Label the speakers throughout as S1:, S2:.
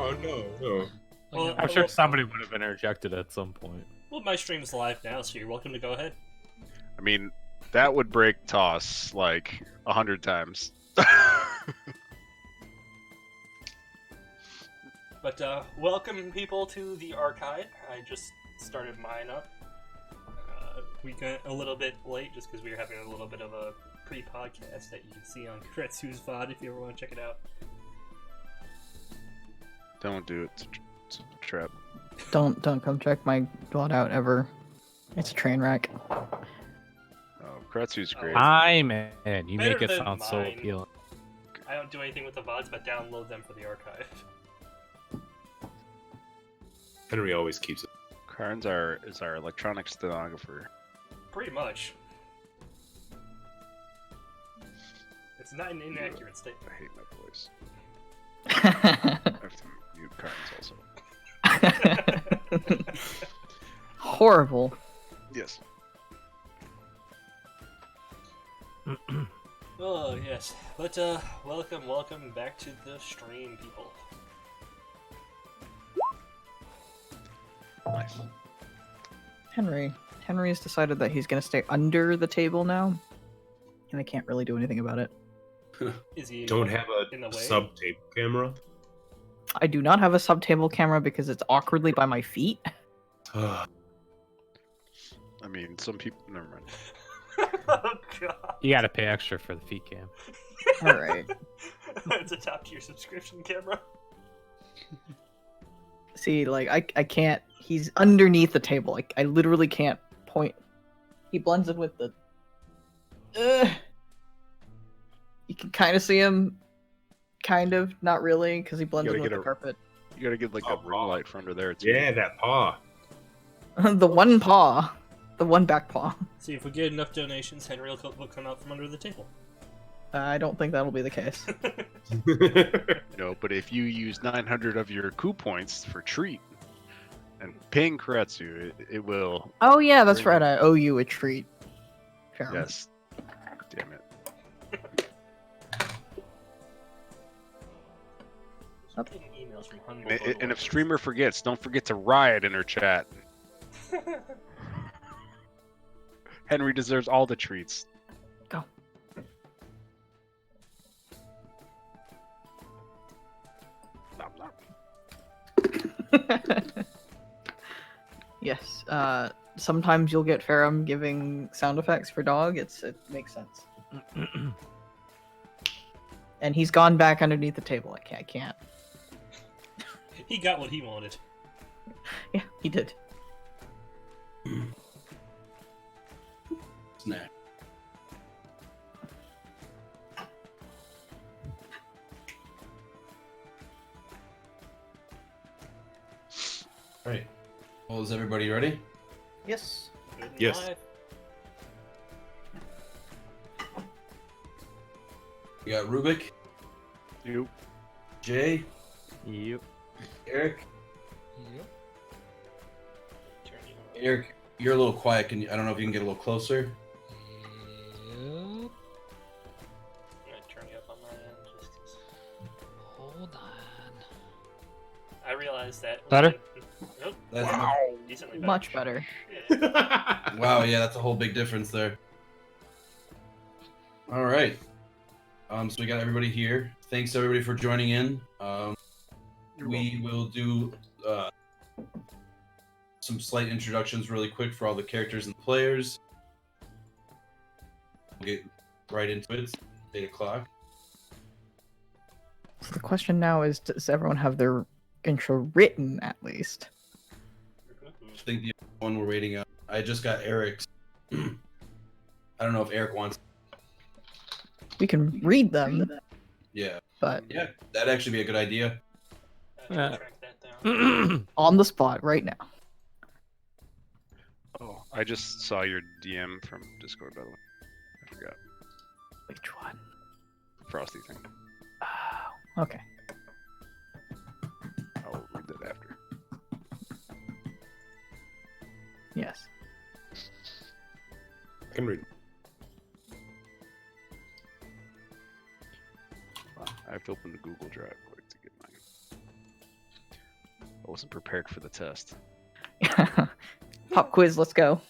S1: Oh no.
S2: Well,
S3: I'm sure somebody would have interjected at some point.
S2: well, my stream's live now, so you're welcome to go ahead.
S4: I mean, that would break toss like 100 times.
S2: But welcome people to the archive. I just started mine up. We got a little bit late just because we were having a little bit of a pre-podcast that you can see on Kuuretsu's VOD if you ever want to check it out.
S4: Don't do it. It's a trap.
S5: Don't come check my VOD out ever. It's a train wreck.
S4: Oh, Kuuretsu's great.
S3: Hi, man. You
S2: Better
S3: make it
S2: than
S3: sound so
S2: mine.
S3: appealing.
S2: I don't do anything with the VODs but download them for the archive.
S1: Henry always keeps it.
S4: Carnes is our electronic stenographer.
S2: Pretty much. It's not an inaccurate statement.
S4: I hate my voice. I have to mute Carnes also.
S5: Horrible.
S4: Yes.
S2: Oh, yes. But, welcome back to the stream, people.
S4: Nice.
S5: Henry's decided that he's gonna stay under the table now, and I can't really do anything about it.
S2: Is he
S1: Don't have
S2: in the
S1: a
S2: way?
S1: sub-tape camera.
S5: I do not have a sub-table camera because it's awkwardly by my feet.
S4: I mean, some people. Never mind.
S2: Oh, God.
S3: You gotta pay extra for the feet cam.
S5: Alright.
S2: It's a top-tier subscription camera.
S5: See, like, I can't... He's underneath the table. Like, I literally can't point... He blends in with the... You can kind of see him. Kind of. Not really, because he blends
S4: gotta
S5: in with
S4: get
S5: the
S4: a-
S5: carpet.
S4: You gotta get like a ring light for under there. Too.
S1: Yeah, that paw.
S5: The one paw. The one back paw.
S2: See, if we get enough donations, Henry will come out from under the table.
S5: I don't think that'll be the case.
S4: No, but if you use 900 of your coup points for treat and ping Kuuretsu, it will.
S5: Oh yeah, that's right. I owe you a treat. Sharon.
S4: Yes. Damn it.
S2: I'm getting emails from Humble
S4: And,
S2: Bundle.
S4: and if streamer forgets, don't forget to riot in her chat. Henry deserves all the treats.
S5: Go.
S4: Nom, nom.
S5: Yes. Sometimes you'll get Ferrum giving sound effects for dog. It makes sense. And he's gone back underneath the table. I can't.
S2: He got what he wanted.
S5: Yeah, he did.
S6: Snack. Alright. Well, is everybody ready?
S5: Yes.
S2: Good and
S1: Yes.
S2: live.
S6: We got Rubik,
S4: You.
S6: Jay,
S3: Yep.
S6: Eric.
S2: Turn you on.
S6: Eric, you're a little quiet. I don't know if you can get a little closer.
S2: I'm gonna turn you up on my end just 'cause
S7: Hold on.
S2: I realized that.
S3: Better?
S2: Nope.
S6: That's
S2: Decently better.
S5: Much better.
S2: Yeah.
S6: Wow, yeah, that's a whole big difference there. All right. So we got everybody here. Thanks everybody for joining in. We will do some slight introductions really quick for all the characters and players. We'll get right into it. It's 8 o'clock.
S5: So the question now is, does everyone have their intro written at least?
S6: I think the one we're waiting on. I just got Eric's. I don't know if Eric wants.
S5: We can read them,
S6: Yeah.
S5: but
S6: Yeah, that'd actually be a good idea.
S3: Yeah.
S2: Track that down.
S5: on the spot right now.
S4: Oh, I just saw your DM from Discord, by the way. I forgot.
S5: Which one?
S4: Frosty thing.
S5: Oh, okay.
S4: I'll read that after.
S5: Yes.
S1: I can read.
S4: I have to open the Google Drive quick to get mine. wasn't prepared for the test.
S5: Pop quiz, let's go.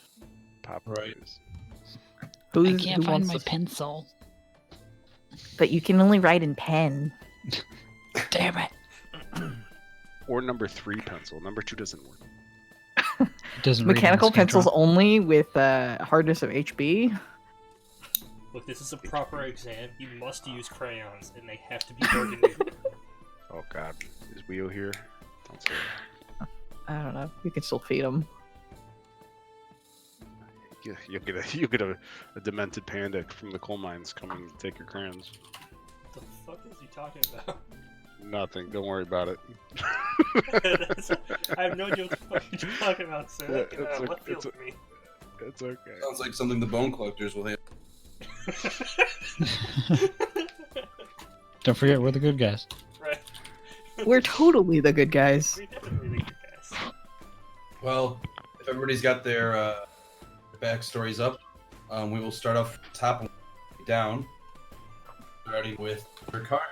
S4: Pop
S6: Right.
S4: quiz.
S5: Who
S7: I can't find
S5: wants
S7: my
S5: to...
S7: pencil.
S5: But you can only write in pen.
S7: Damn it.
S4: Or number 3 pencil. Number 2 doesn't work.
S7: It doesn't read on
S5: Mechanical
S7: the
S5: pencils
S7: Scantron.
S5: only with hardness of HB.
S2: Look, this is a proper exam. You must use crayons, and they have to be burgundy.
S4: Oh god. Is Weo here? Don't say that.
S5: I don't know. You can still feed them.
S4: You'll get a demented panda from the coal mines coming to take your crayons.
S2: What the fuck is he talking about?
S4: Nothing. Don't worry about it.
S2: I have no idea what the fuck you're talking about, so that
S4: Yeah, it's
S2: left field
S4: it's
S2: for me.
S4: It's okay.
S6: Sounds like something the bone collectors will have.
S7: Don't forget, we're the good guys.
S2: Right.
S5: We're totally the good guys.
S2: We're definitely the good guys.
S6: Well, if everybody's got their backstories up, we will start off top and down, starting with your card.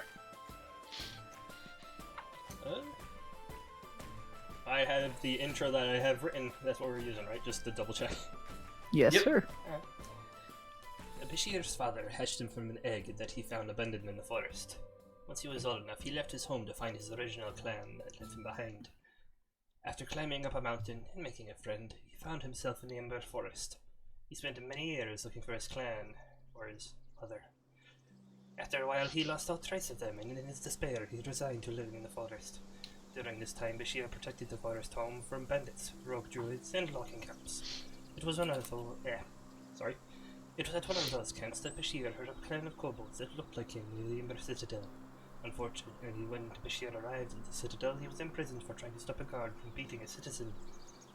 S2: I have the intro that I have written. That's what we're using, right? Just to double check.
S5: Yes,
S6: Yep.
S5: sir.
S2: Bashir's father hatched him from an egg that he found abandoned in the forest. Once he was old enough, he left his home to find his original clan that left him behind. After climbing up a mountain and making a friend, he found himself in the Ember Forest. He spent many years looking for his clan, or his mother. After a while, he lost all trace of them, and in his despair, he resigned to living in the forest. During this time, Bashir protected the forest home from bandits, rogue druids, and logging camps. It was at one of those camps that Bashir heard of a clan of kobolds that looked like him near the Ember Citadel. Unfortunately, when Bashir arrived at the Citadel, he was imprisoned for trying to stop a guard from beating a citizen.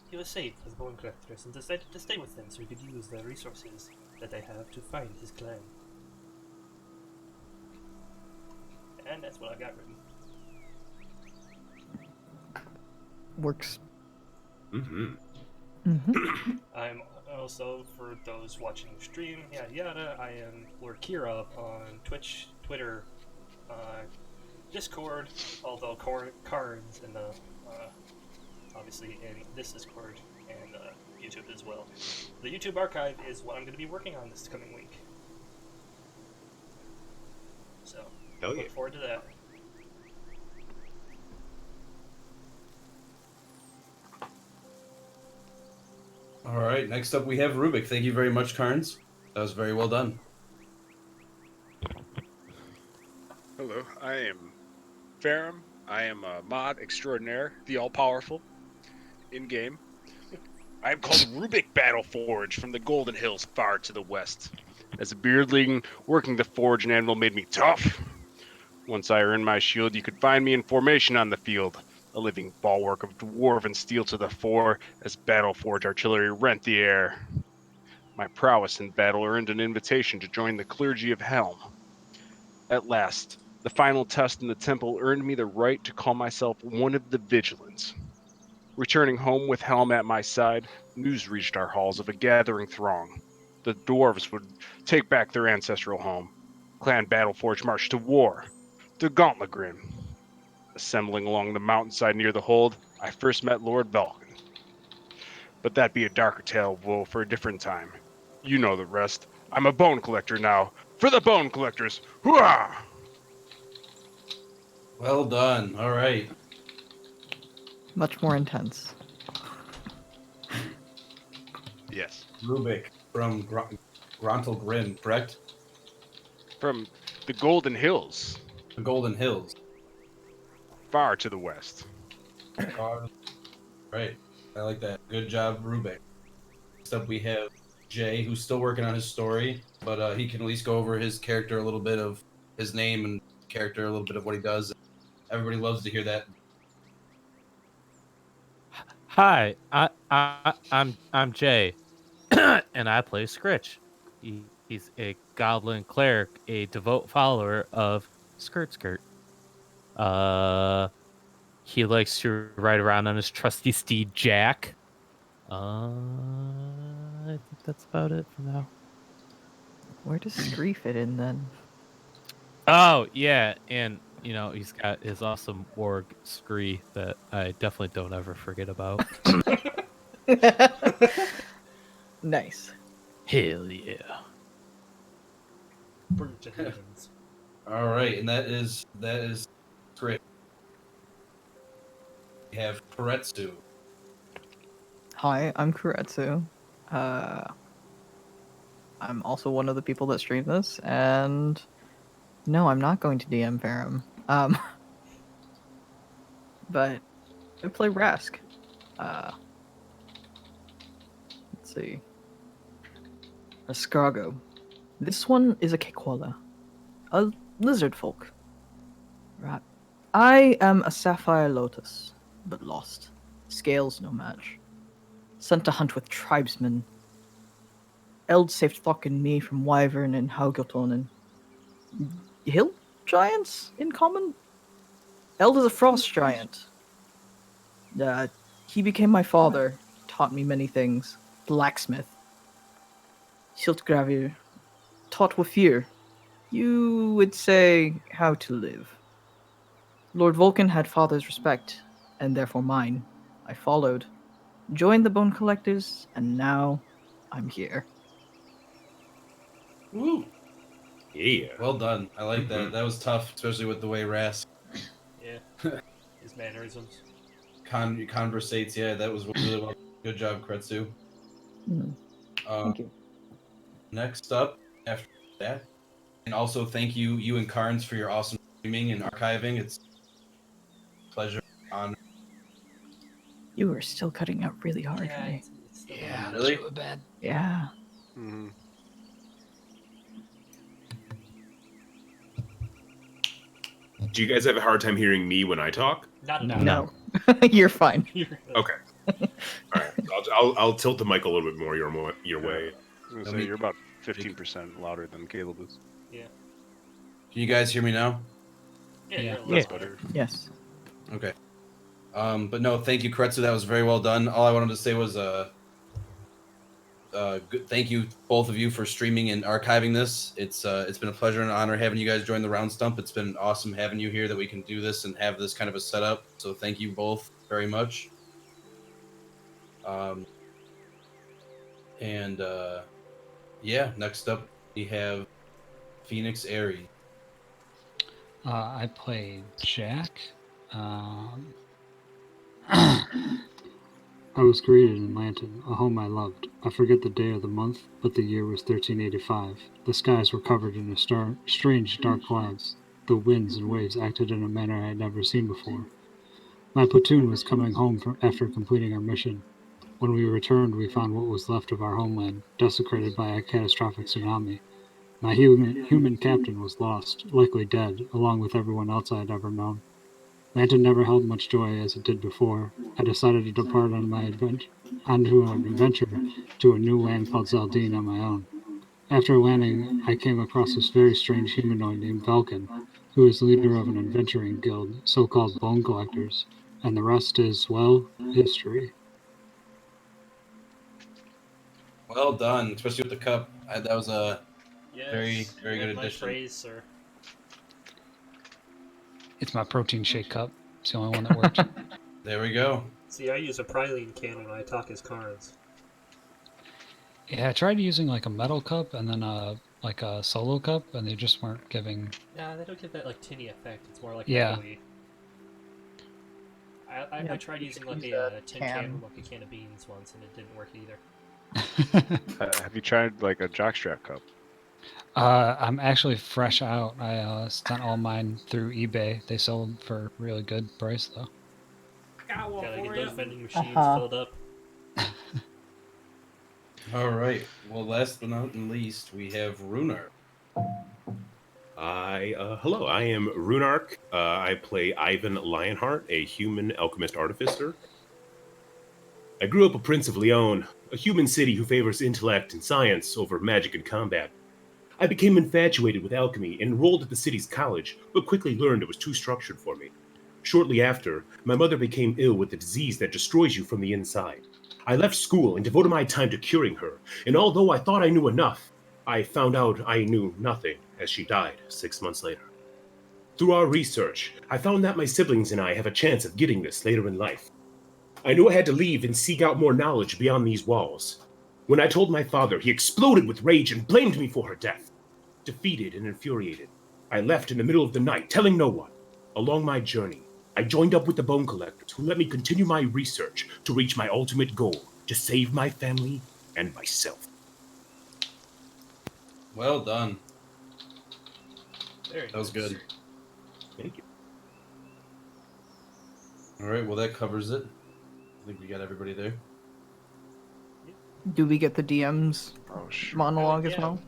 S2: He was saved by the bone collectors and decided to stay with them so he could use the resources that they have to find his clan. And that's what I got written.
S5: Works.
S1: Mm-hmm.
S5: Mm-hmm.
S2: I'm also, for those watching the stream, yada yada, I am Lord Kira on Twitch, Twitter, Discord, although Karn's in the, obviously in this Discord, and YouTube as well. The YouTube archive is what I'm going to be working on this coming week. So,
S1: Hell yeah.
S2: look forward to that.
S6: All right, next up we have Rubik. Thank you very much, Carnes. That was very well done.
S4: Hello, I am Farum. I am a mod extraordinaire, the all-powerful, in-game. I am called Rubik Battleforge from the Golden Hills far to the west. As a beardling, working the forge and anvil made me tough. Once I earned my shield, you could find me in formation on the field. A living bulwark of dwarven steel to the fore, as Battleforge artillery rent the air. My prowess in battle earned an invitation to join the clergy of Helm. At last, the final test in the temple earned me the right to call myself one of the Vigilants. Returning home with Helm at my side, news reached our halls of a gathering throng. The dwarves would take back their ancestral home. Clan Battleforge marched to war. The Gauntlet Grim. Assembling along the mountainside near the hold, I first met Lord Vulcan. But that be a darker tale of woe for a different time. You know the rest. I'm a bone collector now. For the bone collectors! Hooah!
S6: Well done. All right.
S5: Much more intense.
S4: Yes.
S6: Rubik from Grontal Grim, correct?
S4: From the Golden Hills,
S6: The Golden Hills.
S4: far to the west.
S6: Right. I like that. Good job, Rubik. Next up we have Jay, who's still working on his story, but he can at least go over his character, a little bit of his name and character, a little bit of what he does. Everybody loves to hear that.
S3: Hi, I'm Jay, and I play Scritch. He's a goblin cleric, a devout follower of Skirt. He likes to ride around on his trusty steed Jack. I think that's about it for now.
S5: Where does Scree fit in then?
S3: Oh yeah, and You know, he's got his awesome warg scree that I definitely don't ever forget about.
S5: Nice.
S3: Hell yeah.
S2: Burn to heathens.
S6: All right, and that is great. We have Kuuretsu.
S5: Hi, I'm Kuuretsu. I'm also one of the people that stream this, and no, I'm not going to DM Farum. But I play Rask. Let's see. Escargo. This one is a Kekwala, a lizard folk. Right. I am a sapphire lotus, but lost. Scales no match. Sent to hunt with tribesmen. Eld saved Thok and me from Wyvern and Haugotonen. Hill giants in common? Eld is a frost giant. He became my father, taught me many things. Blacksmith. Schildgravir. Taught with fear. You would say how to live. Lord Vulcan had father's respect, and therefore mine. I followed. Joined the Bone Collectors, and now I'm here.
S6: Woo!
S1: Yeah.
S6: Well done. I like that.
S1: Mhm.
S6: That was tough, especially with the way Rask
S2: Yeah. His mannerisms.
S6: conversates. Yeah, that was really well. Good job, Kuuretsu.
S5: Mhm. Thank you.
S6: Next up, after that, and also thank you and Carnes for your awesome streaming and archiving. It's a pleasure, honor.
S5: You are still cutting out really hard for me.
S2: It's still
S6: Yeah, really?
S7: bad.
S5: Yeah.
S4: Mm-hmm.
S1: Do you guys have a hard time hearing me when I talk?
S2: Not
S7: No.
S2: enough.
S5: No. You're fine.
S1: Okay. All right. I'll tilt the mic a little bit more your way.
S4: I was gonna say
S6: mean-
S4: you're about 15% louder than Caleb is.
S2: Yeah.
S6: Can you guys hear me now?
S2: Yeah,
S7: Yeah.
S2: you're a little
S5: Yeah.
S2: better.
S5: Yes.
S6: Okay. But no, thank you, Kuuretsu. That was very well done. All I wanted to say was good. Thank you, both of you, for streaming and archiving this. It's been a pleasure and an honor having you guys join the Round Stump. It's been awesome having you here that we can do this and have this kind of a setup. So thank you both very much. Yeah. Next up we have Phoenix Aerie.
S7: I play Jack. I was created in Lanton, a home I loved. I forget the day or the month, but the year was 1385. The skies were covered in strange dark clouds. The winds and waves acted in a manner I had never seen before. My platoon was coming home after completing our mission. When we returned, we found what was left of our homeland, desecrated by a catastrophic tsunami. My human captain was lost, likely dead, along with everyone else I had ever known. Lanton never held much joy as it did before. I decided to depart on my onto an adventure to a new land called Zaldine on my own. After landing, I came across this very strange humanoid named Vulcan, who is leader of an adventuring guild, so-called Bone Collectors, and the rest is, well, history.
S6: Well done, especially with the cup. That was a
S2: Yes.
S6: Very, very
S2: You have
S6: good
S2: my
S6: addition.
S2: praise, sir.
S7: It's my protein shake cup. It's the only one that works.
S6: there we go.
S2: See, I use a Praline can when I talk as Carnes.
S7: Yeah, I tried using like a metal cup and then like a solo cup, and they just weren't giving.
S2: Nah, they don't get that like tinny effect. It's more like
S7: Yeah.
S2: metally. I
S5: Yeah,
S2: tried
S5: you
S2: using
S5: should
S2: like
S5: use
S2: a
S5: a
S2: tin
S5: can.
S2: can, like a can of beans once, and it didn't work either.
S4: Have you tried like a jockstrap cup?
S7: I'm actually fresh out. I sent all mine through eBay. They sold for a really good price though.
S2: Gotta get those vending machines
S5: Uh-huh.
S2: filled up.
S6: All right. Well, last but not least, we have Runar.
S1: Hello, I am Runark. I play Ivan Lionheart, a human alchemist artificer. I grew up a prince of Leon, a human city who favors intellect and science over magic and combat. I became infatuated with alchemy and enrolled at the city's college, but quickly learned it was too structured for me. Shortly after, my mother became ill with a disease that destroys you from the inside. I left school and devoted my time to curing her, and although I thought I knew enough, I found out I knew nothing as she died 6 months later. Through our research, I found that my siblings and I have a chance of getting this later in life. I knew I had to leave and seek out more knowledge beyond these walls. When I told my father, he exploded with rage and blamed me for her death. Defeated and infuriated, I left in the middle of the night, telling no one. Along my journey, I joined up with the bone collectors who let me continue my research to reach my ultimate goal, to save my family and myself.
S6: Well done.
S2: Very
S6: That was
S2: nice.
S6: good.
S1: Thank you.
S6: All right, well, that covers it. I think we got everybody there.
S5: Do we get the DM's
S4: Oh, shoot.
S5: monologue as
S2: Yeah.
S5: well?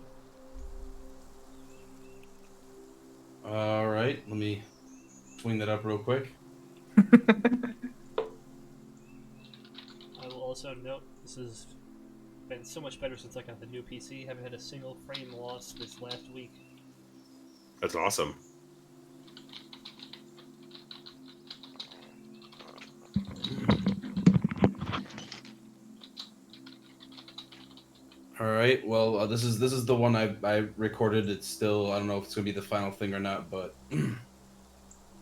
S6: All right, let me swing that up real quick.
S2: I will also note this has been so much better since I got the new PC. Haven't had a single frame loss this last week.
S1: That's awesome.
S6: All right, well, this is the one I recorded. It's still, I don't know if it's gonna be the final thing or not, but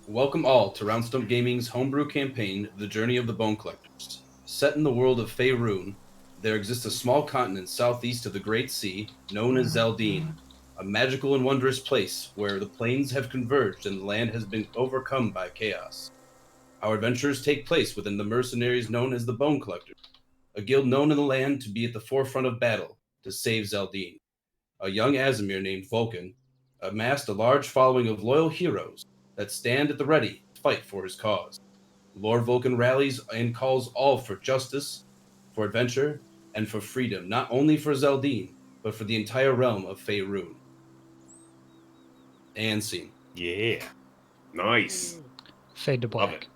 S6: welcome all to Round Stump Gaming's homebrew campaign, The Journey of the Bone Collectors. Set in the world of Faerun, there exists a small continent southeast of the Great Sea known as Zeldine, a magical and wondrous place where the plains have converged and the land has been overcome by chaos. Our adventures take place within the mercenaries known as the Bone Collectors, a guild known in the land to be at the forefront of battle to save Zeldine. A young Azimir named Vulcan amassed a large following of loyal heroes that stand at the ready to fight for his cause. Lord Vulcan rallies and calls all for justice, for adventure, and for freedom, not only for Zeldine, but for the entire realm of Faerun. And scene.
S1: Yeah. Nice.
S7: Fade to
S1: Love
S7: black.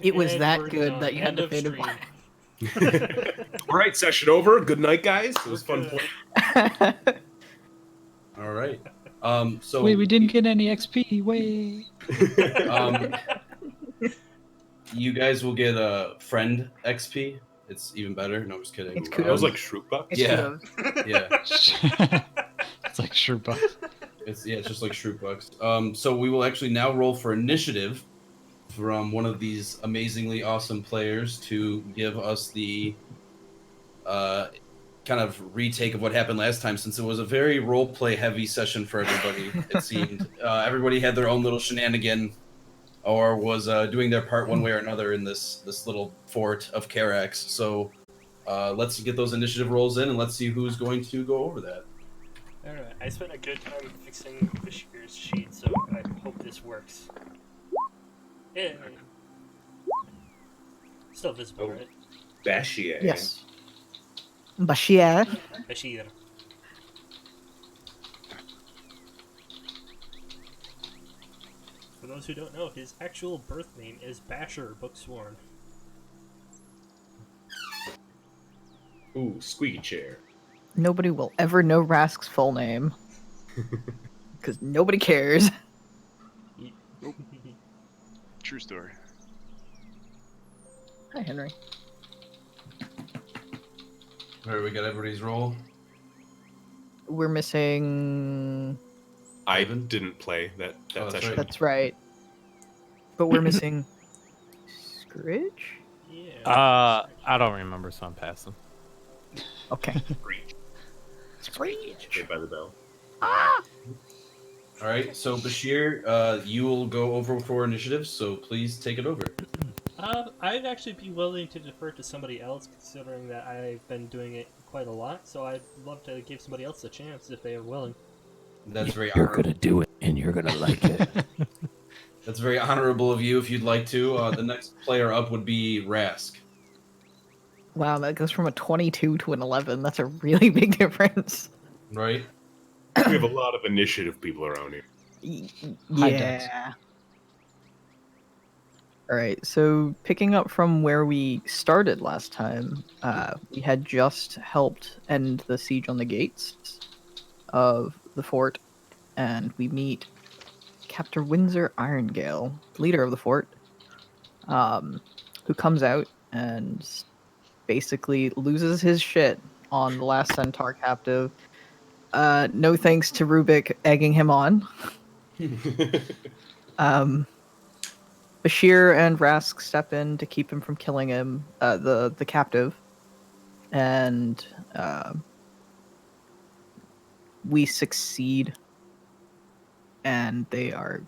S5: It was
S2: And
S5: that
S2: we're
S5: good
S2: done.
S5: that you had
S2: End
S5: to
S2: of
S5: fade to
S2: stream.
S5: black.
S1: All right, session over. Good night, guys. It was fun playing.
S6: All right. So
S7: Wait, we didn't get any XP. Wait.
S6: Um, you guys will get a friend XP. It's even better. No, I'm just kidding.
S5: It's
S1: That was
S5: kudos.
S1: like Shroot Bucks.
S5: It's
S6: Yeah.
S5: kudos.
S6: Yeah,
S7: It's like sure, but
S6: it's just like Shroot Bucks. So we will actually now roll for initiative from one of these amazingly awesome players to give us the kind of retake of what happened last time, since it was a very role play heavy session for everybody. It seemed everybody had their own little shenanigan, or was doing their part one way or another in this little fort of Karax. So let's get those initiative rolls in, and let's see who's going to go over that.
S2: Alright, I spent a good time fixing Bashir's sheet, so I hope this works. Yeah. Still visible, right?
S1: Bashier.
S5: Yes. Bashir.
S2: Bashir. For those who don't know, his actual birth name is Basher Booksworn.
S1: Ooh, squeaky chair.
S5: Nobody will ever know Rask's full name. Because nobody cares.
S4: True story.
S5: Hi, Henry.
S6: All right, we got everybody's roll.
S5: We're missing...
S1: I
S6: Ivan?
S1: didn't play that
S6: Oh, that's
S1: session.
S6: right.
S5: That's right. But we're missing... Scritch?
S2: Yeah.
S3: I don't remember, so I'm passing.
S5: Okay.
S1: Screech.
S5: Screech!
S1: Saved by the Bell.
S6: All right, so Bashir, you will go over for initiative, so please take it over.
S2: I'd actually be willing to defer to somebody else, considering that I've been doing it quite a lot, so I'd love to give somebody else a chance if they are willing.
S6: That's very
S3: You're
S6: honorable.
S3: gonna do it, and you're gonna like it.
S6: That's very honorable of you. If you'd like to, the next player up would be Rask.
S5: Wow, that goes from a 22 to an 11. That's a really big difference.
S6: Right?
S1: We have a lot of initiative people around here.
S7: High dex.
S5: Yeah. Alright, so picking up from where we started last time, we had just helped end the siege on the gates of the fort, and we meet Captain Windsor Irongale, leader of the fort, who comes out and basically loses his shit on the last centaur captive, No thanks to Rubik egging him on. Bashir and Rask step in to keep him from killing him, the captive, and we succeed. And they are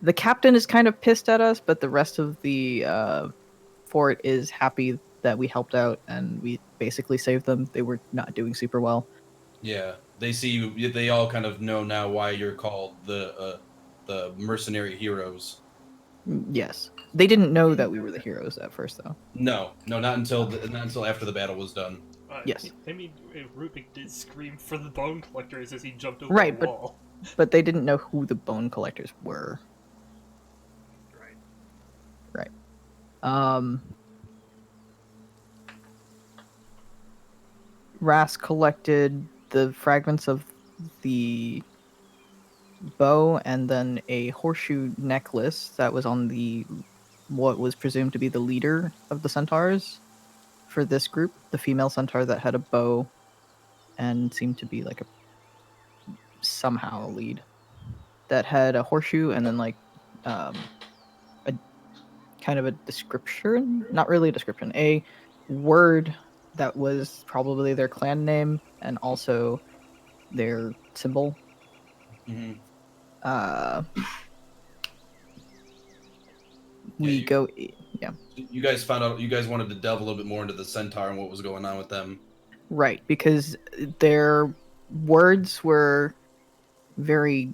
S5: the captain is kind of pissed at us, but the rest of the fort is happy that we helped out and we basically saved them. They were not doing super well.
S6: Yeah, they see you. They all kind of know now why you're called the mercenary heroes.
S5: Yes, they didn't know that we were the heroes at first, though.
S6: No, not until after the battle was done.
S5: Yes.
S2: I mean, Rubik did scream for the bone collectors as he jumped over
S5: Right,
S2: the wall.
S5: But they didn't know who the bone collectors were.
S2: Right.
S5: Rask collected the fragments of the bow and then a horseshoe necklace that was on the what was presumed to be the leader of the centaurs for this group, the female centaur that had a bow and seemed to be like somehow a lead, that had a horseshoe and then like a kind of a description, not really a description, a word that was probably their clan name and also their symbol.
S6: Mm-hmm. You guys found out. You guys wanted to delve a little bit more into the centaur and what was going on with them.
S5: Right, because their words were very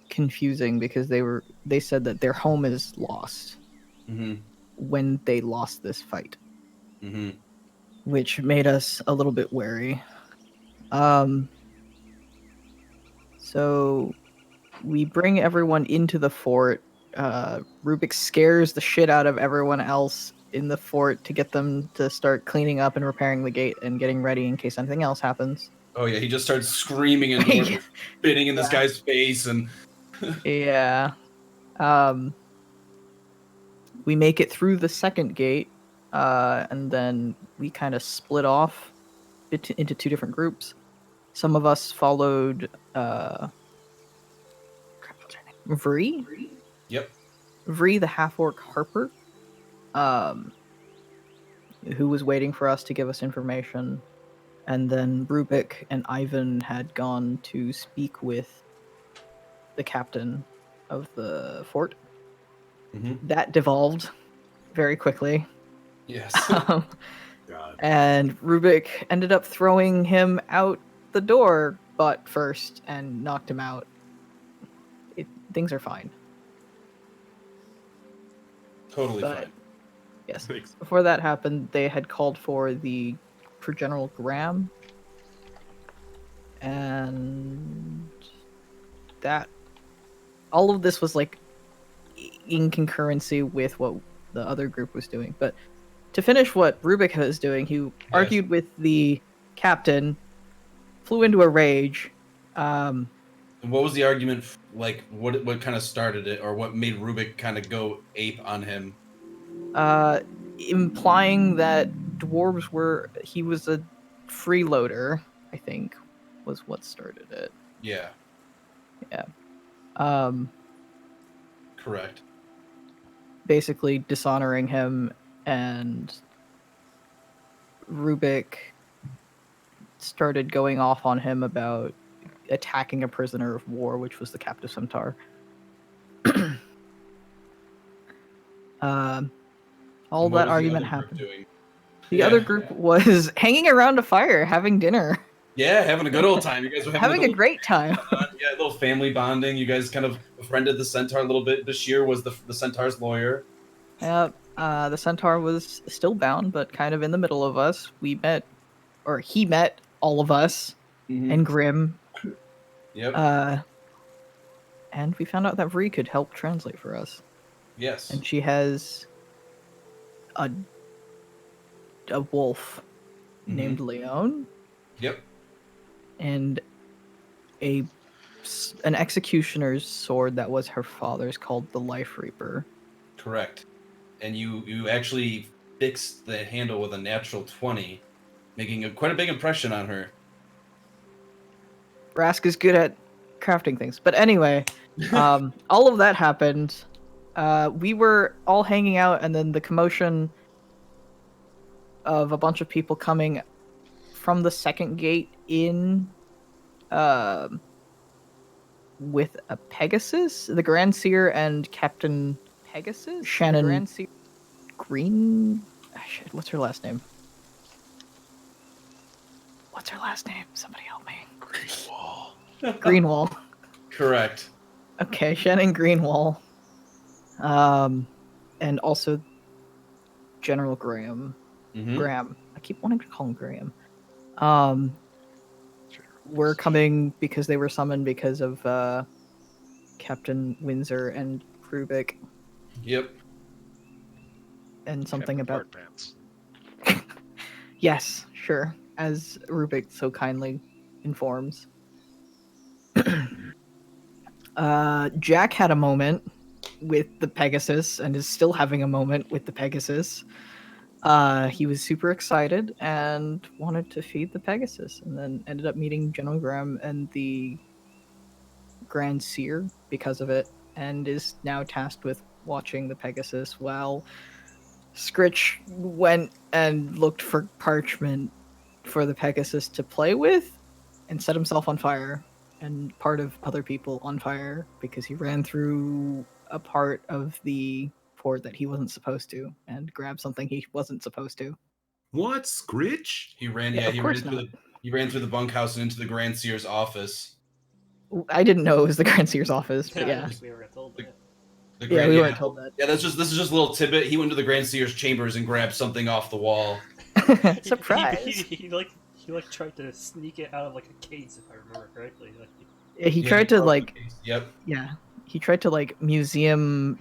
S5: confusing because they said that their home is lost when they lost this fight, which made us a little bit wary. So we bring everyone into the fort. Rubik scares the shit out of everyone else in the fort to get them to start cleaning up and repairing the gate and getting ready in case anything else happens.
S6: Oh yeah, he just starts screaming and spitting in this guy's face and
S5: yeah. We make it through the second gate, and then we kind of split off into two different groups. Some of us followed Vree?
S6: Yep.
S5: Vree, the half-orc harper, who was waiting for us to give us information. And then Rubik and Ivan had gone to speak with the captain of the fort. That devolved very quickly.
S6: Yes.
S1: God.
S5: And Rubik ended up throwing him out the door butt first and knocked him out. Things are fine.
S6: Totally fine.
S5: Yes.
S1: Thanks.
S5: Before that happened, they had called for General Graham, and that all of this was like in concurrency with what the other group was doing. But to finish what Rubik was doing, he argued with the captain, flew into a rage.
S6: What was the argument like? What kind of started it, or what made Rubik kind of go ape on him?
S5: Implying that he was a freeloader, I think, was what started it.
S6: Yeah. Correct.
S5: Basically dishonoring him, and Rubik started going off on him about attacking a prisoner of war, which was the captive centaur. All that argument happened. The other group was hanging around a fire, having dinner.
S6: Yeah, having a good old time. You guys were
S5: having a great time.
S6: Yeah, a little family bonding. You guys kind of befriended the centaur a little bit. Bashir was the centaur's lawyer.
S5: Yep. The centaur was still bound, but kind of in the middle of us. He met all of us and Grim.
S6: Yep.
S5: And we found out that Vree could help translate for us.
S6: Yes.
S5: And she has a wolf named Leon.
S6: Yep.
S5: And an executioner's sword that was her father's called the Life Reaper.
S6: Correct. And you actually fixed the handle with a natural 20, making quite a big impression on her.
S5: Rask is good at crafting things. But anyway, all of that happened. We were all hanging out, and then the commotion of a bunch of people coming from the second gate in with a Pegasus, the Grand Seer and Captain Pegasus, Shannon Green. Shit, what's her last name? What's her last name? Somebody help me. Greenwall.
S6: Correct.
S5: Okay, Shannon Greenwall. And also General Graham.
S6: Mhm.
S5: Graham. I keep wanting to call him Graham. Were coming because they were summoned because of Captain Windsor and Rubik,
S6: Yep.
S5: and something
S4: Captain
S5: about
S4: Pants.
S5: yes, sure, as Rubik so kindly informs. Jack had a moment with the Pegasus and is still having a moment with the Pegasus. He was super excited and wanted to feed the Pegasus, and then ended up meeting General Graham and the Grand Seer because of it, and is now tasked with watching the Pegasus while Scritch went and looked for parchment for the Pegasus to play with and set himself on fire and part of other people on fire because he ran through a part of the fort that he wasn't supposed to and grabbed something he wasn't supposed to.
S1: What? Scritch?
S6: He ran.
S5: Yeah,
S6: Yeah,
S5: of
S6: he
S5: course
S6: ran through
S5: not.
S6: he ran through the bunkhouse and into the Grand Seer's office.
S5: I didn't know it was the Grand Seer's office, but
S2: I
S5: yeah.
S2: don't think we ever got told that.
S6: The
S5: Yeah,
S6: Grand,
S5: we weren't told that.
S6: Yeah, this is just a little tidbit. He went to the Grand Seer's chambers and grabbed something off the wall.
S5: Surprise!
S2: He tried to sneak it out of like a case, if I remember correctly. Like,
S5: Yeah, he
S6: Yeah,
S5: tried to
S6: broke
S5: like,
S6: the case. Yep.
S5: yeah, he tried to like museum,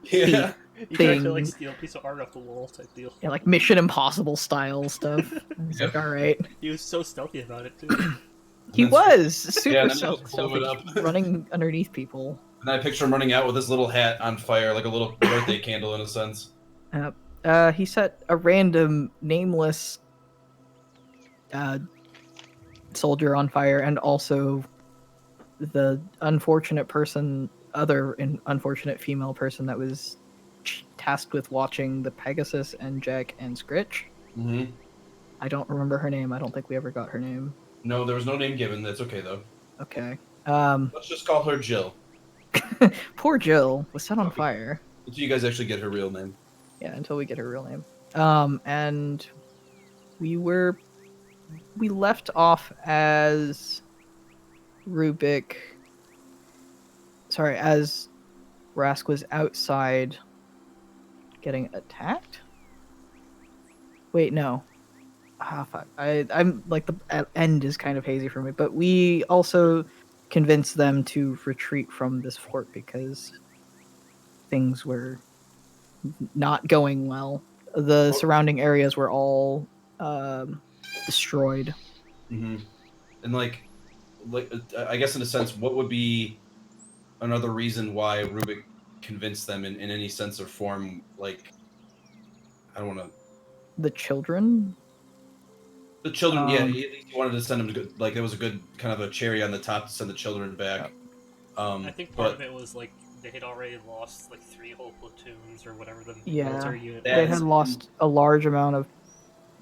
S6: Yeah.
S2: he tried to like
S5: Thing.
S2: steal a piece of art off the wall type deal.
S5: yeah, like Mission Impossible style stuff. He's
S6: Yep.
S5: like, all right.
S2: He was so stealthy about it too.
S5: He
S6: then
S5: was super
S6: and then he just
S5: stealthy,
S6: blew it up.
S5: running underneath people.
S6: And I picture him running out with his little hat on fire, like a little birthday candle in a sense.
S5: He set a random nameless soldier on fire, and also the unfortunate female person that was tasked with watching the Pegasus and Jack and Scritch.
S6: Mm-hmm.
S5: I don't remember her name. I don't think we ever got her name.
S6: No, there was no name given. That's okay though.
S5: Okay.
S6: Let's just call her Jill
S5: Poor Jill was set on fire.
S6: until you guys actually get her real name.
S5: Yeah, until we get her real name. And we left off as Rubik. Sorry, as Rask was outside getting attacked. Wait, no. Fuck. I'm like the end is kind of hazy for me, but we also convinced them to retreat from this fort because things were not going well. The surrounding areas were all destroyed.
S6: Mm-hmm. And like, I guess in a sense, what would be another reason why Rubik convinced them in any sense or form? Like, I don't want to.
S5: The children.
S6: The children, yeah, he wanted to send them to go, like it was a good kind of a cherry on the top to send the children back.
S2: I think part of it was like they had already lost like 3 whole platoons or whatever the military unit.
S5: They had lost a large amount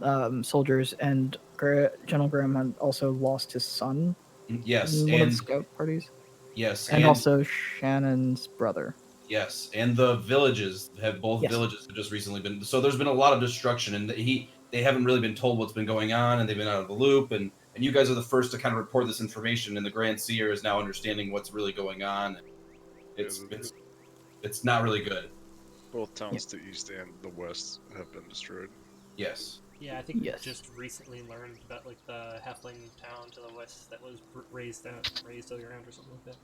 S5: of soldiers, and General Graham had also lost his son.
S6: Yes,
S5: in one of the scout parties.
S6: Yes,
S5: and also Shannon's brother.
S6: Yes, and the villages villages have just recently been. So there's been a lot of destruction, and they haven't really been told what's been going on, and they've been out of the loop. And you guys are the first to kind of report this information, and the Grand Seer is now understanding what's really going on. It's not really good.
S4: Both towns to the east and the west have been destroyed.
S6: Yes.
S2: Yeah, I think we just recently learned about like the halfling town to the west that was raised to the ground or something like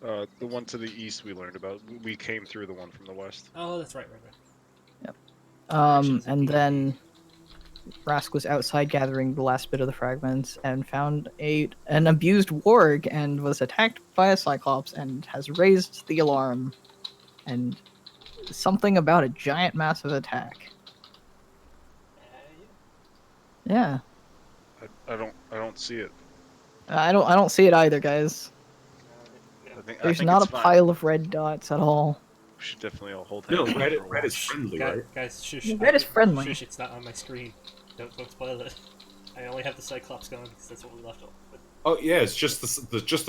S2: that.
S4: The one to the east we learned about. We came through the one from the west.
S2: Oh, that's right.
S5: Yep. And then Rask was outside gathering the last bit of the fragments and found an abused warg and was attacked by a cyclops and has raised the alarm. And something about a giant massive attack. Yeah.
S4: I don't see it.
S5: I don't see it either, guys.
S4: I
S5: There's
S4: think
S5: not a
S4: it's fine.
S5: pile of red dots at all.
S4: We should definitely all hold
S1: No,
S4: hands.
S1: red,
S4: for a
S1: red is
S4: watch.
S1: friendly, right?
S2: Guys, shush.
S5: Red is friendly.
S2: Shush, it's not on my screen. Don't spoil it. I only have the Cyclops going because that's what we left off with.
S1: Oh yeah, it's just the Cyclops.
S2: It's just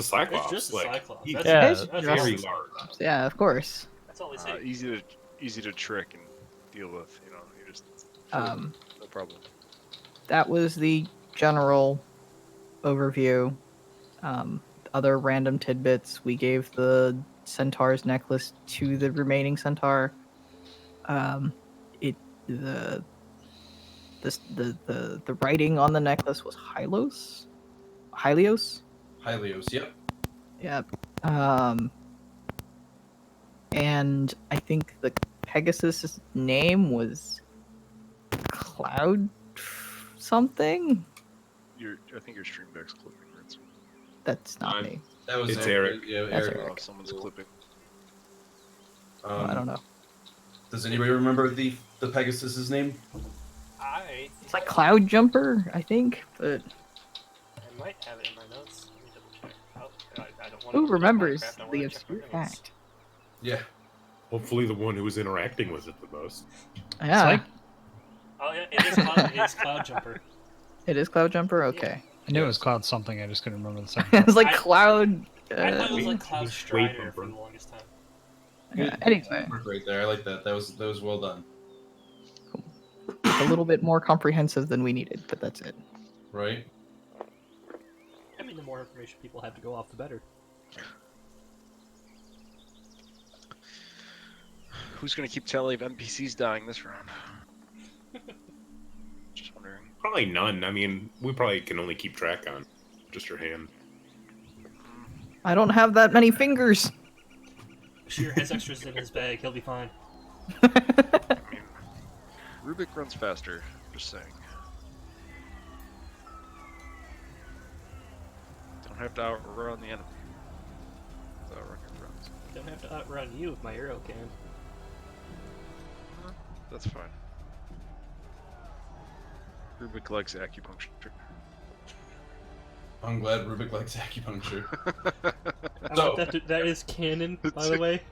S2: the
S1: like,
S2: Cyclops.
S1: he's
S2: That's,
S3: Yeah,
S2: that's
S1: very
S2: all.
S1: large.
S5: Yeah, of course.
S2: That's all they say.
S4: Easy to trick and deal with. You know, you just no problem.
S5: That was the general overview. Other random tidbits. We gave the centaur's necklace to the remaining centaur. The writing on the necklace was Hylos.
S6: Hylios, yep.
S5: Yep. And I think the Pegasus' name was Cloud something.
S4: I think your stream deck's clipping. Right?
S5: That's not
S1: I'm-
S5: me.
S6: That was
S1: It's Eric.
S6: Yeah,
S5: That's
S6: Eric.
S5: Eric.
S4: Oh, someone's clipping.
S5: I don't know.
S6: Does anybody remember the Pegasus's name?
S5: It's like Cloud Jumper, I think. But
S2: I might have it in my notes. Let me double check. Oh, God, I don't want
S5: who
S2: to
S5: remembers
S2: Minecraft, I wanna
S5: the
S2: check my
S5: obscure
S2: notes.
S5: fact?
S6: Yeah.
S1: Hopefully, the one who was interacting with it the most.
S5: Yeah,
S3: like-
S2: Oh yeah, it is Cloud Jumper.
S5: it is Cloud Jumper. Okay,
S7: I knew it was Cloud something. I just couldn't remember the second.
S5: it's like
S2: I-
S5: Cloud.
S2: I thought it was like
S1: Wait
S2: Cloud
S1: Wait
S2: Strider for
S1: Bumper.
S2: the longest time.
S5: Yeah, anyway,
S6: Teamwork right there. I like that. That was well done.
S5: a little bit more comprehensive than we needed, but that's it.
S6: Right?
S2: I mean, the more information people have to go off, the better.
S4: Who's gonna keep tally of NPCs dying this round? Just wondering.
S1: Probably none. I mean, we probably can only keep track on just your hand.
S5: I don't have that many fingers.
S2: Sheer has extras in his bag. He'll be fine.
S4: I mean, Rubik runs faster. Just saying. Don't have to outrun the enemy. Outrun your friends.
S2: Don't have to outrun you if my arrow can.
S4: That's fine. Rubik likes acupuncture.
S6: I'm glad Rubik likes acupuncture.
S2: I
S6: So-
S2: want that is canon, by the way.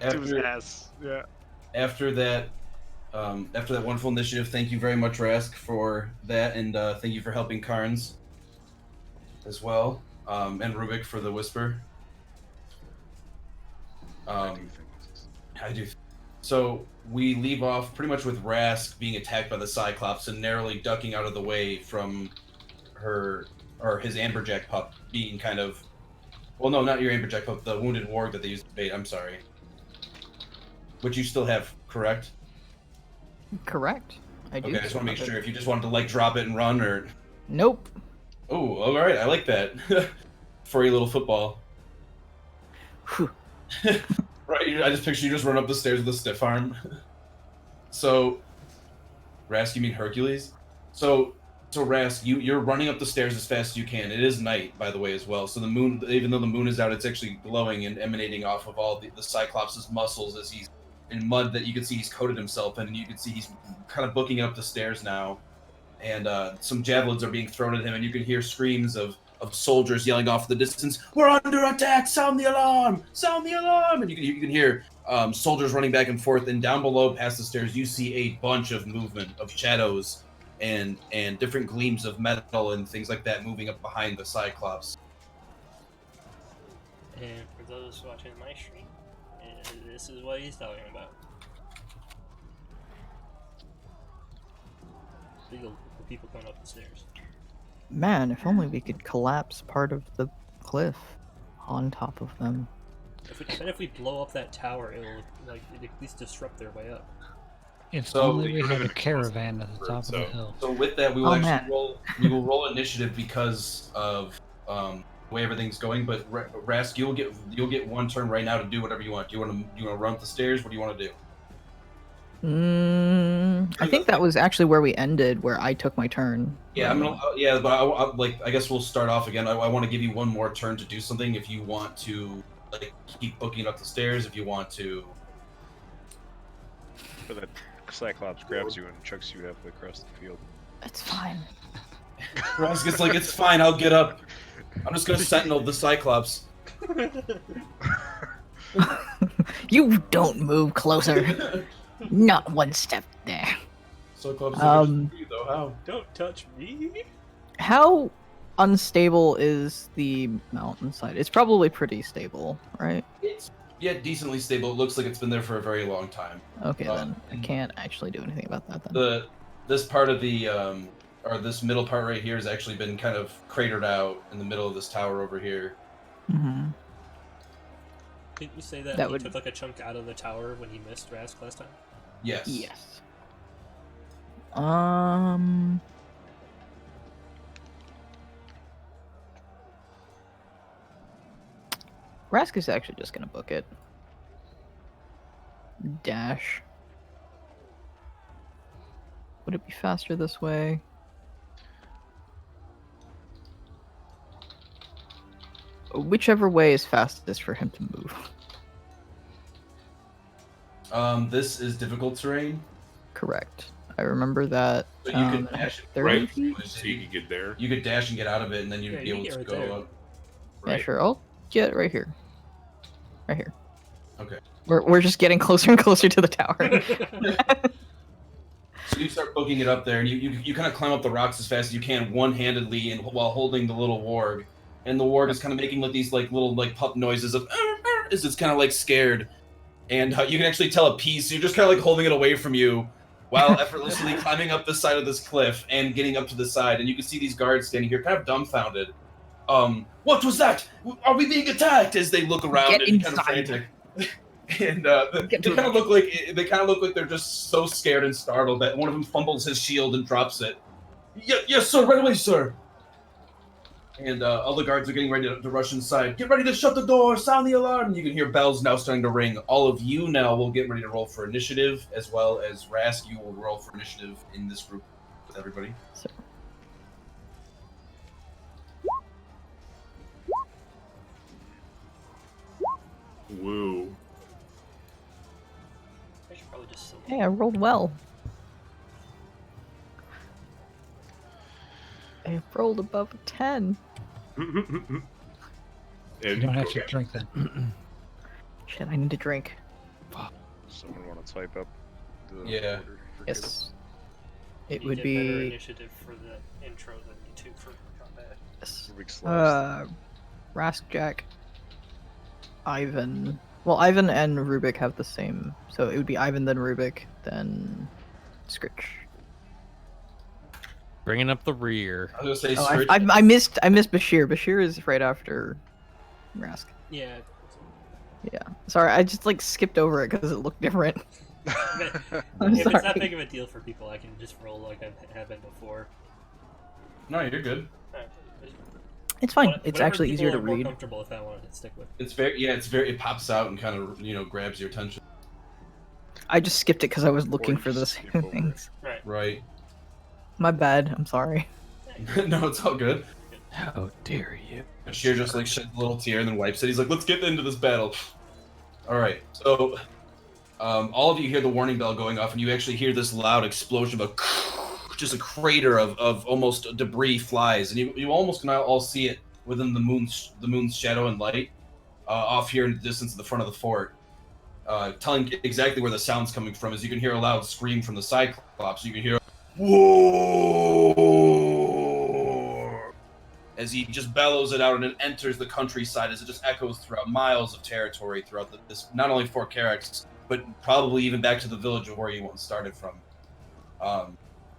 S4: To his
S6: After,
S4: ass. Yeah.
S6: after that wonderful initiative, thank you very much, Rask, for that, and thank you for helping Carnes as well, and Rubik for the whisper.
S4: I do things.
S6: I do. So we leave off pretty much with Rask being attacked by the Cyclops and narrowly ducking out of the way from her or his amberjack pup being kind of. Well, no, not your amberjack pup. The wounded warg that they used to bait. I'm sorry. Which you still have, correct?
S5: Correct. I do.
S6: Okay, I just want to make
S5: have it.
S6: sure if you just wanted to like drop it and run or.
S5: Nope.
S6: Oh, all right. I like that. Furry little football.
S5: Whew.
S6: Right. I just picture you just run up the stairs with a stiff arm. So, Rask, you mean Hercules? So Rask, you're running up the stairs as fast as you can. It is night, by the way, as well. So the moon, even though the moon is out, it's actually glowing and emanating off of all the Cyclops' muscles as he's in mud that you can see he's coated himself in, and you can see he's kind of booking up the stairs now. And some javelins are being thrown at him, and you can hear screams of soldiers yelling off in the distance, "We're under attack! Sound the alarm! Sound the alarm!" And you can hear soldiers running back and forth. And down below, past the stairs, you see a bunch of movement of shadows and different gleams of metal and things like that moving up behind the Cyclops.
S2: And for those watching my stream, this is what he's talking about. The people coming up the stairs.
S5: Man, if only we could collapse part of the cliff on top of them.
S2: If we blow up that tower, it'll like at least disrupt their way up.
S7: If
S6: So-
S7: only we had a caravan at the top of the hill.
S6: So with that, we will
S5: Oh,
S6: actually
S5: man.
S6: we will roll initiative because of the way everything's going. But Rask, you'll get one turn right now to do whatever you want. Do you want to run up the stairs? What do you want to do?
S5: I think that was actually where we ended, where I took my turn.
S6: Yeah, but I guess we'll start off again. I want to give you one more turn to do something. If you want to like keep booking up the stairs, if you want to.
S4: So that Cyclops grabs you and chucks you halfway across the field.
S5: It's fine.
S6: Rask is like, it's fine. I'll get up. I'm just gonna sentinel the cyclops.
S5: You don't move closer. Not one step there.
S6: Cyclops though. How?
S2: Don't touch me.
S5: How unstable is the mountainside? It's probably pretty stable, right?
S6: It's decently stable. It looks like it's been there for a very long time.
S5: Okay, then I can't actually do anything about that then.
S6: This part of the or this middle part right here has actually been kind of cratered out in the middle of this tower over here.
S5: Mm-hmm.
S2: Didn't you say that,
S5: That
S2: he
S5: would-
S2: took like a chunk out of the tower when he missed Rask last time?
S6: Yes.
S5: Yes. Rask is actually just gonna book it. Dash. Would it be faster this way? Whichever way is fastest for him to move.
S6: This is difficult terrain.
S5: Correct. I remember that.
S6: So you could dash it
S5: 30
S1: Right.
S5: feet?
S1: So you could get there.
S6: You could dash and get out of it, and then you'd
S2: Yeah,
S6: be
S2: you
S6: able
S2: get
S6: to
S2: right
S6: go
S2: there.
S6: up.
S5: Yeah, sure. I'll get right here. Right here.
S6: Okay.
S5: We're just getting closer and closer to the tower.
S6: So you start poking it up there, and you kind of climb up the rocks as fast as you can, one-handedly, and while holding the little warg. And the warg is kind of making like these little pup noises of as it's kind of like scared. And you can actually tell a piece. So you're just kind of like holding it away from you, while effortlessly climbing up the side of this cliff and getting up to the side. And you can see these guards standing here, kind of dumbfounded. What was that? Are we being attacked? As they look around
S5: Get
S6: and kind of
S5: inside.
S6: frantic. And they kind of look like they're just so scared and startled that one of them fumbles his shield and drops it. Yes, sir. Right away, sir. And all the guards are getting ready to rush inside. Get ready to shut the door. Sound the alarm. And you can hear bells now starting to ring. All of you now will get ready to roll for initiative, as well as Rask. You will roll for initiative in this group with everybody.
S5: So,
S1: Woo.
S2: I should probably just select.
S5: hey, I rolled well. I rolled above a 10.
S1: And
S8: You don't have to drink then.
S5: Shit, I need to drink.
S4: Someone want to type up the
S6: Yeah.
S4: order for
S5: Yes. It
S2: You
S5: would
S2: did better
S5: be.
S2: initiative for the intro than me too for combat.
S5: Yes.
S4: Rubik's Slabs.
S5: Rask, Jack, Ivan. Well, Ivan and Rubik have the same. So it would be Ivan, then Rubik, then Scritch.
S3: Bringing up the rear.
S6: I was gonna say,
S5: Oh,
S6: Scritch.
S5: I missed Bashir. Bashir is right after Rask.
S2: Yeah.
S5: Yeah. Sorry, I just like skipped over it because it looked different. I'm
S2: If it's that
S5: sorry.
S2: big of a deal for people, I can just roll like I have been before.
S6: No, you're good.
S2: Alright.
S5: It's fine.
S2: What-
S5: it's
S2: whatever
S5: actually
S2: people
S5: easier to
S2: are more
S5: read.
S2: comfortable with, I wanted to stick with.
S6: It's very it pops out and kind of grabs your attention.
S5: I just skipped it because I was looking
S4: you
S5: for the
S4: just
S5: same
S4: skip over it.
S5: things.
S2: Right.
S6: Right.
S5: My bad. I'm sorry.
S6: No, it's all good.
S3: How dare you?
S6: Bashir just like sheds a little tear and then wipes it. He's like, "Let's get into this battle." All right. So, all of you hear the warning bell going off, and you actually hear this loud explosion of just a crater of almost debris flies, and you almost can all see it within the moon's shadow and light off here in the distance at the front of the fort. Telling exactly where the sound's coming from is you can hear a loud scream from the cyclops. You can hear "Whoa!" as he just bellows it out, and it enters the countryside as it just echoes throughout miles of territory throughout this, not only Fort Carrax, but probably even back to the village of where you once started from.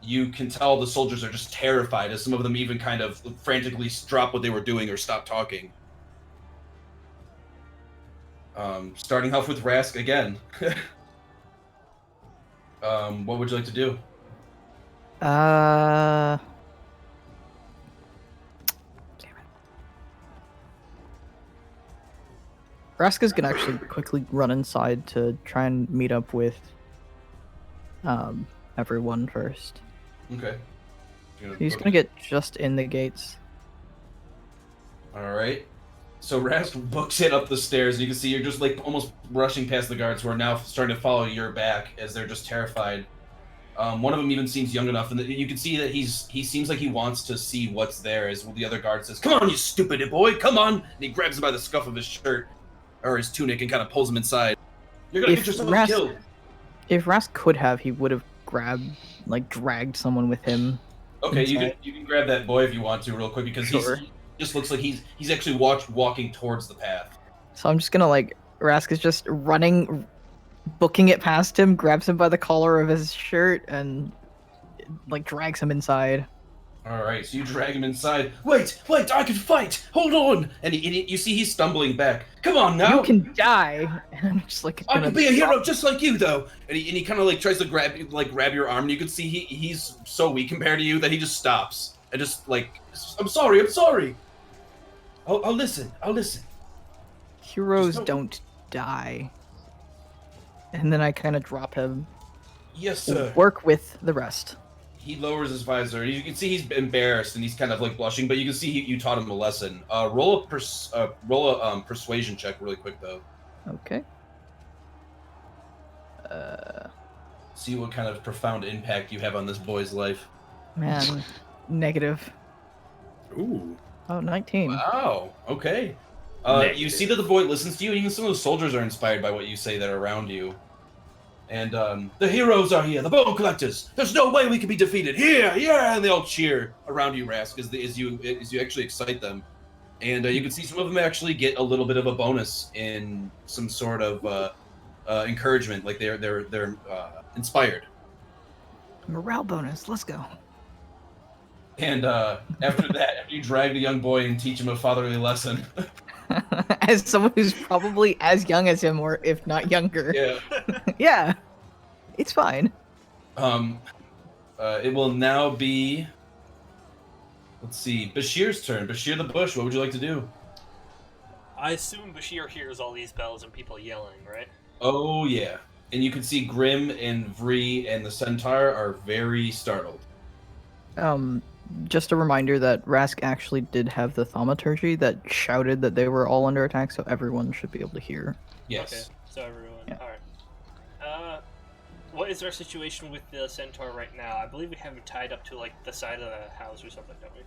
S6: You can tell the soldiers are just terrified, as some of them even kind of frantically drop what they were doing or stop talking. Starting off with Rask again. What would you like to do?
S5: Damn it. Raska's gonna actually quickly run inside to try and meet up with everyone first.
S6: Okay.
S5: He's gonna get just in the gates.
S6: All right. So Rask books it up the stairs, and you can see you're just like almost rushing past the guards who are now starting to follow your back as they're just terrified. One of them even seems young enough, and you can see that he seems like he wants to see what's there. As the other guard says, "Come on, you stupid boy, come on!" And he grabs him by the scuff of his shirt or his tunic and kind of pulls him inside. You're gonna get yourself killed.
S5: If Rask could have, he would have dragged someone with him.
S6: Okay,
S5: inside.
S6: you can grab that boy if you want to, real quick, because he just looks like he's actually walking towards the path.
S5: So I'm just gonna Rask is just running, booking it past him, grabs him by the collar of his shirt, and drags him inside.
S6: All right, so you drag him inside. Wait, I can fight. Hold on. And you see he's stumbling back. Come on now.
S5: You can die. And I'm just
S6: I can be a hero just like you, though. And he kind of tries to grab your arm, and you can see he's so weak compared to you that he just stops and just I'm sorry. I'll listen.
S5: Heroes don't die. And then I kind of drop him.
S6: Yes, sir.
S5: Work with the rest.
S6: He lowers his visor. You can see he's embarrassed and he's kind of blushing, but you can see you taught him a lesson. Roll a persuasion check really quick though.
S5: Okay.
S6: See what kind of profound impact you have on this boy's life.
S5: Man, negative.
S6: Ooh.
S5: Oh, 19.
S6: Wow. Okay. You see that the boy listens to you, and even some of the soldiers are inspired by what you say that are around you. And the heroes are here, the bone collectors. There's no way we can be defeated. Here, yeah, and they all cheer around you, Rask, as you actually excite them. And you can see some of them actually get a little bit of a bonus in some sort of encouragement, like they're inspired.
S5: Morale bonus. Let's go.
S6: And after that, after you drag the young boy and teach him a fatherly lesson.
S5: As someone who's probably as young as him, or if not younger.
S6: Yeah.
S5: Yeah. It's fine.
S6: It will now be, let's see, Bashir's turn. Bashir the Bush, what would you like to do?
S2: I assume Bashir hears all these bells and people yelling, right?
S6: Oh, yeah. And you can see Grim and Vree and the centaur are very startled.
S5: Just a reminder that Rask actually did have the thaumaturgy that shouted that they were all under attack, so everyone should be able to hear.
S6: Yes.
S2: Okay, so everyone.
S5: Yeah.
S2: Alright. What is our situation with the centaur right now? I believe we have him tied up to the side of the house or something, don't we?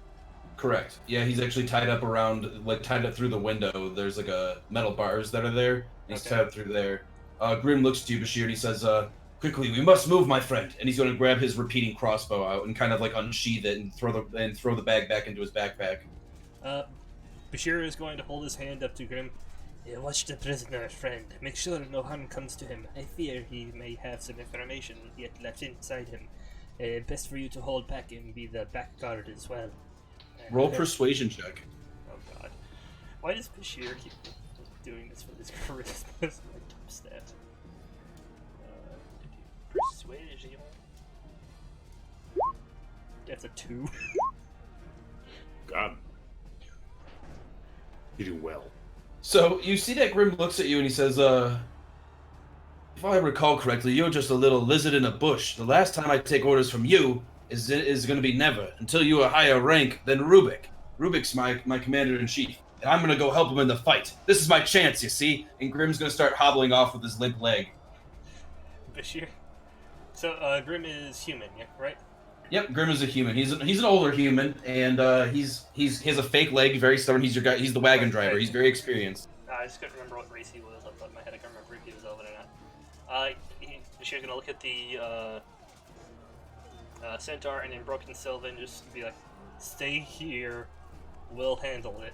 S6: Correct. Yeah, he's actually tied up around, tied up through the window. There's a metal bars that are there. He's tied up through there. Grim looks to you, Bashir, and he says, "Quickly, we must move, my friend." And he's going to grab his repeating crossbow out and kind of unsheath it and throw the bag back into his backpack.
S2: Bashir is going to hold his hand up to Grim. Watch the prisoner, friend. Make sure no harm comes to him. I fear he may have some information yet left inside him. Best for you to hold back and be the back guard as well.
S6: Roll persuasion check.
S2: Oh god. Why does Bashir keep doing this with his charisma? That's my top stat. Persuasion. That's a 2.
S1: God. You do well.
S6: So you see that Grim looks at you and he says, if I recall correctly, you're just a little lizard in a bush. The last time I take orders from you is going to be never, until you are higher rank than Rubik. Rubik's my commander-in-chief, and I'm going to go help him in the fight. This is my chance, you see? And Grim's going to start hobbling off with his limp leg.
S2: Bashir. So, Grim is human, yeah, right?
S6: Yep, Grim is a human. He's an older human, and he has a fake leg, very stubborn. He's your guy. He's the wagon driver. He's very experienced.
S2: I just couldn't remember what race he was off the top of my head. I can't remember if he was elven or not. Bashir's gonna look at the centaur and then Broken Sylvan, just be like, "Stay here. We'll handle it."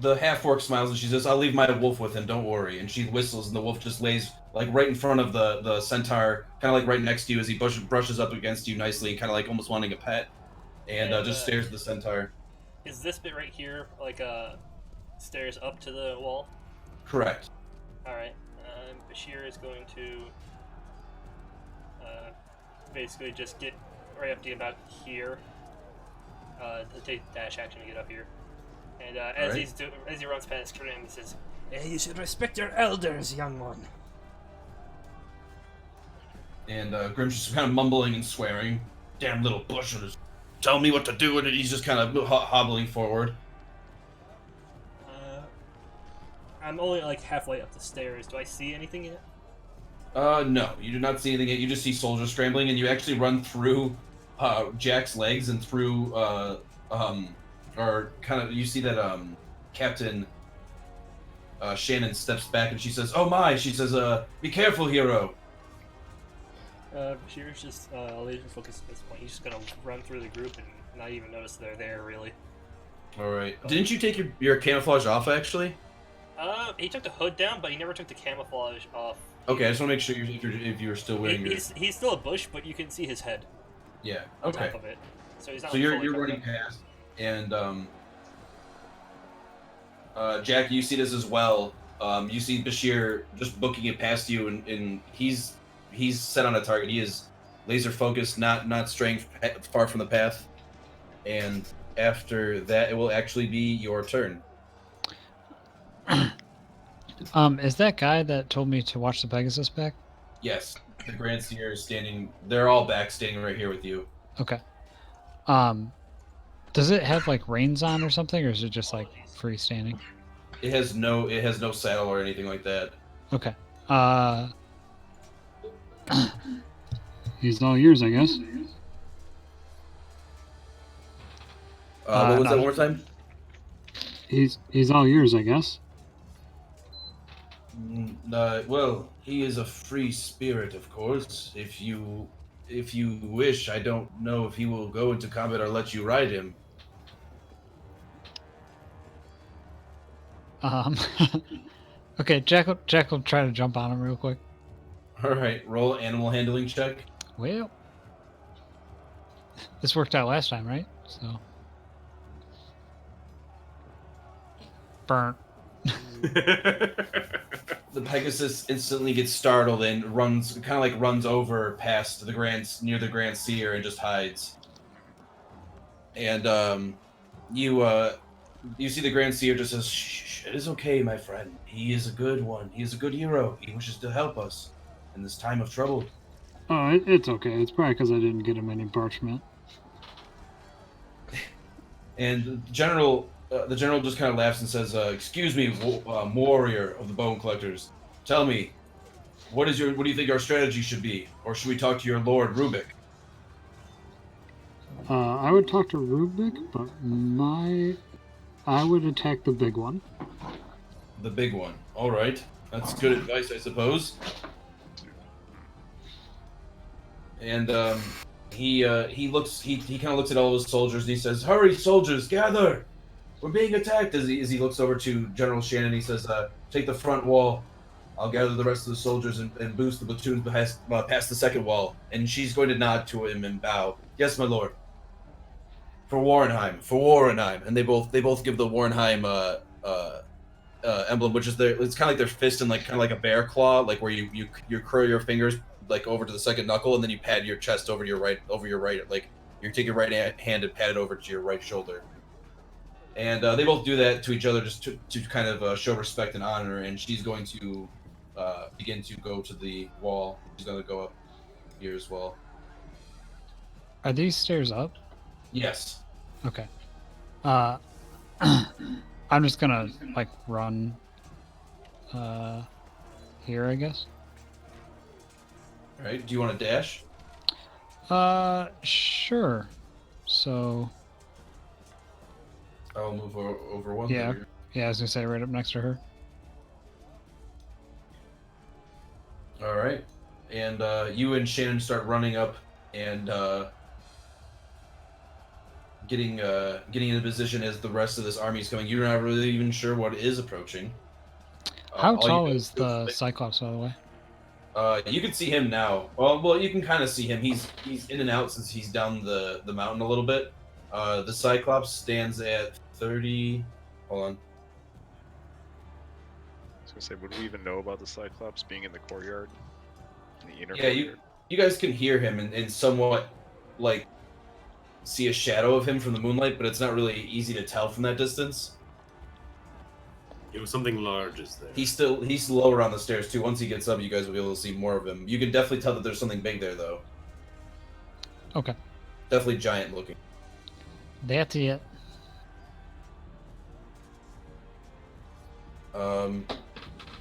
S6: The half-orc smiles and she says, "I'll leave my wolf with him, don't worry." And she whistles and the wolf just lays right in front of the centaur, kind of right next to you as he brushes up against you nicely and kind of almost wanting a pet, and just stares at the centaur.
S2: Is this bit right here stairs up to the wall?
S6: Correct.
S2: Alright. Bashir is going to basically just get right up to about here. Take dash action to get up here. And as he runs past Grim, he says, "You should respect your elders, young one."
S6: And Grim's just kind of mumbling and swearing. "Damn little bushers. Tell me what to do," and he's just kind of hobbling forward.
S2: I'm only halfway up the stairs. Do I see anything yet?
S6: No, you do not see anything yet. You just see soldiers scrambling, and you actually run through Jack's legs and through, or kind of, you see that Captain Shannon steps back and she says, "Oh my!" She says, "Be careful, hero."
S2: Bashir's just laser focused at this point. He's just gonna run through the group and not even notice they're there, really.
S6: All right. Didn't you take your camouflage off actually?
S2: He took the hood down, but he never took the camouflage off.
S6: Okay, I just want to make sure if you're still wearing your.
S2: He's still a bush, but you can see his head.
S6: Yeah.
S2: On
S6: Okay.
S2: top of it. So he's not.
S6: So you're running past, and Jack, you see this as well. You see Bashir just booking it past you, and he's set on a target. He is laser focused, not straying far from the path. And after that, it will actually be your turn.
S8: Is that guy that told me to watch the Pegasus back?
S6: Yes, the Grand Seer is standing. They're all back, standing right here with you.
S8: Okay. Does it have like reins on or something, or is it just like freestanding?
S6: It has no saddle or anything like that.
S8: Okay.
S7: He's all yours, I guess.
S6: What was that one more time?
S7: He's all yours, I guess.
S6: Well, he is a free spirit, of course. If you wish, I don't know if he will go into combat or let you ride him.
S8: Okay, Jack will try to jump on him real quick.
S6: All right, roll an animal handling check.
S8: Well, this worked out last time, right? So, burnt.
S6: The Pegasus instantly gets startled and runs over past near the Grand Seer and just hides. And you see the Grand Seer just says, "Shh, it is okay, my friend. He is a good one. He is a good hero. He wishes to help us in this time of trouble."
S7: Oh, it's okay. It's probably because I didn't get him any parchment.
S6: And the general just kind of laughs and says, "Excuse me, warrior of the Bone Collectors. Tell me, what do you think our strategy should be, or should we talk to your Lord Rubik?"
S7: I would talk to Rubik, but I would attack the big one.
S6: The big one. All right, that's good advice, I suppose. And he kind of looks at all of his soldiers and he says, "Hurry, soldiers, gather! We're being attacked." As he looks over to General Shannon, he says, "Take the front wall. I'll gather the rest of the soldiers and boost the platoons past the second wall." And she's going to nod to him and bow. "Yes, my lord." For Warrenheim. And they both give the Warrenheim emblem, which is it's kind of like their fist and kind of like a bear claw, like where you curl your fingers like over to the second knuckle, and then you pad your chest over your right, like you take your right hand and pat it over to your right shoulder. And they both do that to each other just to kind of show respect and honor. And she's going to begin to go to the wall. She's going to go up here as well.
S8: Are these stairs up?
S6: Yes.
S8: Okay. I'm just gonna run here, I guess.
S6: All right. Do you want to dash?
S8: Sure. So.
S6: I'll move over one.
S8: Yeah. Yeah, I was gonna say right up next to her.
S6: All right. And you and Shannon start running up and getting into position as the rest of this army is coming. You're not really even sure what is approaching.
S8: How tall is the Cyclops, by the way?
S6: You can see him now. Well, you can kind of see him. He's in and out since he's down the mountain a little bit. The Cyclops stands at 30. Hold on.
S4: I was gonna say, would we even know about the Cyclops being in the courtyard? In the inner
S6: Yeah,
S4: courtyard?
S6: you guys can hear him and somewhat see a shadow of him from the moonlight, but it's not really easy to tell from that distance.
S1: It was something large is there.
S6: He's lower on the stairs too. Once he gets up, you guys will be able to see more of him. You can definitely tell that there's something big there, though.
S8: Okay.
S6: Definitely giant looking.
S8: That's it.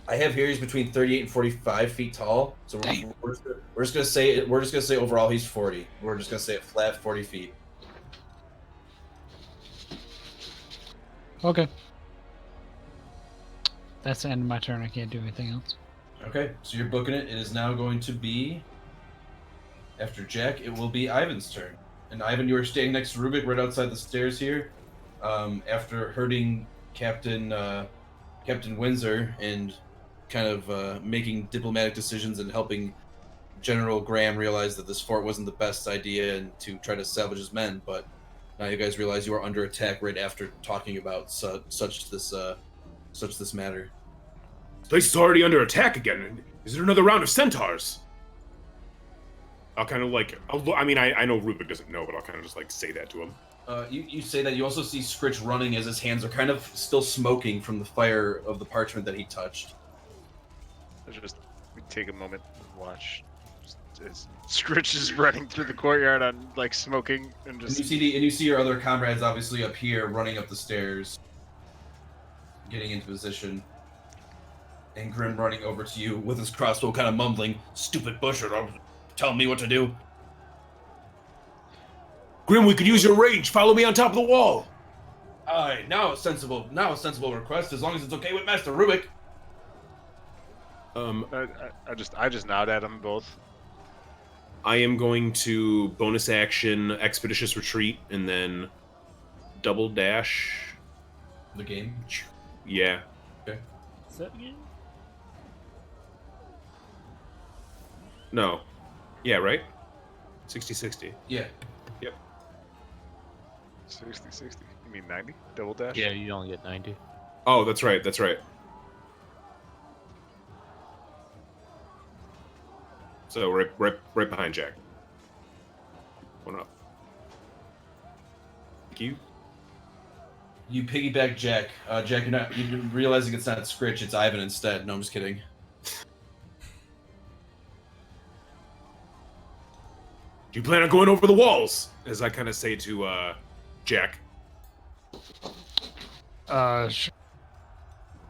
S6: I have here he's between 38 and 45 feet tall. So we're just gonna say overall he's 40. We're just gonna say a flat 40 feet.
S8: Okay. That's the end of my turn. I can't do anything else.
S6: Okay, so you're booking it. It is now going to be after Jack. It will be Ivan's turn. And Ivan, you are staying next to Rubik right outside the stairs here. After hurting Captain Windsor and kind of making diplomatic decisions and helping General Graham realize that this fort wasn't the best idea and to try to salvage his men, but now you guys realize you are under attack right after talking about such this matter.
S1: This place is already under attack again. Is there another round of centaurs? I'll kind of like, I know Rubik doesn't know, but I'll kind of just like say that to him.
S6: You say that. You also see Scritch running as his hands are kind of still smoking from the fire of the parchment that he touched.
S4: Just take a moment and watch. As Scritch is running through the courtyard on like smoking and just.
S6: And you see your other comrades obviously up here running up the stairs, getting into position. And Grim running over to you with his crossbow, kind of mumbling, "Stupid Busher, telling me what to do."
S1: Grim, we could use your range. Follow me on top of the wall.
S6: Aye, now a sensible request, as long as it's okay with Master Rubik.
S4: I just nod at them both.
S1: I am going to bonus action Expeditious Retreat and then double dash.
S6: The game?
S1: Yeah.
S6: Okay.
S2: Is that you?
S1: No. Yeah, right? 60-60.
S6: Yeah.
S4: 60. You mean 90? Double dash?
S3: Yeah, you only get 90.
S1: Oh, that's right. So right behind Jack. One up. Thank you.
S6: You piggyback Jack. Jack, you're realizing it's not Scritch, it's Ivan instead. No, I'm just kidding.
S1: Do you plan on going over the walls? As I kind of say to Jack.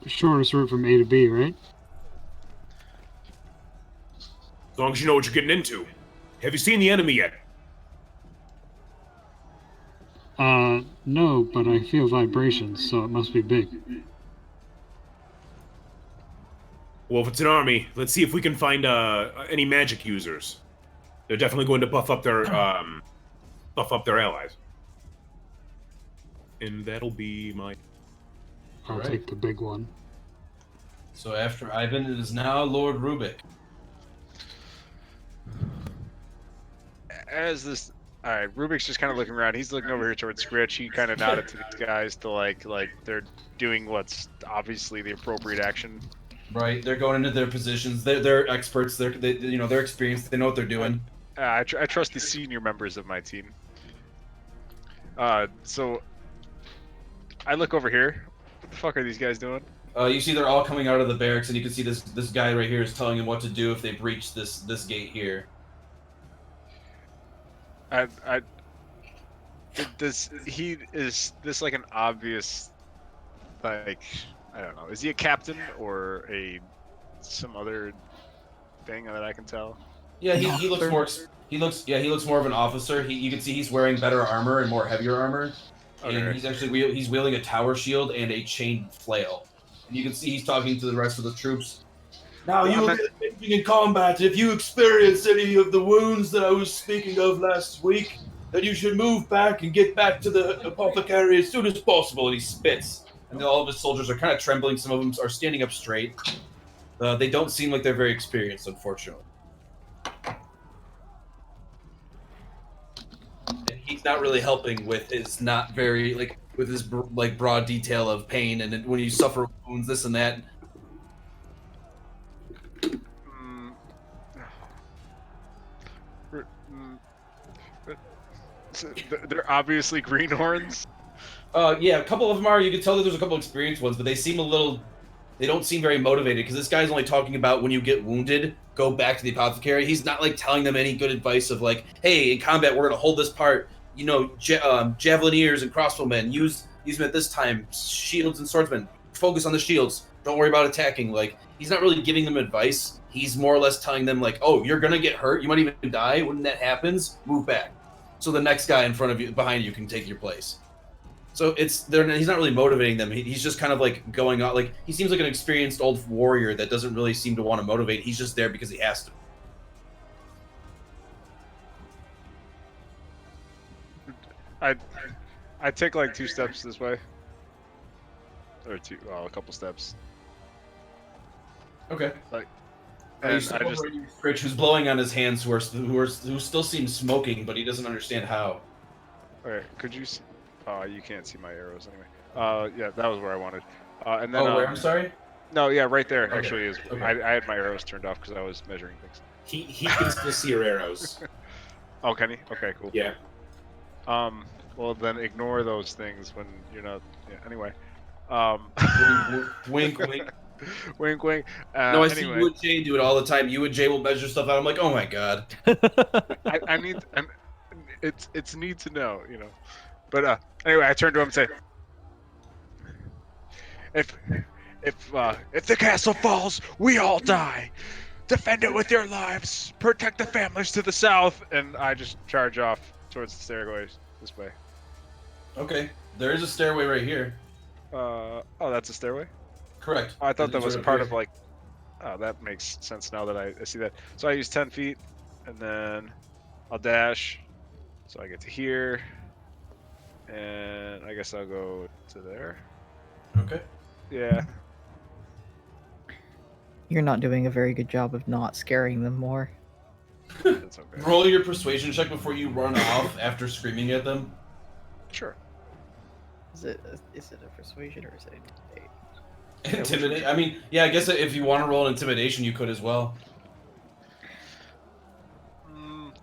S7: Shortest route from A to B, right?
S1: As long as you know what you're getting into. Have you seen the enemy yet?
S7: No, but I feel vibrations, so it must be big.
S1: Well, if it's an army, let's see if we can find any magic users. They're definitely going to buff up their allies. And that'll be my...
S7: I'll take the big one.
S6: So after Ivan, it is now Lord Rubik.
S4: As this, all right, Rubik's just kind of looking around. He's looking over here towards Scritch. He kind of nodded to the guys to like they're doing what's obviously the appropriate action.
S6: Right, they're going into their positions. They're experts. They're experienced. They know what they're doing.
S4: I trust the senior members of my team. So I look over here. What the fuck are these guys doing?
S6: You see they're all coming out of the barracks, and you can see this guy right here is telling them what to do if they breach this gate here.
S4: Is this like an obvious, like, I don't know, is he a captain or some other thing that I can tell?
S6: Yeah, he looks more of an officer. You can see he's wearing better armor and more heavier armor.
S4: Okay.
S6: And he's wielding a tower shield and a chain flail. And you can see he's talking to the rest of the troops. Now you will be engaging in combat. If you experience any of the wounds that I was speaking of last week, then you should move back and get back to the apothecary as soon as possible. And he spits. And all of his soldiers are kind of trembling. Some of them are standing up straight. They don't seem like they're very experienced, unfortunately. And he's not really helping with his broad detail of pain and when you suffer wounds, this and that.
S4: They're obviously greenhorns.
S6: Yeah, a couple of them are. You can tell that there's a couple experienced ones, but they don't seem very motivated because this guy's only talking about when you get wounded, go back to the apothecary. He's not like telling them any good advice of like, hey, in combat we're gonna hold this part. You know, javelineers and crossbowmen use them at this time. Shields and swordsmen, focus on the shields. Don't worry about attacking. Like he's not really giving them advice. He's more or less telling them like, "Oh, you're gonna get hurt. You might even die. When that happens, move back, so the next guy in front of you, behind you, can take your place." So he's not really motivating them. He's just kind of like going on. Like he seems like an experienced old warrior that doesn't really seem to want to motivate. He's just there because he has to.
S4: I take like 2 steps this way, or a couple steps.
S6: Okay.
S4: Like,
S6: And
S4: and
S6: you
S4: I just
S6: Rich, who's blowing on his hands, who still seems smoking, but he doesn't understand how.
S4: okay. Could you? Oh, you can't see my arrows anyway. Yeah, that was where I wanted. And then.
S6: Oh, where? I'm sorry.
S4: No, yeah, right there
S6: Okay.
S4: actually is.
S6: Okay.
S4: I had my arrows turned off because I was measuring things.
S1: He can still see your arrows.
S4: Oh, can he? Okay, cool.
S1: Yeah.
S4: Well, then ignore those things when you're not. Yeah. Anyway.
S6: Wink, wink.
S4: Wink, wink.
S6: No, I see
S4: anyway,
S6: you and Jay do it all the time. You and Jay will measure stuff out. I'm like, oh my god.
S4: I need. And it's need to know, you know. But anyway, I turn to him and say, if the castle falls, we all die. Defend it with your lives. Protect the families to the south. And I just charge off towards the stairways this way.
S6: Okay, there is a stairway right here.
S4: Oh, that's a stairway?
S6: Correct.
S4: Oh, I thought that
S6: It's
S4: was
S6: right
S4: part
S6: here.
S4: of like. Oh, that makes sense now that I see that. So I use 10 feet, and then I'll dash, so I get to here, and I guess I'll go to there.
S6: Okay.
S4: Yeah.
S5: You're not doing a very good job of not scaring them more.
S4: That's okay.
S6: Roll your persuasion check before you run off after screaming at them.
S4: Sure.
S5: Is it a persuasion or is it intimidate?
S6: Intimidate. I mean, yeah, I guess if you want to roll an intimidation, you could as well.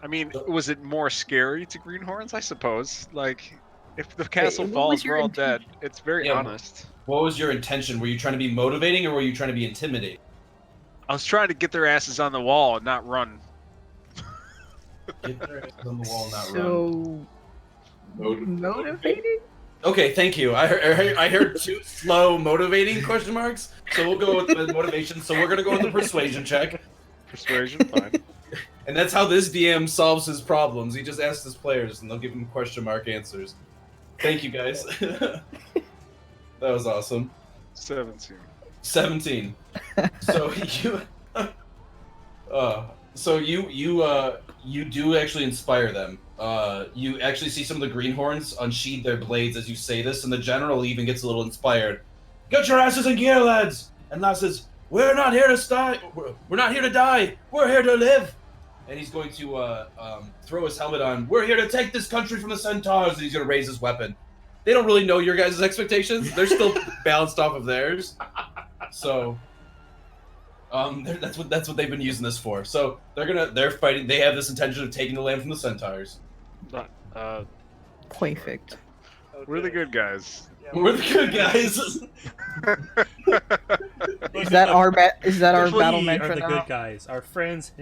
S4: I mean, was it more scary to greenhorns? I suppose. Like, if the castle
S5: what was
S4: falls,
S5: your
S4: we're all dead. It's very
S6: Yeah.
S4: honest.
S6: What was your intention? Were you trying to be motivating or were you trying to be intimidating?
S4: I was trying to get their asses on the wall and not run.
S6: Get their ass on the wall, not run.
S5: So motivating?
S6: Okay, thank you. I heard 2 slow motivating question marks, so we'll go with the motivation. So we're gonna go with the persuasion check,
S4: Persuasion, fine.
S6: and that's how this DM solves his problems. He just asks his players, and they'll give him question mark answers. Thank you, guys. That was awesome.
S4: 17.
S6: 17. So you do actually inspire them. You actually see some of the greenhorns unsheathe their blades as you say this, and the general even gets a little inspired. Get your asses in gear, lads! And Laz says, "We're not here to die. We're not here to die. We're here to live." And he's going to throw his helmet on. "We're here to take this country from the centaurs." And he's going to raise his weapon. They don't really know your guys' expectations. They're still balanced off of theirs. So, that's what they've been using this for. So they're fighting. They have this intention of taking the land from the centaurs.
S5: Perfect.
S4: We're the good guys.
S6: We're the good guys.
S5: Is that our battle
S2: We
S5: mantra
S2: are the
S5: now?
S2: good guys. Our friends,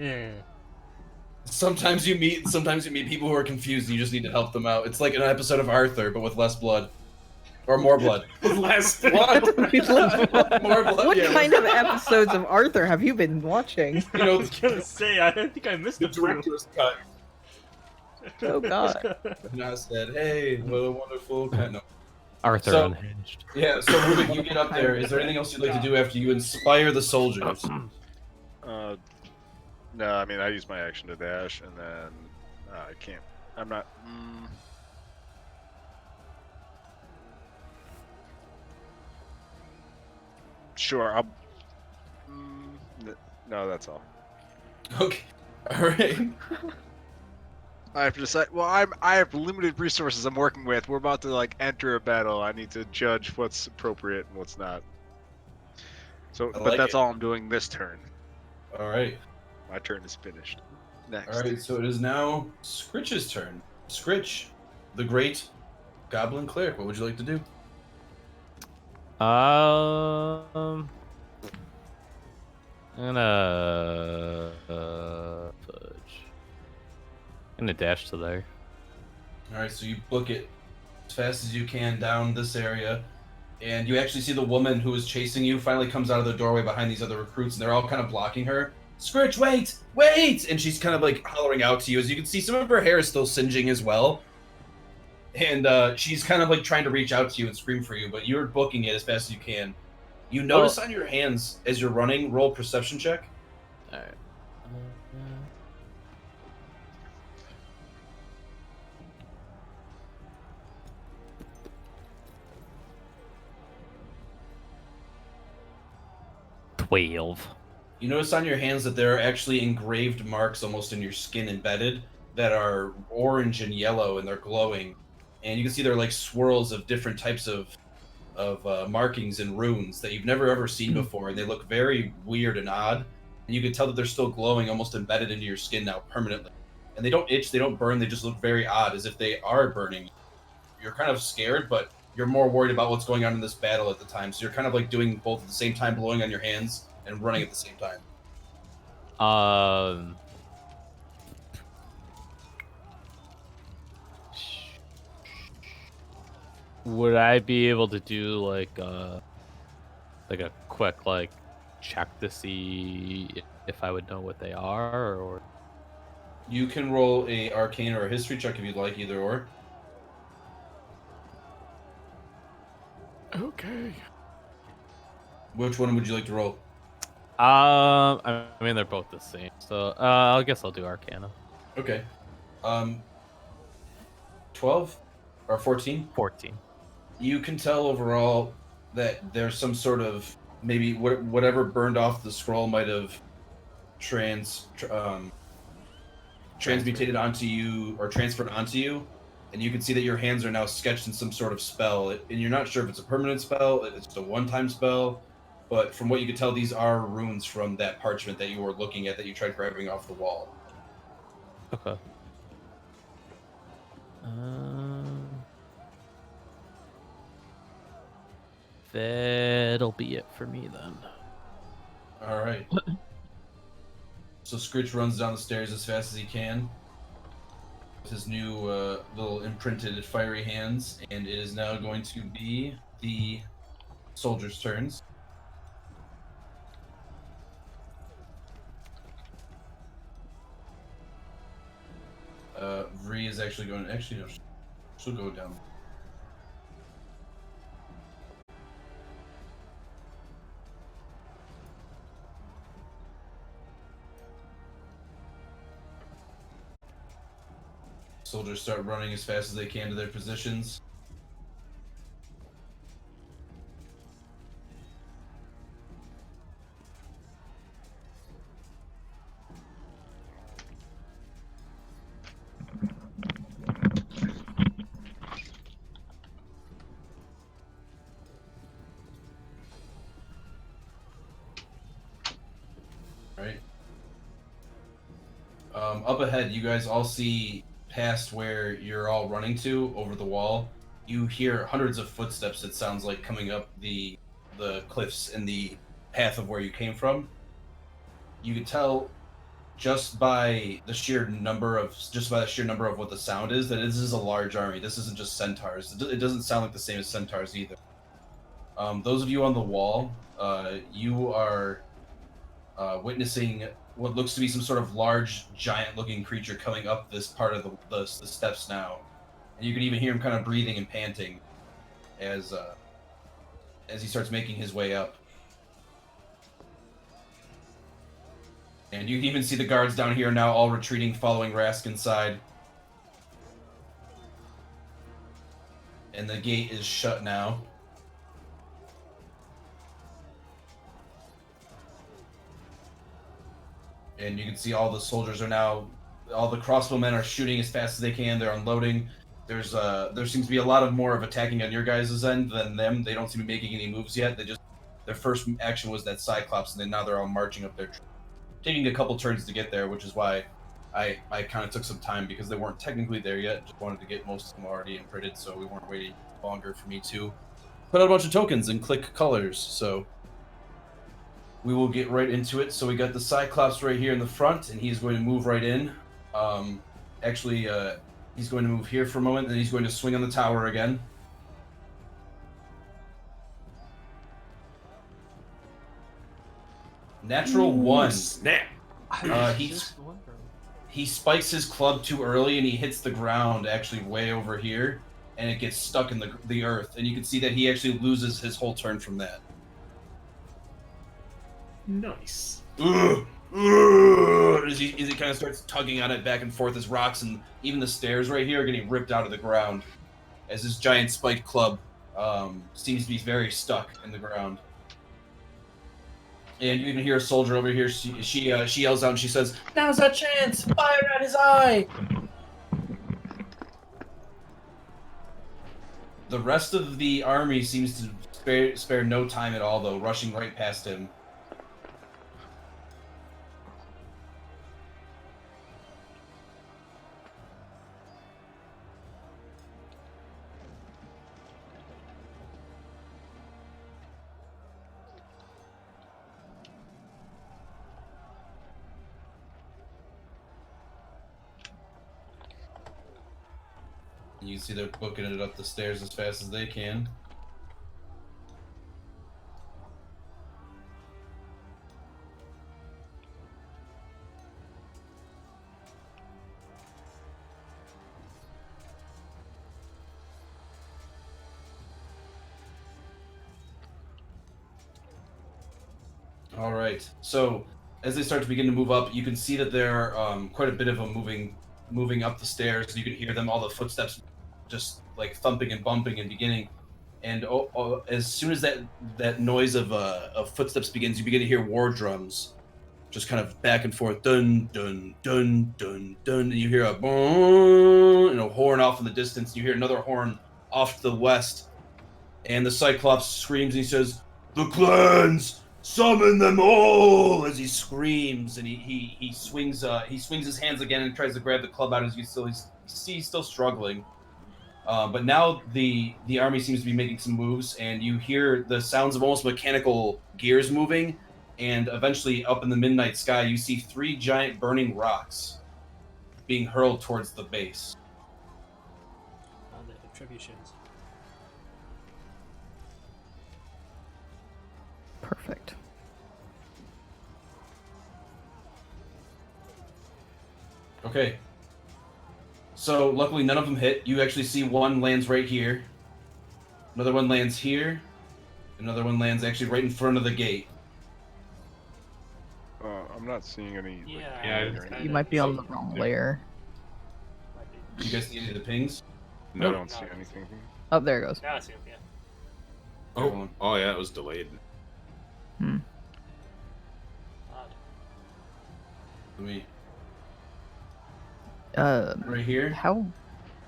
S6: Sometimes you meet people who are confused. And you just need to help them out. It's like an episode of Arthur, but with less blood, or more blood.
S1: Less blood.
S6: More blood.
S5: What
S6: yeah,
S5: kind of episodes of Arthur have you been watching?
S6: You know,
S2: I was gonna say, I think I missed
S1: The
S2: a few.
S1: director's cut.
S5: Oh god.
S6: Not said, "Hey, what a wonderful." No.
S3: Arthur
S6: So-
S3: unhinged.
S6: Yeah. So Rubik, you get up there. Is there anything else you'd like to do after you inspire the soldiers?
S4: No, I mean I use my action to dash, and then I can't. I'm not. Sure, I'll. No, that's all.
S6: Okay. All right.
S4: I have to decide. Well, I have limited resources I'm working with. We're about to like enter a battle. I need to judge what's appropriate and what's not. So,
S6: I
S4: but
S6: like
S4: that's
S6: it.
S4: all I'm doing this turn.
S6: All right.
S4: My turn is finished. Next.
S6: All right. So it is now Scritch's turn. Scritch, the great goblin cleric. What would you like to do?
S3: I'm gonna fudge. I'm gonna dash to there.
S6: All right. So you book it as fast as you can down this area. And you actually see the woman who is chasing you finally comes out of the doorway behind these other recruits, and they're all kind of blocking her. Scritch, wait! Wait! And she's kind of like hollering out to you. As you can see, some of her hair is still singeing as well. And she's kind of like trying to reach out to you and scream for you, but you're booking it as fast as you can. You notice on your hands as you're running, roll perception check.
S3: All right. 12.
S6: You notice on your hands that there are actually engraved marks almost in your skin embedded that are orange and yellow, and they're glowing. And you can see they're like swirls of different types of markings and runes that you've never ever seen before. And they look very weird and odd. And you can tell that they're still glowing, almost embedded into your skin now permanently. And they don't itch, they don't burn, they just look very odd, as if they are burning. You're kind of scared, but you're more worried about what's going on in this battle at the time. So you're kind of like doing both at the same time, blowing on your hands and running at the same time.
S3: Would I be able to do like a quick like check to see if I would know what they are, or
S6: You can roll a arcane or a history check if you'd like, either or.
S8: Okay.
S6: Which one would you like to roll?
S3: I mean they're both the same, so I guess I'll do Arcana.
S6: Okay. 12 or 14?
S3: 14.
S6: You can tell overall that there's some sort of maybe whatever burned off the scroll might have transmutated onto you or transferred onto you, and you can see that your hands are now sketched in some sort of spell, and you're not sure if it's a permanent spell, if it's just a one-time spell, but from what you can tell, these are runes from that parchment that you were looking at that you tried grabbing off the wall.
S3: Okay. That'll be it for me then.
S6: All right. So Scritch runs down the stairs as fast as he can with his new little imprinted fiery hands, and it is now going to be the soldiers' turns. Vree is actually going. Actually, no, she'll go down. Soldiers start running as fast as they can to their positions. Right. Up ahead, you guys all see past where you're all running to over the wall. You hear hundreds of footsteps, it sounds like, coming up the cliffs in the path of where you came from. You can tell just by the sheer number of what the sound is that this is a large army. This isn't just centaurs. It doesn't sound like the same as centaurs either. Those of you on the wall, you are witnessing what looks to be some sort of large, giant-looking creature coming up this part of the steps now, and you can even hear him kind of breathing and panting as he starts making his way up. And you can even see the guards down here now all retreating, following Rask inside. And the gate is shut now. And you can see all the soldiers are now, all the crossbowmen are shooting as fast as they can. They're unloading. There seems to be a lot of more of attacking on your guys' end than them. They don't seem to be making any moves yet. Their first action was that cyclops, and then now they're all marching up there, taking a couple turns to get there, which is why I kind of took some time, because they weren't technically there yet. Just wanted to get most of them already imprinted, so we weren't waiting longer for me to put out a bunch of tokens and click colors. So we will get right into it. So we got the cyclops right here in the front, and he's going to move right in. He's going to move here for a moment, then he's going to swing on the tower again. Natural 1.
S1: Snap.
S6: He spikes his club too early and he hits the ground actually way over here, and it gets stuck in the earth. And you can see that he actually loses his whole turn from that.
S1: Nice.
S6: As he kind of starts tugging on it back and forth as rocks and even the stairs right here are getting ripped out of the ground as this giant spiked club seems to be very stuck in the ground. And you even hear a soldier over here. She yells out and she says, "Now's our chance! Fire at his eye!" The rest of the army seems to spare no time at all, though, rushing right past him. You see they're booking it up the stairs as fast as they can. All right. So as they start to begin to move up, you can see that there are quite a bit of them moving up the stairs. You can hear them, all the footsteps just like thumping and bumping and beginning. And as soon as that noise of footsteps begins, you begin to hear war drums just kind of back and forth, dun dun dun dun dun, and you hear a boom, and a horn off in the distance. You hear another horn off to the west, and the Cyclops screams and he says, "The clans, summon them all!" As he screams, and he swings his hands again and tries to grab the club out. As you see, he's still struggling. But now the army seems to be making some moves, and you hear the sounds of almost mechanical gears moving, and eventually up in the midnight sky you see 3 giant burning rocks being hurled towards the base.
S2: The attributions.
S5: Perfect.
S6: Okay. So luckily none of them hit. You actually see one lands right here. Another one lands here. Another one lands actually right in front of the gate.
S9: I'm not seeing any.
S5: You might be on the wrong layer.
S6: Do you guys see any of the pings?
S9: No, I don't see anything.
S5: Oh, there it goes.
S2: Now I see him, yeah.
S1: Oh yeah, it was delayed.
S2: Odd.
S6: Let me. Right here.
S5: How?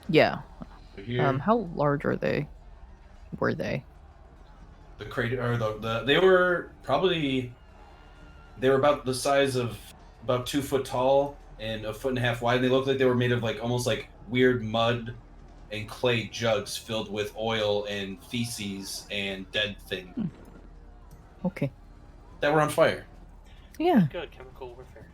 S5: Yeah.
S6: Right here.
S5: How large are they? Were they?
S6: The crater, or they were about the size of about 2 foot tall and 1.5 foot wide. And they looked like they were made of like almost like weird mud and clay jugs filled with oil and feces and dead things
S5: Okay.
S6: that were on fire.
S5: Yeah.
S2: Good, chemical warfare.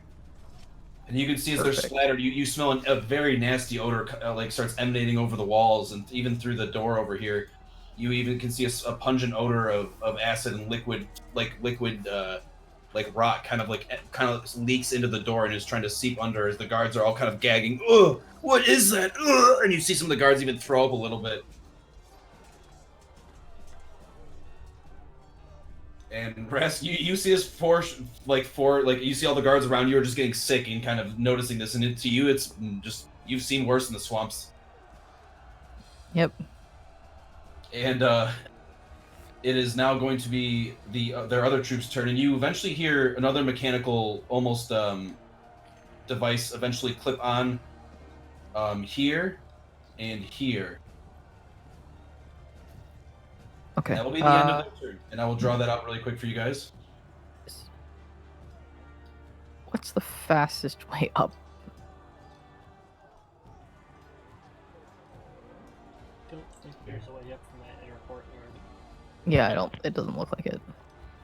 S6: And you can see as
S5: Perfect.
S6: they're splattered, you smell a very nasty odor like starts emanating over the walls and even through the door over here. You even can see a pungent odor of acid and liquid rot kind of leaks into the door and is trying to seep under as the guards are all kind of gagging. Ugh, what is that? Ugh! And you see some of the guards even throw up a little bit. And Rask, you see this you see all the guards around you are just getting sick and kind of noticing this, and to you it's just you've seen worse in the swamps.
S5: Yep.
S6: And it is now going to be their other troops' turn, and you eventually hear another mechanical almost device eventually clip on here and here.
S5: Okay.
S6: That will be the end of their turn, and I will draw that out really quick for you guys.
S5: What's the fastest way up?
S2: Don't think there's a way up from that inner courtyard.
S5: Yeah, it doesn't look like it.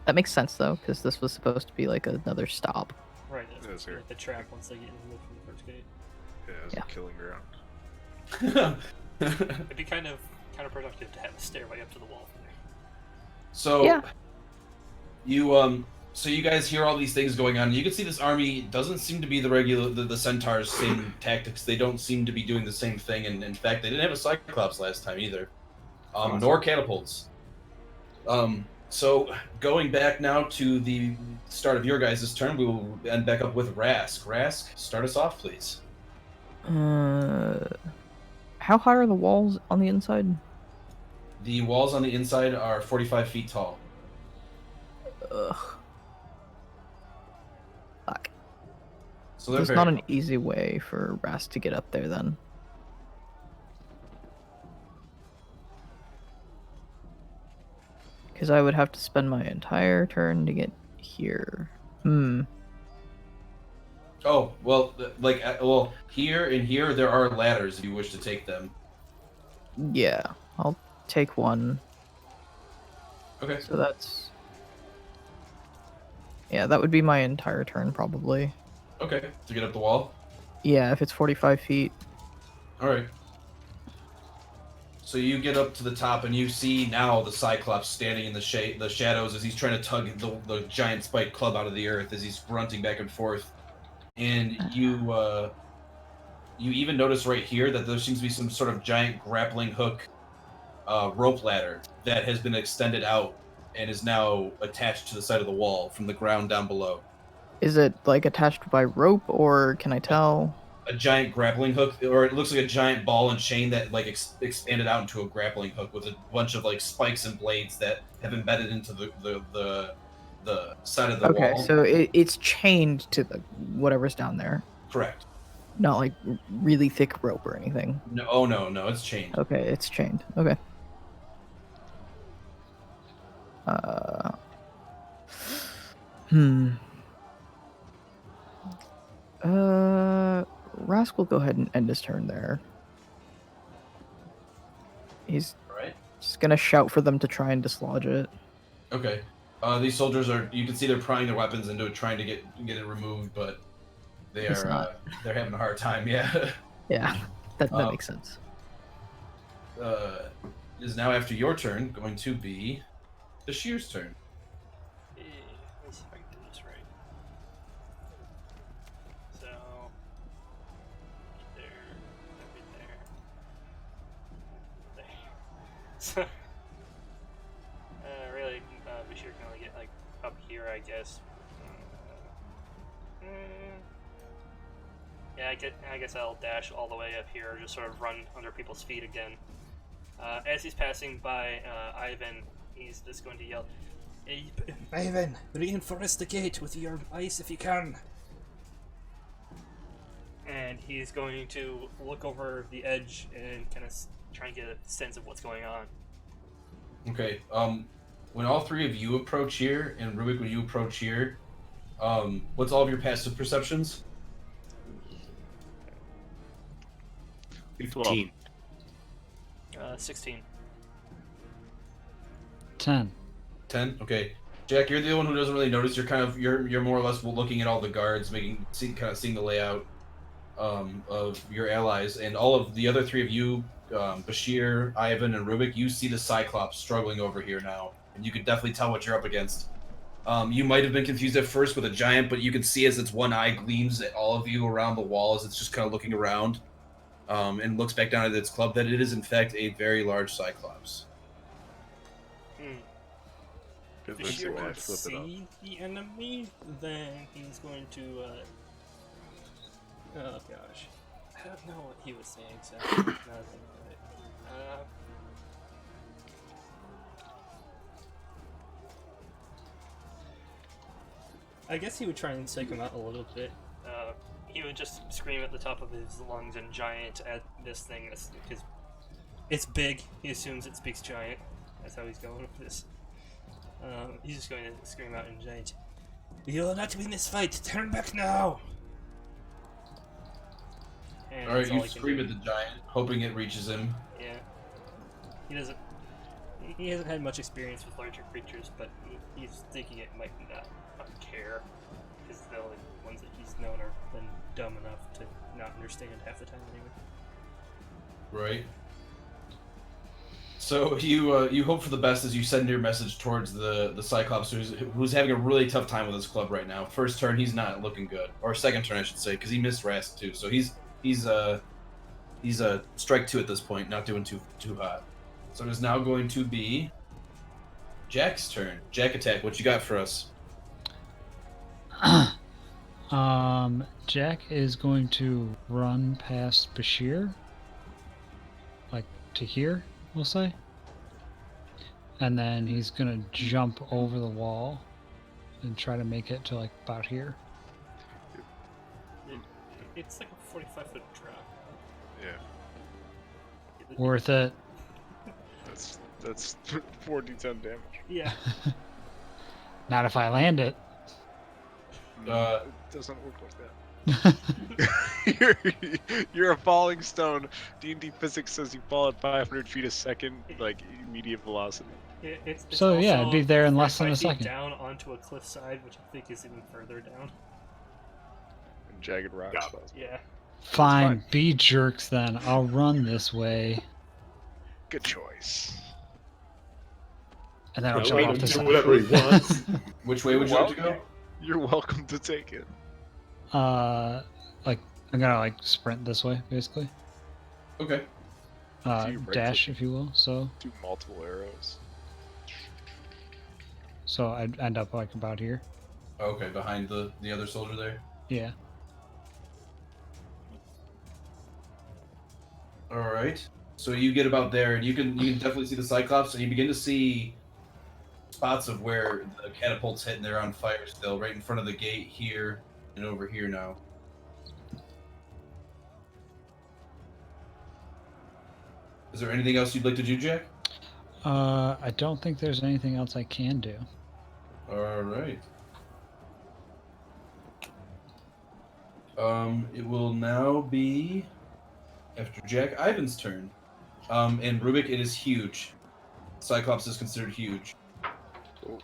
S5: That makes sense though, because this was supposed to be like another stop.
S2: Right,
S9: It is here.
S2: like the trap once they get removed from the first gate.
S9: Yeah, it's
S5: Yeah.
S9: a killing ground.
S2: It'd be kind of counterproductive to have a stairway up to the wall from there.
S6: So
S5: Yeah.
S6: you So you guys hear all these things going on. You can see this army doesn't seem to be the centaurs' same tactics. They don't seem to be doing the same thing, and in fact, they didn't have a cyclops last time either, nor catapults. So going back now to the start of your guys' turn, we will end back up with Rask. Rask, start us off, please.
S5: How high are the walls on the inside?
S6: The walls on the inside are 45 feet tall.
S5: Ugh. Fuck.
S6: So
S5: There's not an easy way for Rask to get up there then. Because I would have to spend my entire turn to get here.
S6: Oh, well, here and here there are ladders if you wish to take them.
S5: Yeah, I'll take one.
S6: Okay.
S5: So that's... Yeah, that would be my entire turn, probably.
S6: Okay, to get up the wall?
S5: Yeah, if it's 45 feet.
S6: Alright. So you get up to the top and you see now the Cyclops standing in the shadows as he's trying to tug the giant spiked club out of the earth as he's grunting back and forth. And you even notice right here that there seems to be some sort of giant grappling hook rope ladder that has been extended out and is now attached to the side of the wall from the ground down below.
S5: Is it, like, attached by rope, or can I tell?
S6: A giant grappling hook, or it looks like a giant ball and chain that, like, expanded out into a grappling hook with a bunch of, like, spikes and blades that have embedded into the side of the wall.
S5: Okay, so it's chained to the whatever's down there.
S6: Correct.
S5: Not, like, really thick rope or anything.
S6: No, no, it's chained.
S5: Okay, it's chained. Okay. Rask will go ahead and end his turn there. He's
S6: Alright.
S5: just gonna shout for them to try and dislodge it.
S6: Okay. These soldiers you can see they're prying their weapons into it, trying to get it removed, but they're having a hard time, yeah.
S5: Yeah, that makes sense.
S6: It is now after your turn going to be the Shear's turn.
S2: Let's see if I can do this right. So, there, there. So, really, Bashir can only get like up here, I guess. Yeah, I guess I'll dash all the way up here, or just sort of run under people's feet again. As he's passing by Ivan, he's just going to yell, "Hey, Ivan, reinforce the gate with your ice if you can." And he's going to look over the edge and kind of try and get a sense of what's going on.
S6: Okay. When all three of you approach here, and Rubik, when you approach here, what's all of your passive perceptions?
S1: 15.
S2: 16.
S8: 10.
S6: 10. Okay. Jack, you're the one who doesn't really notice. You're more or less looking at all the guards, seeing the layout of your allies, and all of the other three of you, Bashir, Ivan, and Rubik. You see the Cyclops struggling over here now, and you can definitely tell what you're up against. You might have been confused at first with a giant, but you can see as its one eye gleams at all of you around the wall as it's just kind of looking around, and looks back down at its club, that it is in fact a very large Cyclops.
S9: Good
S2: If
S9: looks
S2: you
S9: like I
S2: want to
S9: flip it up.
S2: see the enemy, then he's going to. Oh gosh, I don't know what he was saying. So now that I think of it. I guess he would try and psych him out a little bit. He would just scream at the top of his lungs and giant at this thing because it's big. He assumes it speaks giant. That's how he's going with this. He's just going to scream out in giant. "We will not win this fight. Turn back now!" And
S6: Alright,
S2: that's all
S6: you
S2: he can
S6: scream
S2: do.
S6: at the giant, hoping it reaches him.
S2: Yeah. He hasn't had much experience with larger creatures, but he's thinking it might not care, because the only ones that he's known are been dumb enough to not understand half the time anyway.
S6: Right. So you hope for the best as you send your message towards the Cyclops, who's having a really tough time with his club right now. First turn, he's not looking good, or second turn, I should say, because he missed Rask too. So he's strike 2 at this point, not doing too hot. So it is now going to be Jack's turn. Jack attack. What you got for us?
S8: Jack is going to run past Bashir, like to here, we'll say. And then he's gonna jump over the wall and try to make it to like about here.
S2: It's like a 45-foot drop.
S9: Yeah,
S8: Worth it.
S9: that's 4d10 damage.
S2: Yeah.
S8: Not if I land it.
S9: It doesn't work like that. You're a falling stone. D&D physics says you fall at 500 feet a second, like immediate velocity.
S2: It's
S8: So, yeah, it'd be there in less than a
S2: 45 feet
S8: second.
S2: down onto a cliffside, which I think is even further down.
S9: And jagged rocks.
S2: Yeah.
S8: Fine, be jerks then. I'll run this way,
S9: Good choice.
S8: and then I'll
S1: Let
S8: jump
S1: him
S8: off the
S1: do
S8: side.
S1: whatever he wants.
S6: Which way would you like to go?
S9: You're welcome to take it.
S8: Like I'm gonna like sprint this way, basically.
S6: Okay.
S9: Do you right
S8: Dash,
S9: click?
S8: if you will. So
S9: Do multiple arrows.
S8: I'd end up like about here.
S6: Okay, behind the other soldier there.
S8: Yeah.
S6: All right. So you get about there, and you can definitely see the Cyclops, and you begin to see spots of where the catapults hit, and they're on fire still, right in front of the gate here and over here now. Is there anything else you'd like to do, Jack?
S8: I don't think there's anything else I can do.
S6: All right. It will now be after Jack Ivan's turn. And Rubik, it is huge. Cyclops is considered huge.
S9: Oh.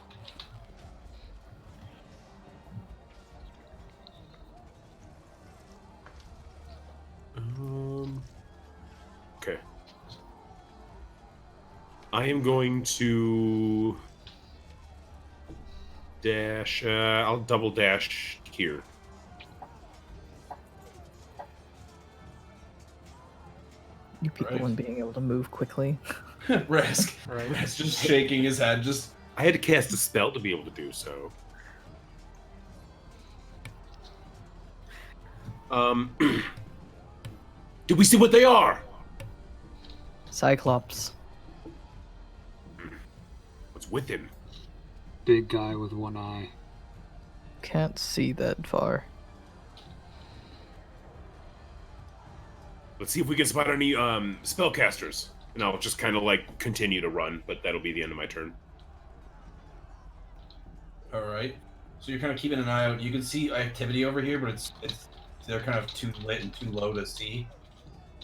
S1: Okay. I am going to dash. I'll double dash here.
S5: You people
S6: Right.
S5: and being able to move quickly.
S6: Rask.
S2: Right.
S6: Rask just shaking his head. Just
S1: I had to cast a spell to be able to do so. Did we see what they are?
S5: Cyclops.
S1: What's with him?
S7: Big guy with one eye.
S5: Can't see that far.
S1: Let's see if we can spot any spellcasters. And I'll just kind of like continue to run, but that'll be the end of my turn.
S6: all right. So you're kind of keeping an eye out. You can see activity over here, but it's they're kind of too lit and too low to see.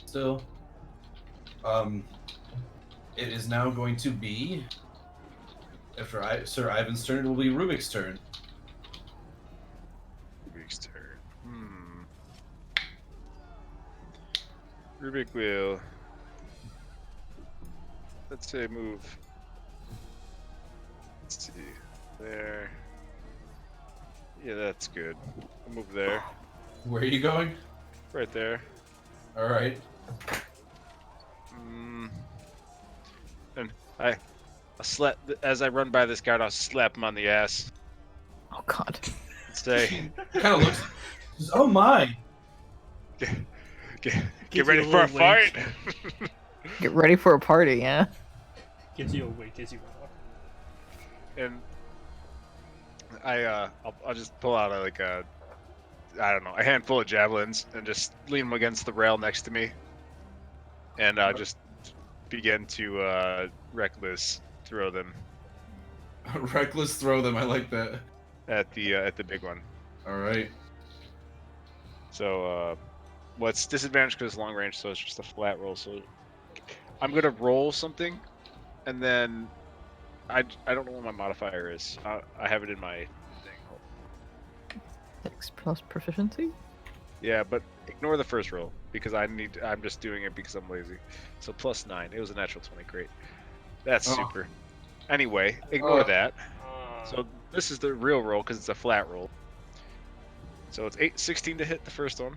S6: Still. It is now going to be after Sir Ivan's turn. It will be Rubik's turn.
S9: Rubik's turn. Rubik will, let's say, move. Let's see, there. Yeah, that's good. I'll move there,
S6: Where are you going?
S9: right there.
S6: All right.
S9: And I slap as I run by this guard. I'll slap him on the ass
S5: Oh god.
S9: and say,
S6: Kind of looks. Oh my!
S9: "Get
S2: Gives
S9: ready
S2: you a
S9: for a
S2: little
S9: fight."
S2: wink.
S5: Get ready for a party, yeah?
S2: Gives you a wink as you run up.
S9: And I'll just pull out a handful of javelins and just lean them against the rail next to me, and just begin to reckless throw them
S6: Reckless throw them. I like that.
S9: at the big one.
S6: All right.
S9: So what's disadvantage because it's long range, so it's just a flat roll. So I'm gonna roll something, and then I don't know what my modifier is. I have it in my thing.
S5: 6 plus proficiency?
S9: Yeah, but ignore the first roll because I'm just doing it because I'm lazy. So +9. It was a natural 20. Great. That's
S6: Oh.
S9: super. Anyway, ignore that.
S2: Uh,
S9: So this is the real roll because it's a flat roll. So it's 16 to hit the first one.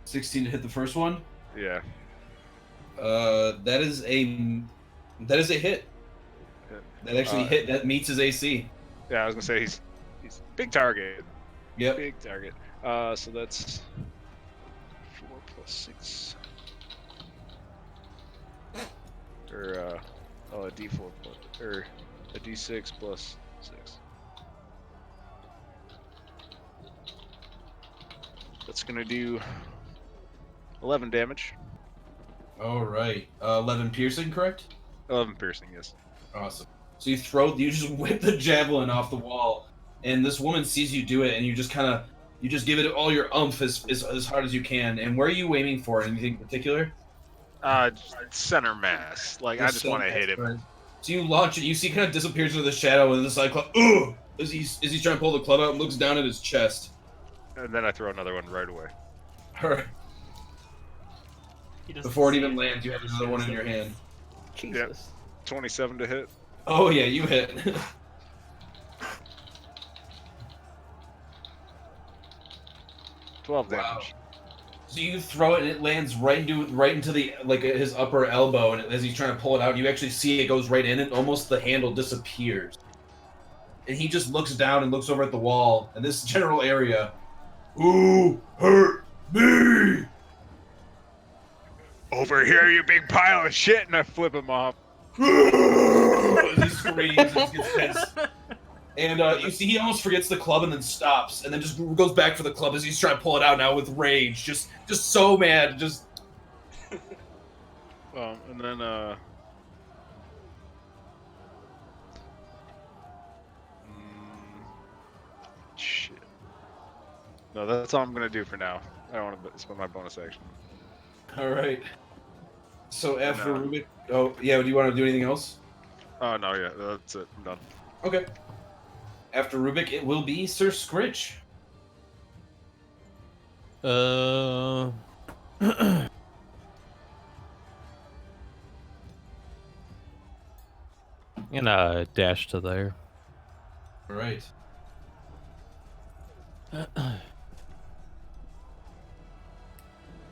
S6: 16 to hit the first one.
S9: Yeah.
S6: That is a hit. That actually hit. That meets his AC.
S9: Yeah, I was gonna say he's big target.
S6: Yep.
S9: Big target. So that's 4 plus 6. Or a D4 plus, or a D6 plus 6. That's gonna do 11 damage.
S6: All right. 11 piercing, correct?
S9: 11 piercing, yes.
S6: Awesome. So you just whip the javelin off the wall, and this woman sees you do it, and you just give it all your umph as hard as you can. And where are you aiming for? Anything in particular?
S9: Just center mass. Like I just want to hit him.
S6: Right. So you launch it. You see, kind of disappears into the shadow, and the cyclops. Ugh! As he's trying to pull the club out, and looks down at his chest.
S9: And then I throw another one right away.
S6: All right.
S2: he doesn't
S6: Before it
S2: see
S6: even lands, you have another one in your hand.
S5: Jesus.
S9: 27 to hit.
S6: Oh yeah, you hit.
S9: 12
S6: Wow.
S9: damage.
S6: So you throw it, and it lands right into the his upper elbow, and as he's trying to pull it out, you actually see it goes right in, and almost the handle disappears. And he just looks down and looks over at the wall, and this general area. Who hurt me?
S9: Over here, you big pile of shit, and I flip him off.
S6: As he screams and just gets pissed. And you see he almost forgets the club and then stops, and then just goes back for the club as he's trying to pull it out now with rage. Just so mad. Just.
S9: And then shit. No, that's all I'm gonna do for now. I don't want to spend my bonus action.
S6: All right. So after
S9: No.
S6: Rubik. Oh yeah. Do you want to do anything else?
S9: Oh no, yeah, that's it. I'm done.
S6: Okay. After Rubik, it will be Sir Scritch.
S3: Gonna dash to there.
S6: All right.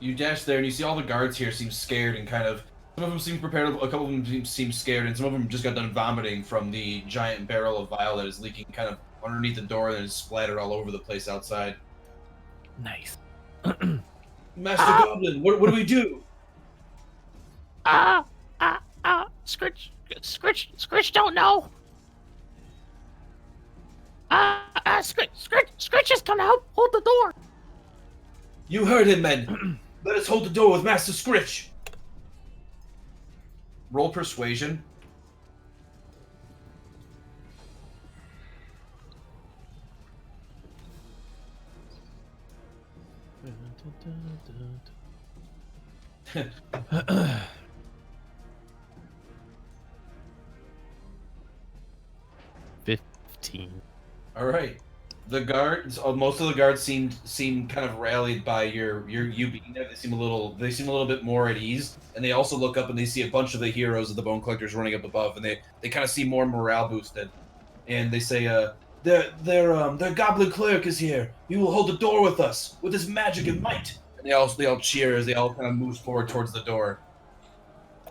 S6: You dash there, and you see all the guards here seem scared and kind of. Some of them seem prepared. A couple of them seem scared, and some of them just got done vomiting from the giant barrel of bile that is leaking kind of underneath the door and is splattered all over the place outside.
S3: Nice.
S6: Master Goblin, what do we do?
S10: Scritch don't know. Scritch is gonna help hold the door.
S6: You heard him, men. Let us hold the door with Master Scritch. Roll persuasion. All right. The guards, most of the guards seem kind of rallied by you being there. They seem a little bit more at ease, and they also look up and they see a bunch of the heroes of the Bone Collectors running up above, and they kind of see more morale boosted, and they say, their Goblin Cleric is here. He will hold the door with us with his magic and might. And they all cheer as they all kind of move forward towards the door.
S9: I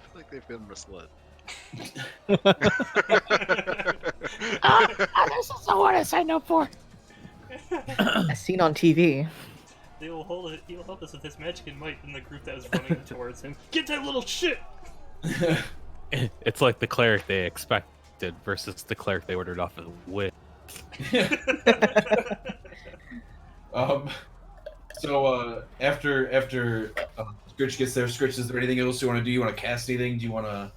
S9: feel like they've been misled.
S10: This is the one I signed up for.
S5: As seen on TV.
S2: He'll help us with his magic and might in the group that was running towards him. Get that little shit!
S3: It's like the cleric they expected versus the cleric they ordered off of the wit.
S6: So after Scritch gets there, Scritch, is there anything else you want to do? You want to cast anything? Do you want to?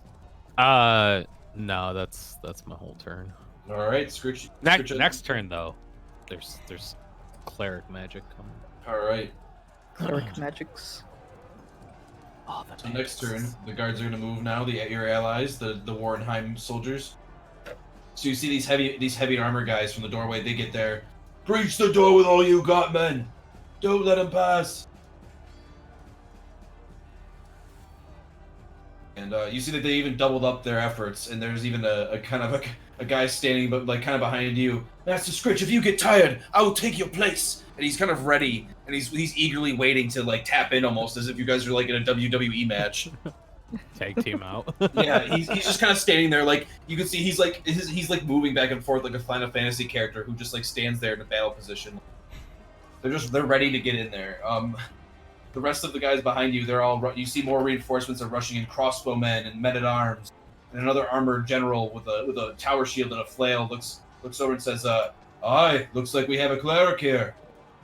S3: No, that's my whole turn.
S6: All right, Scritch.
S3: Next turn though, there's cleric magic coming.
S6: All right.
S5: Cleric magics.
S3: Oh,
S6: So next turn, the guards are going to move now. Your allies, the Warrenheim soldiers. So you see these heavy armor guys from the doorway. They get there. Breach the door with all you got, men. Don't let them pass. And you see that they even doubled up their efforts, and there's even a kind of a guy standing, but like kind of behind you. Master Scritch, if you get tired, I will take your place. And he's kind of ready, and he's eagerly waiting to like tap in, almost as if you guys are like in a WWE match.
S3: Tag team out.
S6: Yeah, he's just kind of standing there, like you can see he's like moving back and forth like a Final Fantasy character who just like stands there in a battle position. They're ready to get in there. The rest of the guys behind you, you see more reinforcements are rushing in, crossbowmen and men-at-arms, and another armored general with a tower shield and a flail looks over and says, "Aye, looks like we have a cleric here.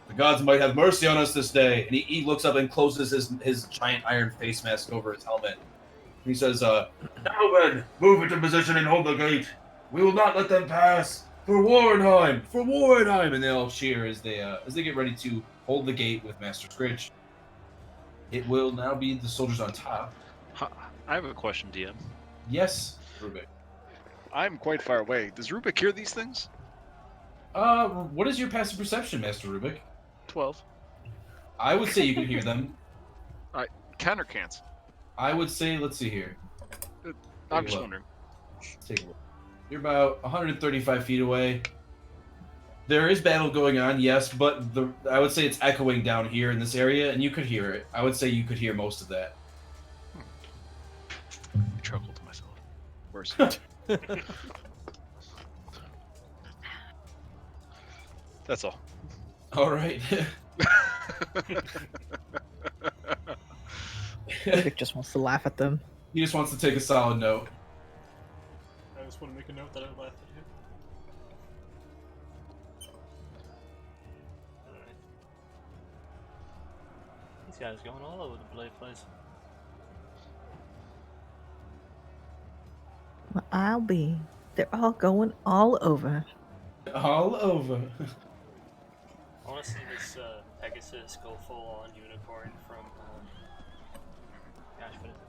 S6: The gods might have mercy on us this day." And he looks up and closes his giant iron face mask over his helmet. He says, "Now then, move into position and hold the gate. We will not let them pass. For Warrenheim! For Warrenheim!" And they all cheer as they get ready to hold the gate with Master Scritch. It will now be the soldiers on top.
S9: I have a question, DM.
S6: Yes, Rubik.
S9: I'm quite far away. Does Rubik hear these things?
S6: What is your passive perception, Master Rubik?
S9: 12.
S6: I would say you can hear them.
S9: Can or can't?
S6: I would say, let's see here.
S9: I'm just wondering.
S6: Let's take a look. You're about 135 feet away. There is battle going on, yes, but I would say it's echoing down here in this area, and you could hear it. I would say you could hear most of that.
S9: I chuckled to myself. Worse. That's all.
S6: All right.
S5: Rubik just wants to laugh at them.
S6: He just wants to take a solid note.
S2: I just want to make a note that I laughed at him. Alright.
S3: These guys going all over the place.
S5: Well, I'll be. They're all going all over.
S6: All over.
S2: I want to see this Pegasus go full on unicorn from. Gosh, what is it?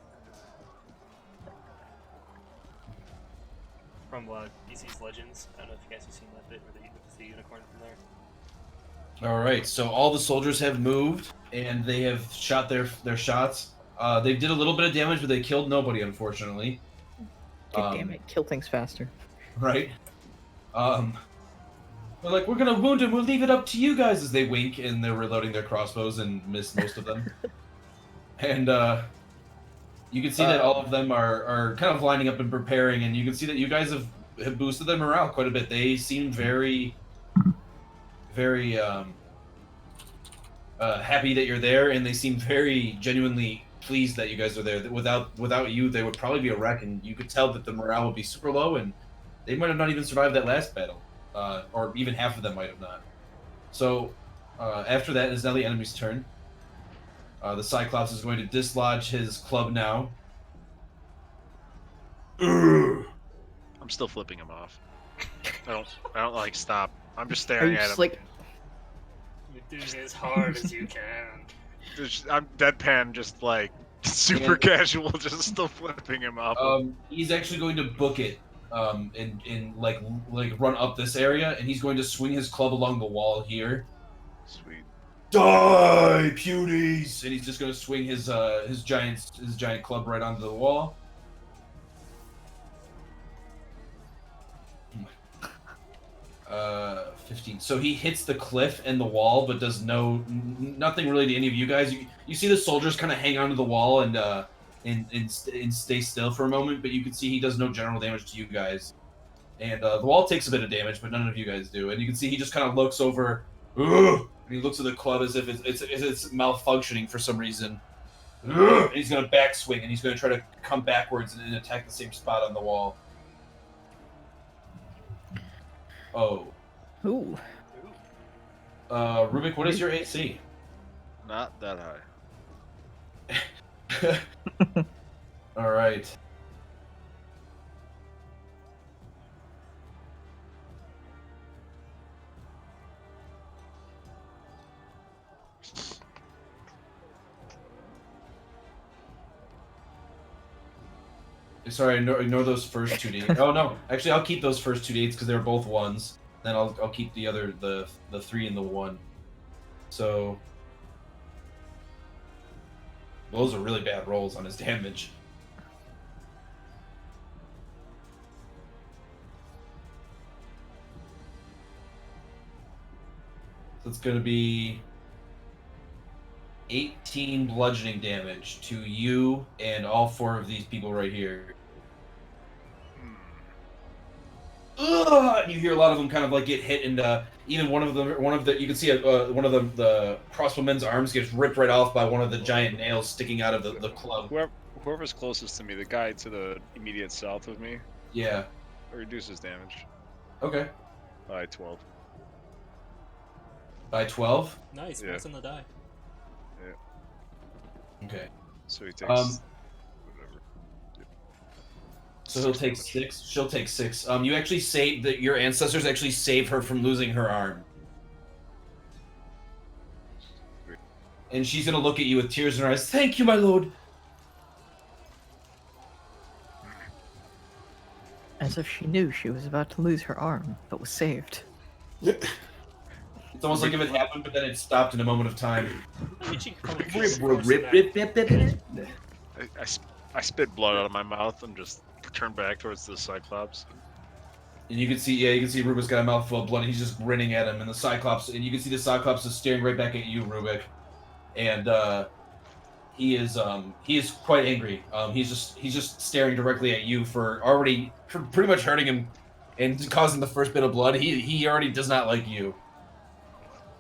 S2: From DC's Legends. I don't know if you guys have seen that bit where they it's the unicorn from there.
S6: All right, so all the soldiers have moved, and they have shot their shots. They did a little bit of damage, but they killed nobody, unfortunately.
S5: God damn it, kill things faster.
S6: Right. They're like, "We're gonna wound him. We'll leave it up to you guys." As they wink, and they're reloading their crossbows and miss most of them. And you can see that all of them are kind of lining up and preparing, and you can see that you guys have boosted their morale quite a bit. They seem very, very happy that you're there, and they seem very genuinely pleased that you guys are there. That without you, they would probably be a wreck, and you could tell that the morale would be super low, and they might have not even survived that last battle, or even half of them might have not. So after that is now the enemy's turn. The Cyclops is going to dislodge his club now.
S9: I'm still flipping him off. I don't like stop. I'm just
S5: Are
S9: staring
S5: you
S9: at
S5: just
S9: him.
S5: like,
S2: You're doing it as hard as you can.
S9: I'm deadpan, just like super casual, just still flipping him off.
S6: He's actually going to book it, and like run up this area, and he's going to swing his club along the wall here.
S9: Sweet.
S6: Die, puties! And he's just going to swing his giant club right onto the wall. 15. So he hits the cliff and the wall, but does nothing really to any of you guys. You see the soldiers kind of hang onto the wall and stay still for a moment, but you can see he does no general damage to you guys. And the wall takes a bit of damage, but none of you guys do. And you can see he just kind of looks over, and he looks at the club as if it's malfunctioning for some reason. And he's going to backswing, and he's going to try to come backwards and attack the same spot on the wall. Oh.
S5: ooh.
S6: Rubik, what is your AC?
S9: Not that high.
S6: All right. Sorry, ignore those first 2d. Oh no, actually, I'll keep those first 2d8s because they're both ones. Then I'll keep the other the 3 and the 1. So those are really bad rolls on his damage. So it's going to be 18 bludgeoning damage to you and all 4 of these people right here. Ugh! You hear a lot of them kind of like get hit, and even one of the you can see one of the crossbowmen's arms gets ripped right off by one of the giant nails sticking out of the club.
S9: Whoever's closest to me, the guy to the immediate south of me,
S6: Yeah.
S9: reduces damage
S6: Okay.
S9: by 12.
S6: By 12.
S2: Nice.
S9: Yeah.
S2: What's in the die?
S6: Okay.
S9: So he takes whatever.
S6: So he'll take 6. She'll take 6. You actually save that. Your ancestors actually save her from losing her arm. And she's gonna look at you with tears in her eyes. Thank you, my lord.
S5: As if she knew she was about to lose her arm, but was saved.
S6: It's almost like if it happened, but then it stopped in a moment of time.
S9: I spit blood out of my mouth and just turn back towards the cyclops.
S6: And you can see Rubik's got a mouthful of blood, and he's just grinning at him. And you can see the cyclops is staring right back at you, Rubik. And he is quite angry. He's just staring directly at you for pretty much hurting him and causing the first bit of blood. He already does not like you.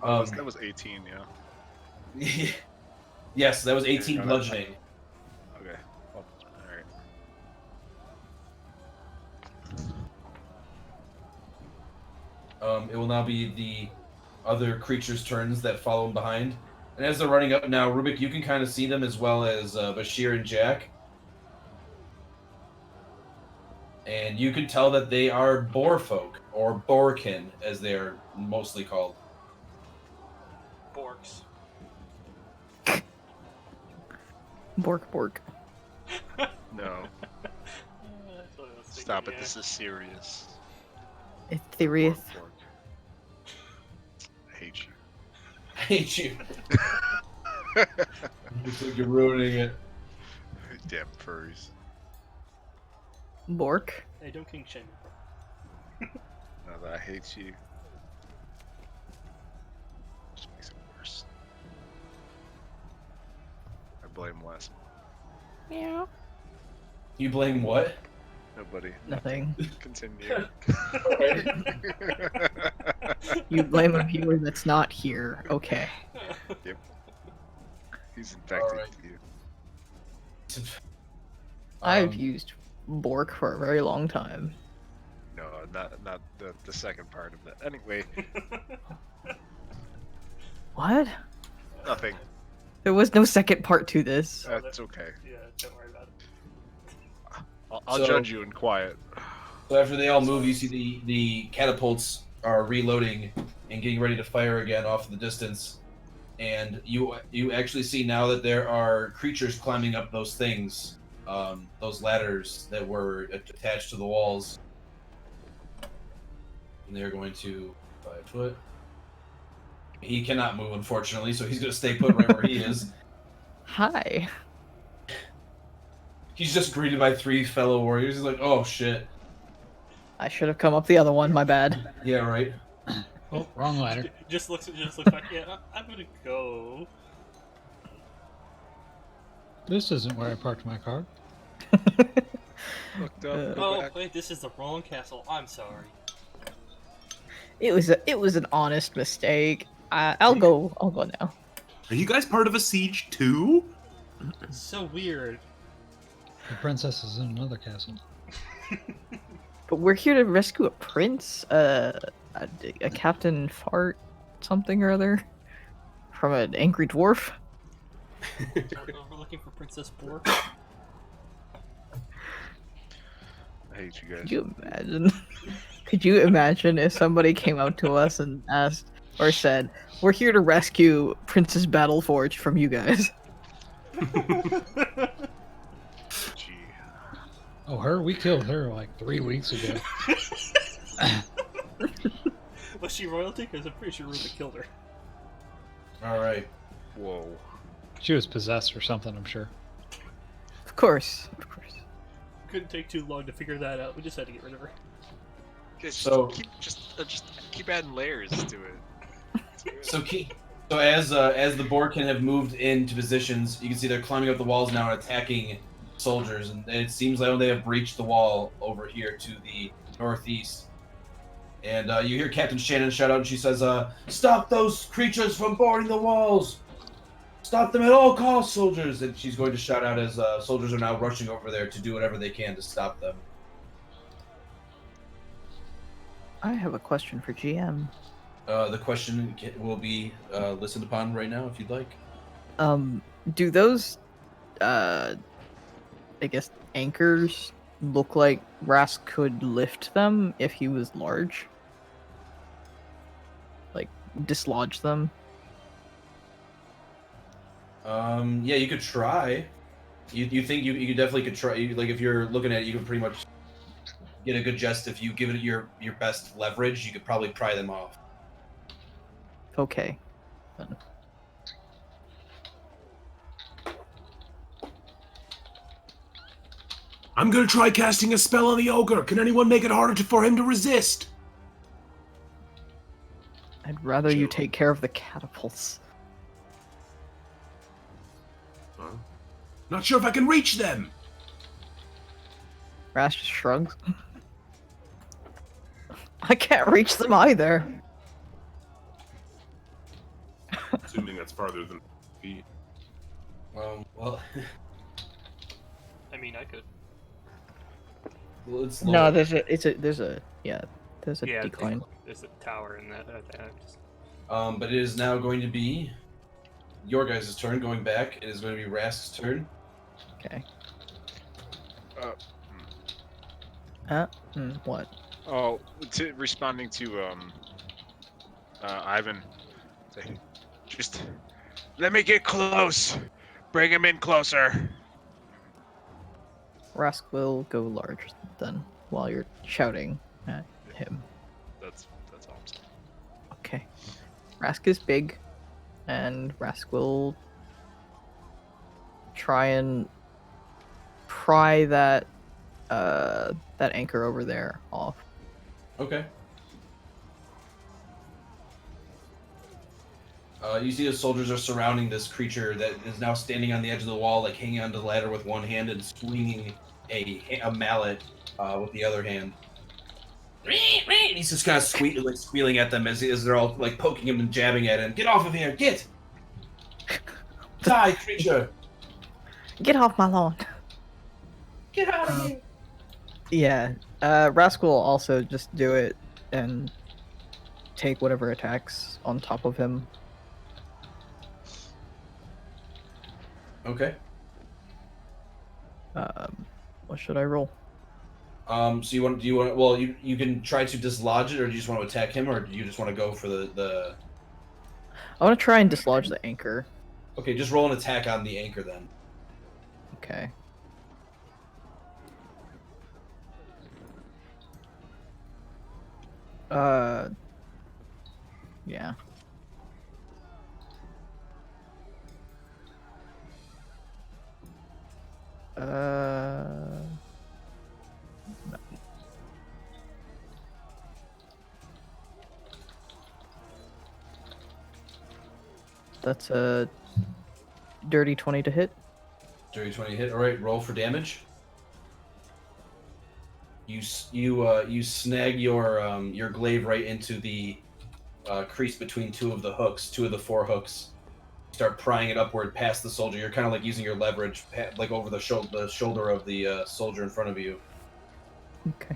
S9: That was 18, yeah.
S6: Yes, that was 18 bludgeoning.
S9: Okay. Well, alright.
S6: It will now be the other creatures' turns that follow him behind. And as they're running up now, Rubik, you can kind of see them as well as Bashir and Jack. And you can tell that they are boar folk, or boarkin, as they are mostly called.
S2: Borks.
S5: Bork.
S9: No. Stop it, this is serious.
S5: It's serious.
S9: Bork. I hate you.
S6: I hate you. Looks like you're ruining it.
S9: Damn furries.
S5: Bork.
S2: Hey, don't king shame.
S9: Now that I hate you, just makes it worse. I blame Les.
S10: Yeah.
S6: You blame what?
S9: Nobody.
S5: Nothing.
S9: Continue.
S5: You blame a viewer that's not here. Okay.
S9: Yep. He's infected
S6: Alright.
S9: you.
S5: I've used Bork for a very long time.
S9: No, not the second part of that. Anyway,
S5: What?
S9: nothing.
S5: There was no second part to this.
S9: That's okay.
S2: Yeah, don't worry about it.
S9: I'll
S6: So-
S9: judge you in quiet.
S6: So after they all move, you see the catapults are reloading and getting ready to fire again off in the distance. And you actually see now that there are creatures climbing up those things, those ladders that were attached to the walls. And they're going to 5 foot. He cannot move, unfortunately, so he's going to stay put right where he is.
S5: Hi.
S6: He's just greeted by 3 fellow warriors. He's like, oh shit.
S5: I should have come up the other one, my bad.
S6: Yeah, right.
S8: Oh, wrong ladder.
S2: Just looks like, yeah, I'm gonna go.
S8: This isn't where I parked my car.
S9: Looked up.
S2: Oh, wait, this is the wrong castle. I'm sorry.
S5: It was an honest mistake. I'll go now.
S1: Are you guys part of a siege too?
S2: So weird.
S8: The princess is in another castle.
S5: But we're here to rescue a prince, a Captain Fart something or other from an angry dwarf.
S2: We're looking for Princess Bork.
S9: I hate you guys.
S5: Could you imagine? Could you imagine if somebody came out to us and asked or said, "We're here to rescue Princess Battleforge from you guys"?
S9: Gee.
S8: Oh, her? We killed her like 3 weeks ago.
S2: Was she royalty? Because I'm pretty sure Ruben killed her.
S6: Alright.
S9: Whoa.
S8: She was possessed or something, I'm sure.
S5: Of course.
S2: Couldn't take too long to figure that out. We just had to get rid of her.
S9: Just
S6: So-
S9: keep adding layers to it.
S6: So as the Borkin have moved into positions, you can see they're climbing up the walls now and attacking soldiers, and it seems like they have breached the wall over here to the northeast. And you hear Captain Shannon shout out, and she says, "Stop those creatures from boarding the walls! Stop them at all costs, soldiers!" And she's going to shout out as soldiers are now rushing over there to do whatever they can to stop them.
S5: I have a question for GM.
S6: The question will be listened upon right now, if you'd like.
S5: Do those, I guess, anchors look like Rask could lift them if he was large? Like, dislodge them?
S6: Yeah, you could try. You think you definitely could try. Like, if you're looking at it, you can pretty much get a good gist. If you give it your best leverage, you could probably pry them off.
S5: Okay.
S1: I'm gonna try casting a spell on the ogre. Can anyone make it harder for him to resist?
S5: I'd rather you take care of the catapults.
S1: Not sure if I can reach them.
S5: Rask just shrugs. I can't reach them either.
S1: Assuming that's farther than feet.
S6: Well,
S2: I mean, I could.
S6: well, it's
S5: No,
S6: lower.
S5: there's a decline.
S2: There's a tower in that.
S6: But it is now going to be your guys' turn. Going back, it is going to be Rask's turn.
S5: Okay. What?
S9: Oh, responding to Ivan. Just let me get close. Bring him in closer.
S5: Rask will go large then, while you're shouting at him.
S9: That's all I'm saying.
S5: Okay. Rask is big, and Rask will try and pry that anchor over there off.
S6: Okay. You see the soldiers are surrounding this creature that is now standing on the edge of the wall, like hanging onto the ladder with one hand and swinging a mallet with the other hand. And he's just kind of squealing at them as they're all like poking him and jabbing at him. Get off of here! Get! Die, creature!
S5: Get off my lawn!
S6: Get out of here!
S5: Yeah, Rask will also just do it and take whatever attacks on top of him.
S6: Okay.
S5: What should I roll?
S6: So you can try to dislodge it, or do you just want to attack him, or do you just want to go for the...
S5: I want to try and dislodge the anchor.
S6: Okay, just roll an attack on the anchor then.
S5: Okay. Yeah. No. That's a dirty 20 to hit.
S6: Dirty 20 hit. All right, roll for damage. You snag your glaive right into the crease between two of the four hooks. You start prying it upward past the soldier. You're kind of like using your leverage, like over the shoulder of the soldier in front of you.
S5: Okay.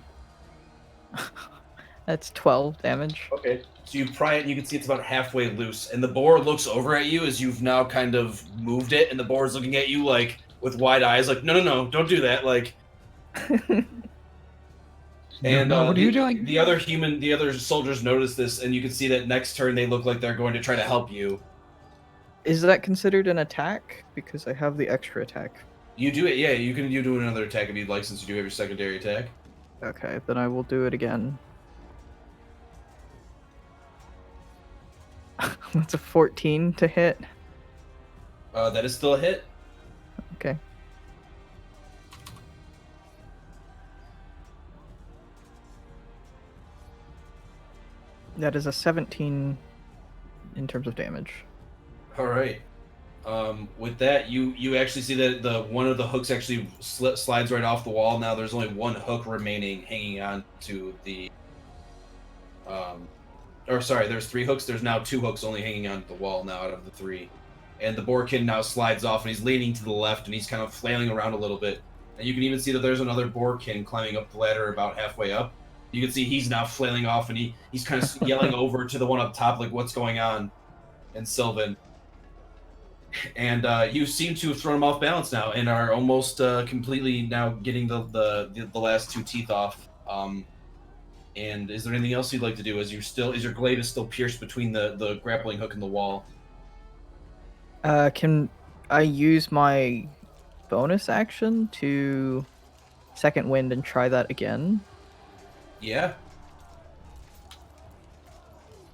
S5: That's 12 damage.
S6: Okay. So you pry it, and you can see it's about halfway loose. And the boar looks over at you as you've now kind of moved it, and the boar is looking at you like with wide eyes, like, no, don't do that, like. And
S8: No, what are you doing?
S6: The other soldiers notice this, and you can see that next turn they look like they're going to try to help you.
S5: Is that considered an attack? Because I have the extra attack.
S6: You do it, yeah. You do another attack if you'd like, since you do have your secondary attack.
S5: Okay, then I will do it again. That's a 14 to hit.
S6: That is still a hit.
S5: Okay. That is a 17 in terms of damage.
S6: All right. With that, you actually see that the one of the hooks actually slides right off the wall. Now there's only one hook remaining hanging on to the. Or sorry, there's 3 hooks. There's now 2 hooks only hanging on the wall now out of the 3. And the boarkin now slides off, and he's leaning to the left, and he's kind of flailing around a little bit. And you can even see that there's another boarkin climbing up the ladder about halfway up. You can see he's now flailing off, and he's kind of yelling over to the one up top, like, what's going on? And Sylvan. And you seem to have thrown him off balance now, and are almost completely now getting the last 2 teeth off. And is there anything else you'd like to do? Is your glaive is still pierced between the grappling hook and the wall?
S5: Can I use my bonus action to second wind and try that again?
S6: Yeah.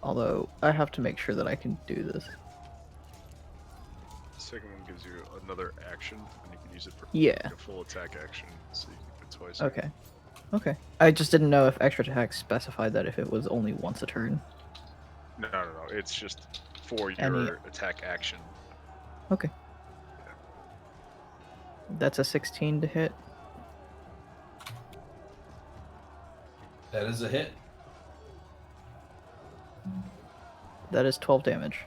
S5: Although I have to make sure that I can do this.
S9: The second one gives you another action, and you can use it for
S5: Yeah.
S9: like a full attack action, so you can do it twice.
S5: Okay. Okay. I just didn't know if extra attack specified that if it was only once a turn.
S9: No. It's just for your
S5: Any-
S9: attack action.
S5: Okay. That's a 16 to hit.
S6: That is a hit.
S5: That is 12 damage.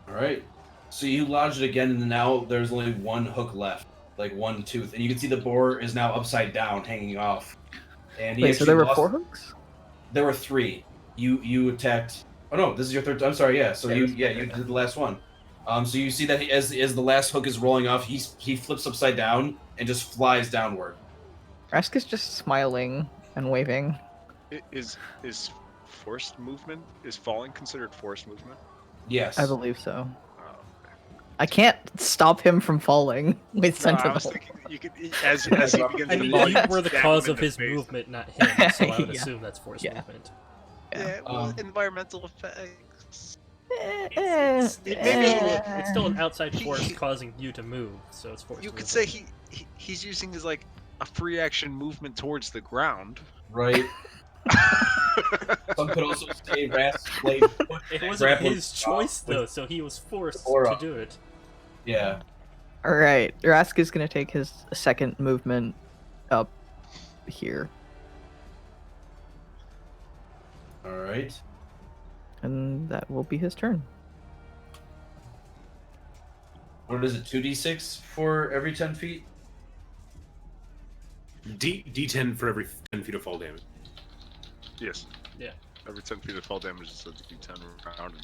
S6: All right. So you lodge it again, and now there's only 1 hook left, like 1 tooth, and you can see the boar is now upside down, hanging off. And he
S5: Wait, so there were
S6: actually
S5: 4 hooks?
S6: There were 3. You attacked. Oh no, this is your 3rd. I'm sorry. Yeah. So you did the last one. So you see that as the last hook is rolling off, he flips upside down and just flies downward.
S5: Rask is just smiling and waving.
S9: Is forced movement? Is falling considered forced movement?
S6: Yes.
S5: I believe so.
S9: Oh, okay.
S5: I can't stop him from falling with
S9: No, I
S5: Sentinel.
S9: was thinking you could, as he begins
S2: I
S9: to
S2: mean,
S9: fall,
S2: you
S9: can
S2: were the
S9: stab him
S2: cause
S9: in
S2: of
S9: the
S2: his
S9: face.
S2: movement, not him, so I would
S5: Yeah.
S2: assume that's forced
S5: Yeah.
S2: movement.
S9: Yeah, well, environmental effects.
S2: It's still an outside force causing you to move, so it's forced
S9: You could
S2: movement.
S9: say he's using his like a free action movement towards the ground.
S6: Right. Some could also say Rask played.
S2: It wasn't
S6: grappling
S2: his choice,
S6: with
S2: though, so he was forced
S6: Aura.
S2: to do it.
S6: Yeah.
S5: Alright, Rask is going to take his second movement up here.
S6: All right.
S5: And that will be his turn.
S6: What is it? 2d6 for every 10 feet.
S1: D10 for every 10 feet of fall damage.
S9: Yes.
S2: Yeah.
S9: Every 10 feet of fall damage is a d10 round.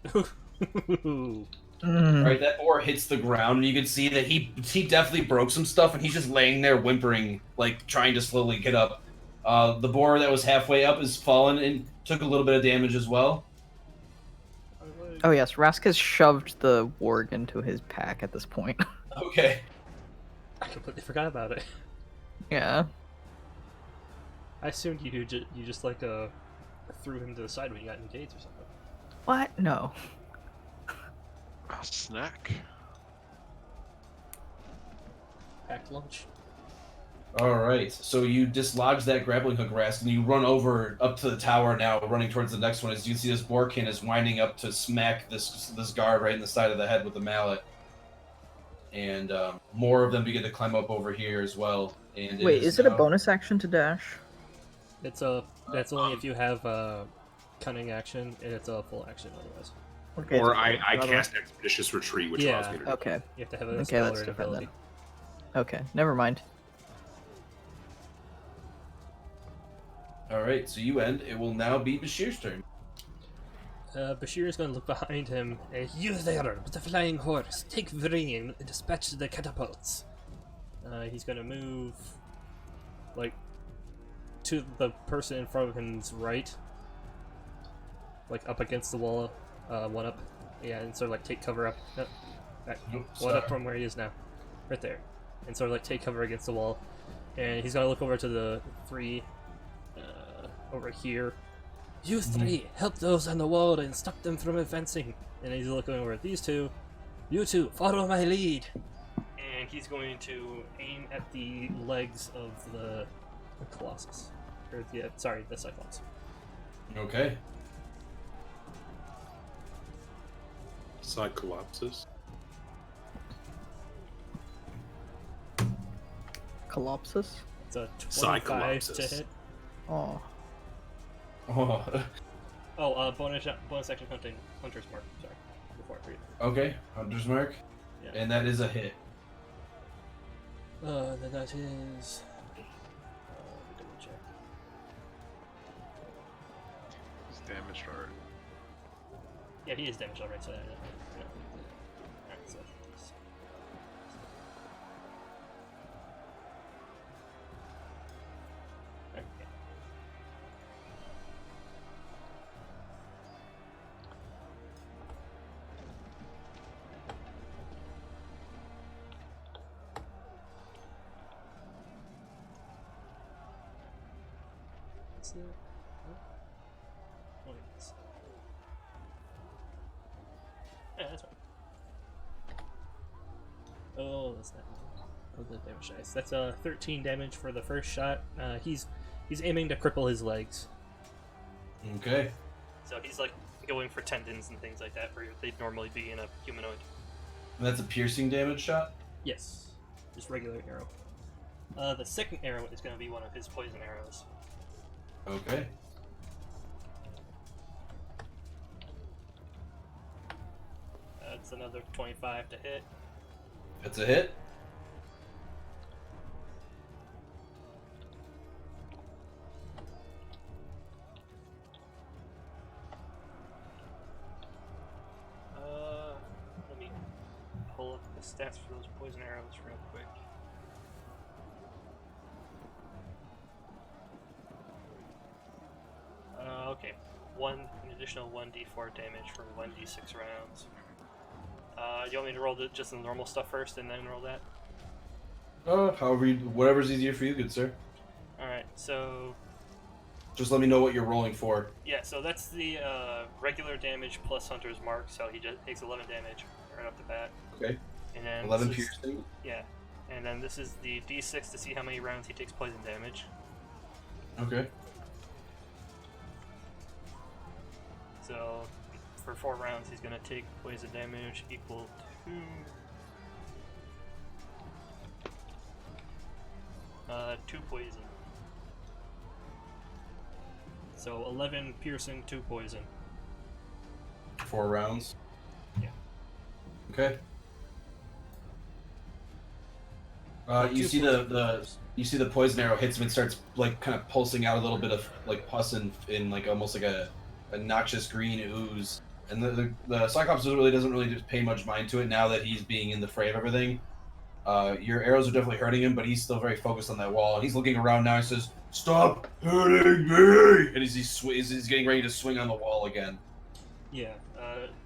S5: Mm.
S6: All right, that boar hits the ground, and you can see that he definitely broke some stuff, and he's just laying there whimpering, like trying to slowly get up. The boar that was halfway up is fallen and took a little bit of damage as well.
S5: Oh yes, Rask has shoved the warg into his pack at this point.
S6: Okay.
S2: I completely forgot about it.
S5: Yeah.
S2: I assumed you just like threw him to the side when you got engaged or something.
S5: What? No.
S9: A snack.
S2: Packed lunch.
S6: All right, so you dislodge that grappling hook, Rask, and you run over up to the tower now, running towards the next one. As you can see, this boarkin is winding up to smack this guard right in the side of the head with the mallet. And more of them begin to climb up over here as well. And
S5: Wait, is it a
S6: now-
S5: bonus action to dash?
S2: That's only if you have cunning action, and it's a full action otherwise.
S5: Okay.
S1: Or I cast Expeditious Retreat, which allows me to.
S5: Okay.
S2: You have to have a
S5: Okay,
S2: spell
S5: that's
S2: or an
S5: different
S2: ability.
S5: then. Okay, never mind.
S6: All right, so you end. It will now be Bashir's turn.
S2: Bashir is going to look behind him. You there, with the flying horse. Take Vree and dispatch the catapults. He's going to move, like, to the person in front of him's right. Like, up against the wall. One up. Yeah, and sort of, like, take cover up. No, back.
S6: Nope,
S2: One up
S6: sorry.
S2: from where he is now. Right there. And sort of, like, take cover against the wall. And he's going to look over to the 3 over here. You 3, help those on the wall and stop them from advancing. And he's looking over at these 2. You 2, follow my lead. And he's going to aim at the legs of the Colossus. the cyclops.
S6: Okay.
S1: Cyclopses.
S5: Colopsis?
S2: It's a 25 to
S1: Cyclopses.
S2: hit.
S5: Oh.
S6: Oh,
S2: Bonus action hunter's mark. Sorry, before I forget.
S6: okay. Hunter's mark.
S2: Yeah.
S6: And that is a hit.
S2: Then that is. Let me double check.
S9: He's damaged hard.
S2: Yeah, he is damaged already. So yeah. Alright, so. Okay. What's the points? Yeah, that's right. Oh, that's not. Oh, the damage dice. That's 13 damage for the first shot. He's aiming to cripple his legs.
S6: Okay.
S2: So he's like going for tendons and things like that where they'd normally be in a humanoid.
S6: And that's a piercing damage shot?
S2: Yes, just regular arrow. The second arrow is going to be one of his poison arrows.
S6: Okay.
S2: That's another 25 to hit.
S6: That's a hit.
S2: Let me pull up the stats for those poison arrows real quick. Okay, an additional 1d4 damage for 1d6 rounds. You want me to roll just the normal stuff first and then roll that?
S6: However, whatever's easier for you, good sir.
S2: Alright, so
S6: Just let me know what you're rolling for.
S2: yeah, so that's the regular damage plus Hunter's Mark, so he just takes 11 damage right off the bat.
S6: Okay.
S2: And then
S6: 11
S2: this is-
S6: piercing.
S2: Yeah, and then this is the d6 to see how many rounds he takes poison damage.
S6: Okay.
S2: So for 4 rounds, he's gonna take poison damage equal to 2 poison. So 11 piercing, 2 poison.
S6: 4 rounds.
S2: Yeah.
S6: Okay. You
S2: 2
S6: see
S2: poison
S6: the
S2: damage.
S6: you see the poison arrow hits him and starts like kind of pulsing out a little bit of like pus in like almost like a noxious green ooze. And the cyclops doesn't really just pay much mind to it now that he's being in the fray of everything. Your arrows are definitely hurting him, but he's still very focused on that wall. And he's looking around now and says, "Stop hitting me!" And he's getting ready to swing on the wall again.
S2: Yeah,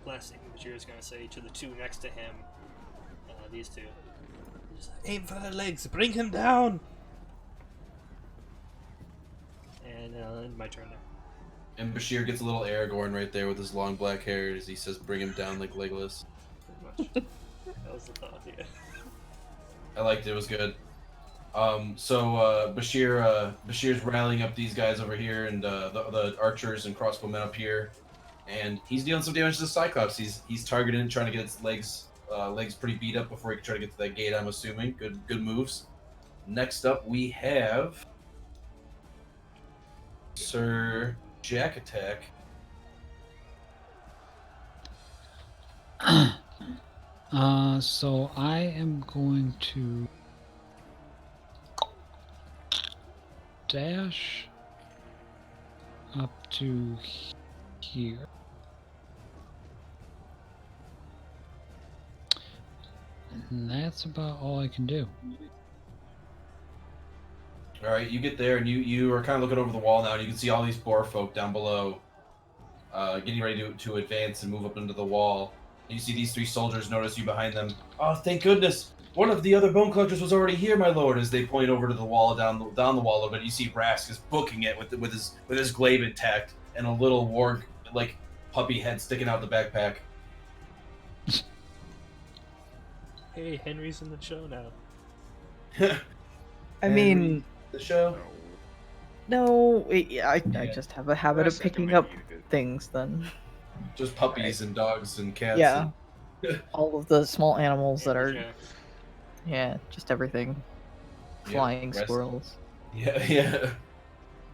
S2: last thing Bashir is gonna say to the 2 next to him, these 2. Just aim for the legs, bring him down! And my turn now.
S6: And Bashir gets a little Aragorn right there with his long black hair as he says, "Bring him down like Legolas."
S2: Pretty much. That was the thought, yeah.
S6: I liked it. It was good. Bashir's rallying up these guys over here and the archers and crossbowmen up here, and he's dealing some damage to the Cyclops. He's targeting, trying to get its legs pretty beat up before he can try to get to that gate. I'm assuming good moves. Next up, we have Sir Jack Attack.
S8: So I am going to dash up to here. And that's about all I can do.
S6: All right, you get there and you are kind of looking over the wall now, and you can see all these boar folk down below, getting ready to advance and move up into the wall. And you see these 3 soldiers notice you behind them. "Oh, thank goodness! One of the other bone collectors was already here, my lord." As they point over to the wall down the wall a little bit, you see Rask is booking it with his glaive intact and a little warg like puppy head sticking out the backpack.
S2: Hey, Henry's in the show now.
S5: I mean,
S6: The show.
S5: No, I just have a habit of
S9: Last time
S5: picking
S9: maybe
S5: up
S9: you did.
S5: things then.
S6: Just puppies and dogs and cats.
S5: Yeah. All of the small animals that are,
S2: Jacks.
S5: yeah, just everything.
S6: Yep,
S5: Flying
S6: rest-
S5: squirrels.
S6: Yeah, yeah.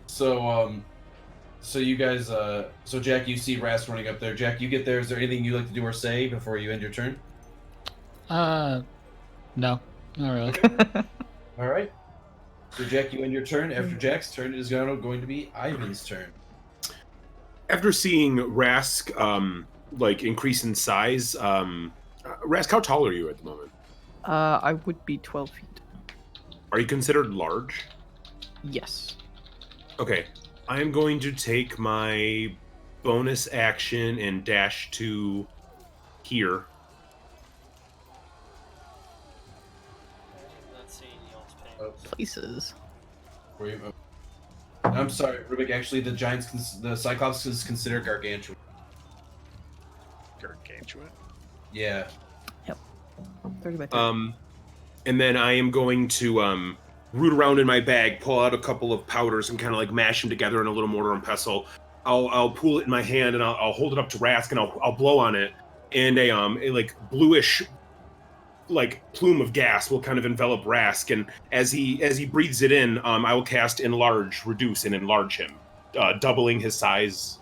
S6: So, so you guys, so Jack, you see Rask running up there. Jack, you get there. Is there anything you'd like to do or say before you end your turn?
S8: No, not really.
S6: All right. So, Jack, you end your turn. After Jack's turn, it is going to be Ivan's turn.
S1: After seeing Rask like increase in size, Rask, how tall are you at the moment?
S5: I would be 12 feet.
S1: Are you considered large?
S5: Yes.
S1: Okay, I am going to take my bonus action and dash to here.
S2: I'm not seeing y'all's ping.
S6: Oh,
S5: Places.
S6: were you- I'm sorry, Rubik. Actually, the Cyclops is considered gargantuan.
S9: Gargantuan.
S6: Yeah.
S5: 30 by 30.
S1: And then I am going to root around in my bag, pull out a couple of powders, and kind of like mash them together in a little mortar and pestle. I'll pull it in my hand and I'll hold it up to Rask and I'll blow on it, and a like bluish like plume of gas will kind of envelop Rask, and as he breathes it in, I will cast enlarge, reduce, and enlarge him, doubling his size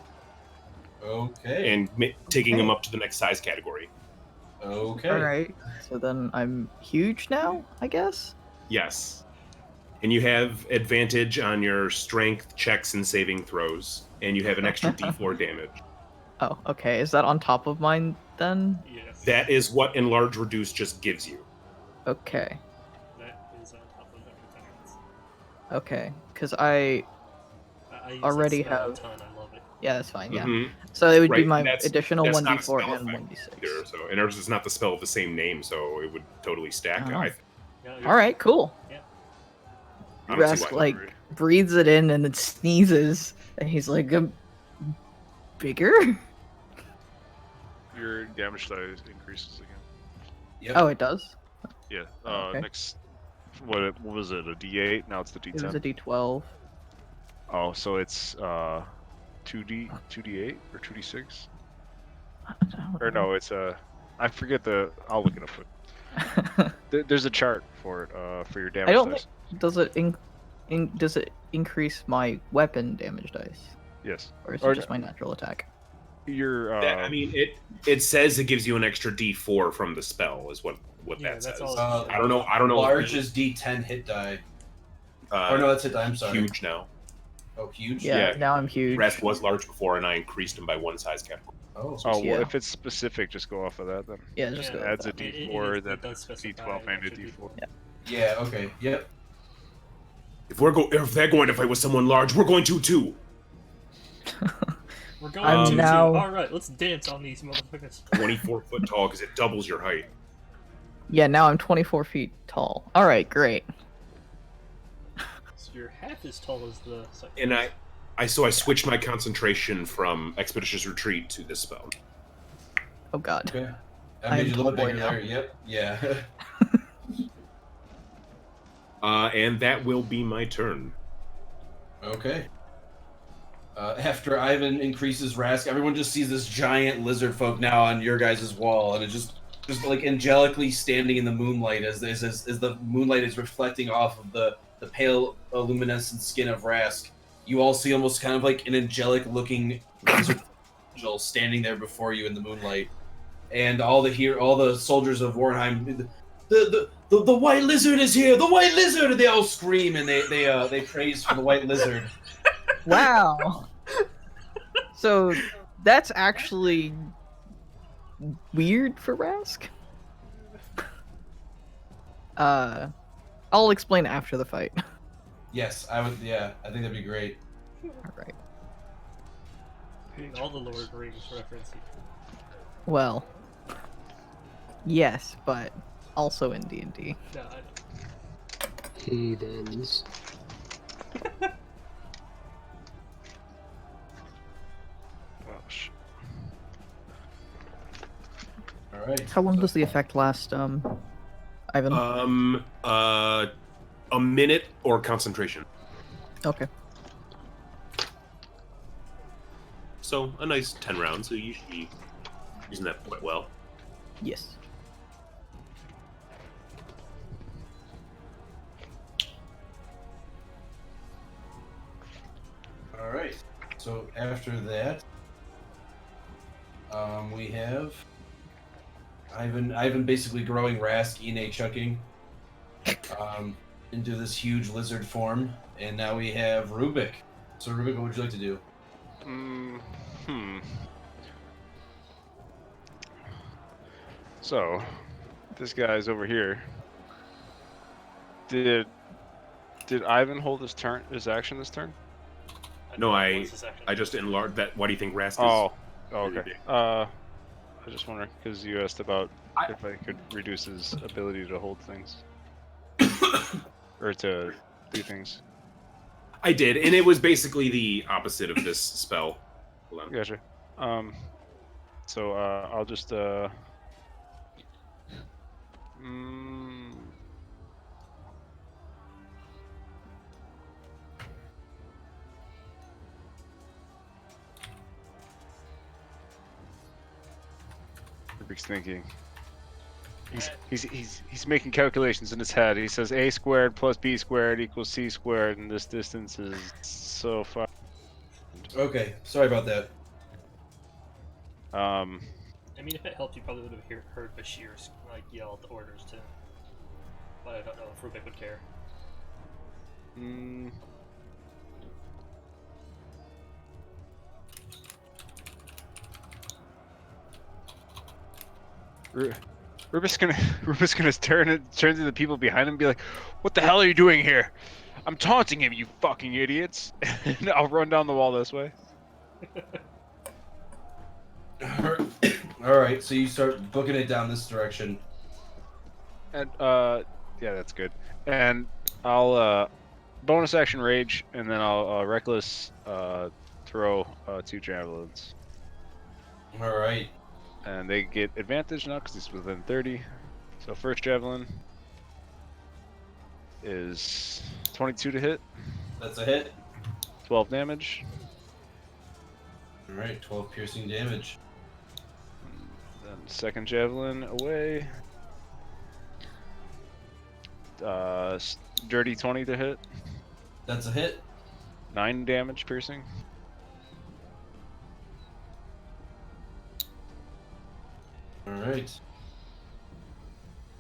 S6: Okay.
S1: and taking him up to the next size category.
S6: Okay.
S5: Alright. So then I'm huge now, I guess?
S1: Yes. And you have advantage on your strength checks and saving throws, and you have an extra d4 damage.
S5: Oh, okay. Is that on top of mine then?
S2: Yes.
S1: That is what enlarge, reduce just gives you.
S5: Okay.
S2: That is on top of everything else.
S5: Okay. Because I
S2: I use
S5: already
S2: that spell
S5: have.
S2: a ton. I love it.
S5: Yeah, that's fine. Yeah.
S1: Mhm.
S5: So it would be
S1: Right,
S5: my
S1: that's
S5: additional
S1: not a
S5: 1d4
S1: spell
S5: and
S1: effect
S5: 1d6.
S1: either, so, and ours is not the spell of the same name, so it would totally stack.
S5: Oh.
S1: I think.
S2: Yeah,
S5: All right, cool.
S1: I don't see
S5: Rask
S1: why.
S5: like breathes it in and then sneezes, and he's like, bigger?
S9: Your damage die increases again.
S6: Yep.
S5: Oh, it does.
S9: Yeah.
S5: Okay.
S9: Next, what was it? A D8? Now it's the
S5: It was
S9: D10.
S5: a d12.
S9: Oh, so it's 2D8 or 2D6? Or no, it's I forget the. I'll look it up. There's a chart for it. For your damage
S5: I don't
S9: dice.
S5: think, does it increase my weapon damage dice,
S9: Yes.
S5: or is
S9: Or
S5: it just my natural attack?
S9: Your.
S1: I mean, it says it gives you an extra d4 from the spell, is what
S2: Yeah,
S1: that
S2: that's
S1: says.
S2: all.
S1: I don't know. I don't know.
S6: Large is D10 hit die. Or no, that's hit die. I'm sorry.
S1: Huge now.
S6: Oh, huge.
S5: Yeah,
S1: Yeah.
S5: now I'm huge.
S1: Rest was large before, and I increased him by one size category.
S6: Oh.
S9: Oh,
S5: Yeah.
S9: well, if it's specific, just go off of that then.
S5: Yeah, just
S2: Yeah.
S5: go.
S9: Adds a
S5: with that.
S9: D4,
S2: it
S9: then
S2: does specify
S9: D12 and a
S2: extra
S9: D4.
S2: D4.
S6: Yeah. Okay. Yep.
S1: If they're going to fight with someone large, we're going to too.
S2: We're going
S5: I'm
S2: to
S5: now-
S2: too. All right, let's dance on these motherfuckers.
S1: 24 foot tall because it doubles your height.
S5: Yeah, now I'm 24 feet tall. All right, great.
S2: So you're half as tall as the.
S1: And I switched my concentration from Expeditious Retreat to this spell.
S5: Oh God.
S6: Okay.
S5: I
S6: That made
S5: am
S6: you a little
S5: tall boy
S6: bigger
S5: now.
S6: there. Yep. Yeah.
S1: And that will be my turn.
S6: Okay. After Ivan increases Rask, everyone just sees this giant lizard folk now on your guys' wall, and it just like angelically standing in the moonlight as the moonlight is reflecting off of the pale luminescent skin of Rask. You all see almost kind of like an angelic looking lizard angel standing there before you in the moonlight, and all the soldiers of Warnheim. The white lizard is here! The white lizard! They all scream and they praise for the white lizard.
S5: Wow. So that's actually weird for Rask. I'll explain after the fight.
S6: Yes, I would. Yeah, I think that'd be great.
S5: All right.
S2: All the Lord of the Rings references.
S5: Well, yes, but also in D&D.
S2: No, I don't.
S7: Heathens.
S9: Oh, shit.
S6: All right.
S5: How long does the effect last, Ivan?
S1: A minute or concentration.
S5: Okay.
S1: So a nice 10 rounds. So you should be using that quite well.
S5: Yes.
S6: All right. So after that, we have Ivan basically growing Rask, Ine chucking into this huge lizard form, and now we have Rubik. So Rubik, what would you like to do?
S9: So, this guy's over here. Did Ivan hold his action this turn?
S1: No, I
S2: What's his action?
S1: just enlarged that. Why do you think Rask is?
S9: Oh,
S1: really
S9: okay.
S1: big?
S9: I was just wondering because you asked about if I could reduce his ability to hold things or to do things.
S1: I did, and it was basically the opposite of this spell. Hold on.
S9: Gotcha. So I'll just Rubik's thinking. He's making calculations in his head. He says a squared plus b squared equals c squared, and this distance is so far.
S6: Okay, sorry about that.
S2: I mean, if it helped, you probably would have heard Bashir like yell the orders too. But I don't know if Rubik would care.
S9: Rubik's gonna turn to the people behind him and be like, "What the hell are you doing here? I'm taunting him, you fucking idiots!" And I'll run down the wall this way.
S6: All right, so you start booking it down this direction.
S9: And yeah, that's good. And I'll bonus action rage, and then I'll reckless throw 2 javelins.
S6: All right.
S9: And they get advantage now because it's within 30. So first javelin is 22 to hit.
S6: That's a hit.
S9: 12 damage.
S6: All right, 12 piercing damage.
S9: Then second javelin away. Dirty 20 to hit.
S6: That's a hit.
S9: 9 damage piercing.
S6: All right.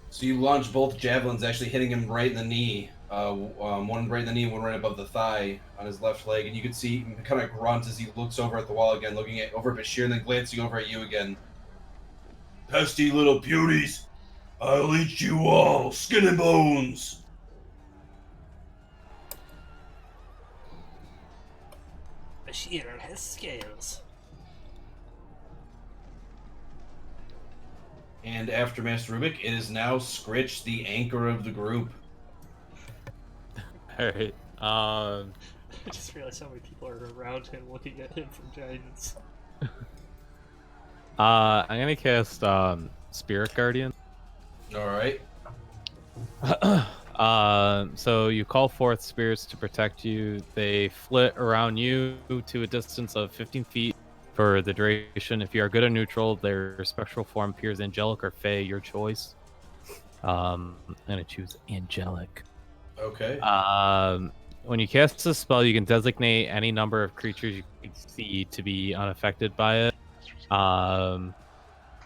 S6: So you launch both javelins, actually hitting him right in the knee. One right in the knee, one right above the thigh on his left leg, and you can see him kind of grunt as he looks over at the wall again, looking over at Bashir, and then glancing over at you again. Pesty little beauties! I'll eat you all, skin and bones!
S2: Bashir has scales.
S6: And after Master Rubik, it is now Scritch, the anchor of the group.
S3: Alright.
S2: I just realized how many people are around him looking at him from guidance.
S3: I'm gonna cast Spirit Guardian.
S6: Alright.
S3: So you call forth spirits to protect you. They flit around you to a distance of 15 feet for the duration. If you are good or neutral, their spectral form appears angelic or fey, your choice. I'm gonna choose angelic.
S6: Okay.
S3: When you cast this spell, you can designate any number of creatures you can see to be unaffected by it. An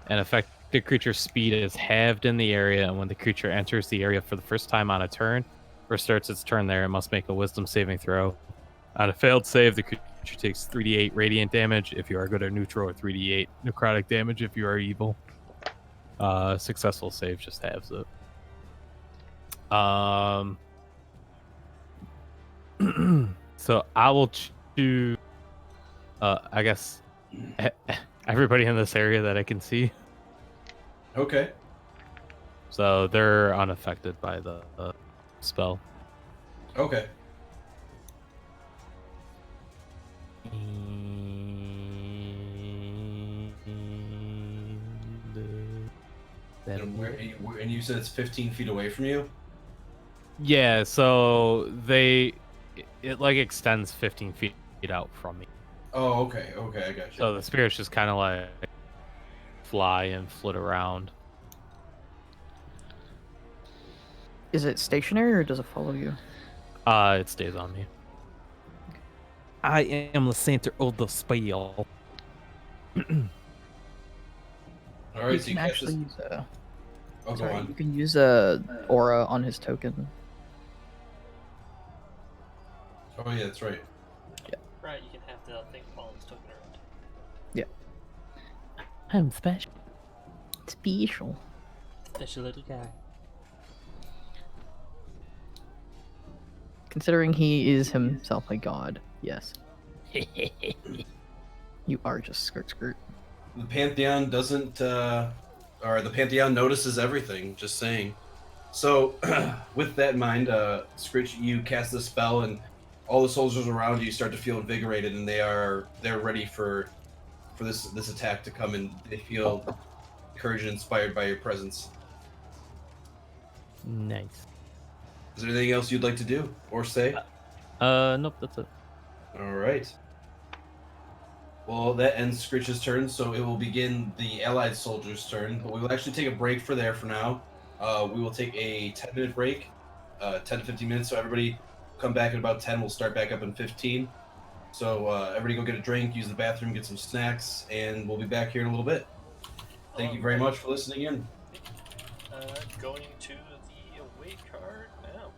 S3: affected creature's speed is halved in the area, and when the creature enters the area for the first time on a turn, or starts its turn there, it must make a wisdom saving throw. On a failed save, the creature takes 3d8 radiant damage if you are good or neutral, or 3d8 necrotic damage if you are evil. Successful save just halves it. So I will choose, I guess, everybody in this area that I can see.
S6: Okay.
S3: So they're unaffected by the spell.
S6: Okay. And you said it's 15 feet away from you?
S3: Yeah, so it like extends 15 feet out from me.
S6: Oh, okay, I got you.
S3: So the spirits just kind of like fly and flit around.
S5: Is it stationary or does it follow you?
S3: It stays on me. I am the center of the spell.
S6: All
S5: You
S6: right, so
S5: can
S6: you cast
S5: actually
S6: this.
S5: use a.
S6: Oh, go
S5: Sorry,
S6: on.
S5: you can use a aura on his token.
S6: Oh yeah, that's right.
S2: Right, you can have the thing follow this token around.
S3: I'm special.
S5: Special.
S2: Special little guy.
S5: Considering he is himself a god, yes. You are just skirt.
S6: The Pantheon doesn't, or the Pantheon notices everything. Just saying. So, with that in mind, Scritch, you cast the spell, and all the soldiers around you start to feel invigorated, and they're ready for this attack to come, and they feel encouraged and inspired by your presence.
S3: Nice.
S6: Is there anything else you'd like to do or say?
S3: Nope, that's it.
S6: All right. Well, that ends Scritch's turn, so it will begin the allied soldiers' turn. But we will actually take a break for now. We will take a 10-minute break, 10 to 15 minutes. So everybody come back in about 10. We'll start back up in 15. So everybody go get a drink, use the bathroom, get some snacks, and we'll be back here in a little bit. Thank you very much for listening in.
S2: Going to the away card now.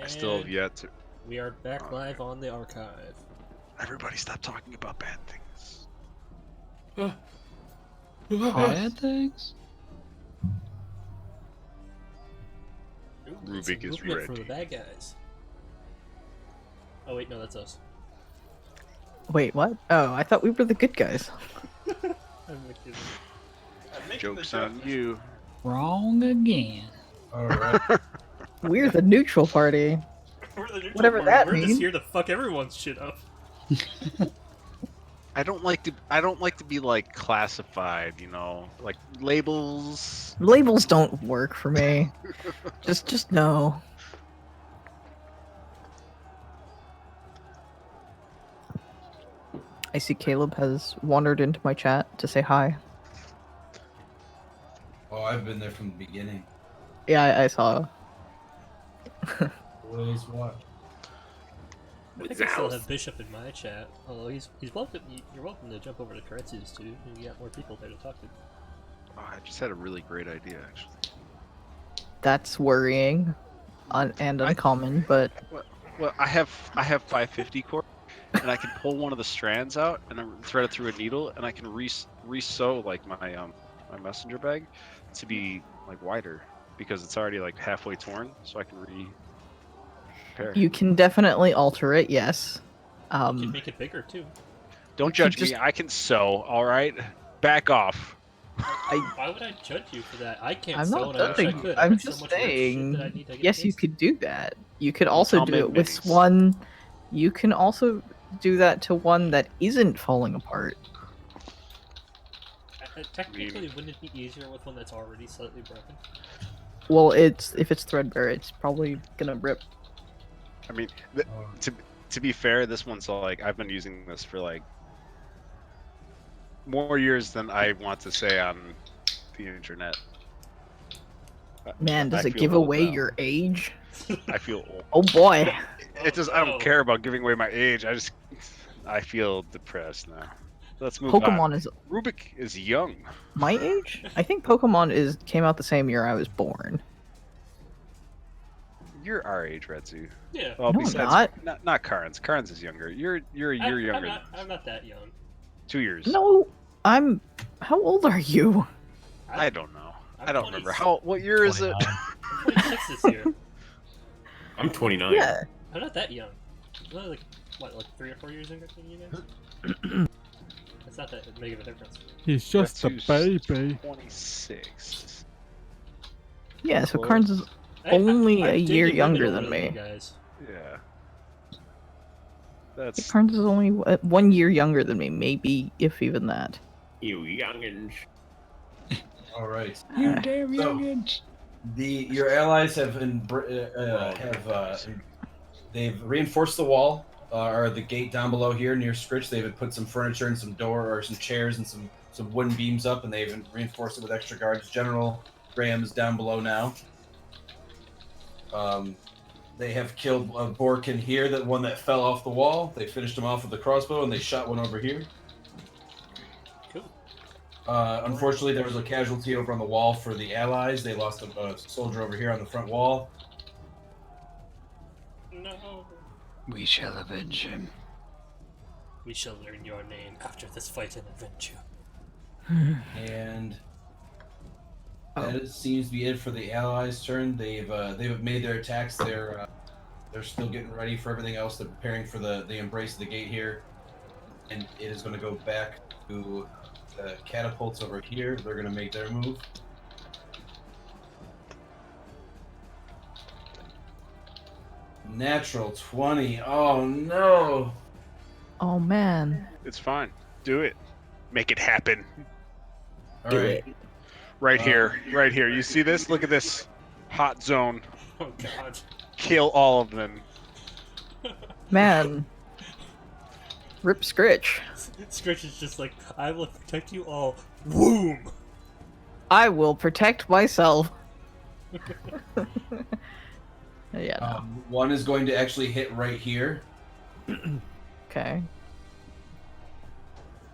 S9: I still have yet to.
S2: We are back live on the archive.
S9: Everybody, stop talking about bad things.
S8: Bad things?
S2: Ooh,
S9: Rubik
S2: some
S9: is
S2: movement for
S9: ready.
S2: the bad guys. Oh wait, no, that's us.
S5: Wait, what? Oh, I thought we were the good guys.
S2: I'm making
S9: Joke's on you.
S8: Wrong again.
S6: All right.
S5: We're the neutral party.
S2: We're the neutral
S5: Whatever
S2: party.
S5: that
S2: We're just
S5: means.
S2: here to fuck everyone's shit up.
S9: I don't like to be like classified, like labels.
S5: Labels don't work for me. just no. I see Caleb has wandered into my chat to say hi.
S6: Oh, I've been there from the beginning.
S5: Yeah, I saw.
S6: Always watch.
S2: I think I still have Bishop in my chat. Although he's welcome. You're welcome to jump over to Kuuretsu's too. You got more people there to talk to.
S9: Oh, I just had a really great idea, actually.
S5: That's worrying and uncommon, but
S9: Well, I have 550 core, and I can pull one of the strands out and I thread it through a needle, and I can re-sew like my my messenger bag to be like wider because it's already like halfway torn, so I can repair.
S5: you can definitely alter it. Yes.
S2: You can make it bigger too.
S9: Don't
S5: you
S9: judge
S5: just-
S9: me. I can sew. All right, back off.
S2: Why would I judge you for that? I can't
S5: I'm
S2: sew
S5: not
S2: and I wish I
S5: judging.
S2: could. I
S5: I'm
S2: have so
S5: just
S2: much weird shit that I
S5: saying.
S2: need to get
S5: Yes, you
S2: fixed.
S5: could do that. You could also
S9: I'll
S5: do
S9: make
S5: it with
S9: minis.
S5: one. You can also do that to one that isn't falling apart.
S2: Technically, wouldn't it be easier with one that's already slightly broken?
S5: Well, if it's threadbare, it's probably gonna rip.
S9: I mean, to be fair, this one's like I've been using this for like more years than I want to say on the internet.
S5: Man, does
S9: I
S5: it
S9: feel
S5: give
S9: old
S5: away
S9: now.
S5: your age?
S9: I feel old.
S5: Oh boy.
S9: It just I
S2: no.
S9: don't care about giving away my age. I feel depressed now. Let's move
S5: Pokemon
S9: on.
S5: is
S9: Rubik is young.
S5: my age? I think Pokemon came out the same year I was born.
S9: You're our age, Retsu.
S2: Yeah.
S9: Well,
S5: No, I'm
S9: besides
S5: not.
S9: not Karns. Karns is younger. You're a year younger.
S2: I'm not that young.
S9: 2 years.
S5: No, I'm. How old are you?
S9: I don't know.
S2: I'm
S9: I don't
S2: 20
S9: remember. What year is it?
S3: 29.
S2: I'm 26 this year.
S1: I'm 29.
S5: Yeah.
S2: I'm not that young. I'm only like 3 or 4 years younger than you guys? That's not that big of a difference.
S7: He's just a
S9: Retsu's
S7: baby.
S9: 26.
S5: Yeah, so
S9: Close.
S5: Carnes is only a
S2: dated
S5: year
S2: women
S5: younger
S2: older
S5: than me.
S2: you guys.
S9: Yeah. That's
S5: Carnes is only 1 year younger than me, maybe if even that.
S1: You youngins.
S6: All right.
S8: You damn
S6: So-
S8: youngins!
S6: Your allies have they've reinforced the wall or the gate down below here near Scritch. They've put some furniture and some door or some chairs and some wooden beams up, and they've reinforced it with extra guards. General Graham is down below now. They have killed a Borkin here, that one that fell off the wall. They finished him off with the crossbow, and they shot one over here.
S2: Cool.
S6: Unfortunately, there was a casualty over on the wall for the Allies. They lost a soldier over here on the front wall.
S2: No.
S8: We shall avenge him.
S2: We shall learn your name after this fight and avenge you.
S6: And that seems to be it for the Allies' turn. They've made their attacks. They're still getting ready for everything else. They're preparing for the embrace of the gate here, and it is going to go back to the catapults over here. They're going to make their move. Natural 20. Oh no.
S5: Oh man.
S9: It's fine. Do it. Make it happen.
S6: All
S5: Do
S6: right.
S5: it.
S9: Right here. Right here. You see this? Look at this. Hot zone.
S2: Oh god.
S9: Kill all of them.
S5: Man. Rip Scritch.
S2: Scritch is just like, I will protect you all. Boom!
S5: I will protect myself. Yeah, no.
S6: One is going to actually hit right here.
S5: Okay.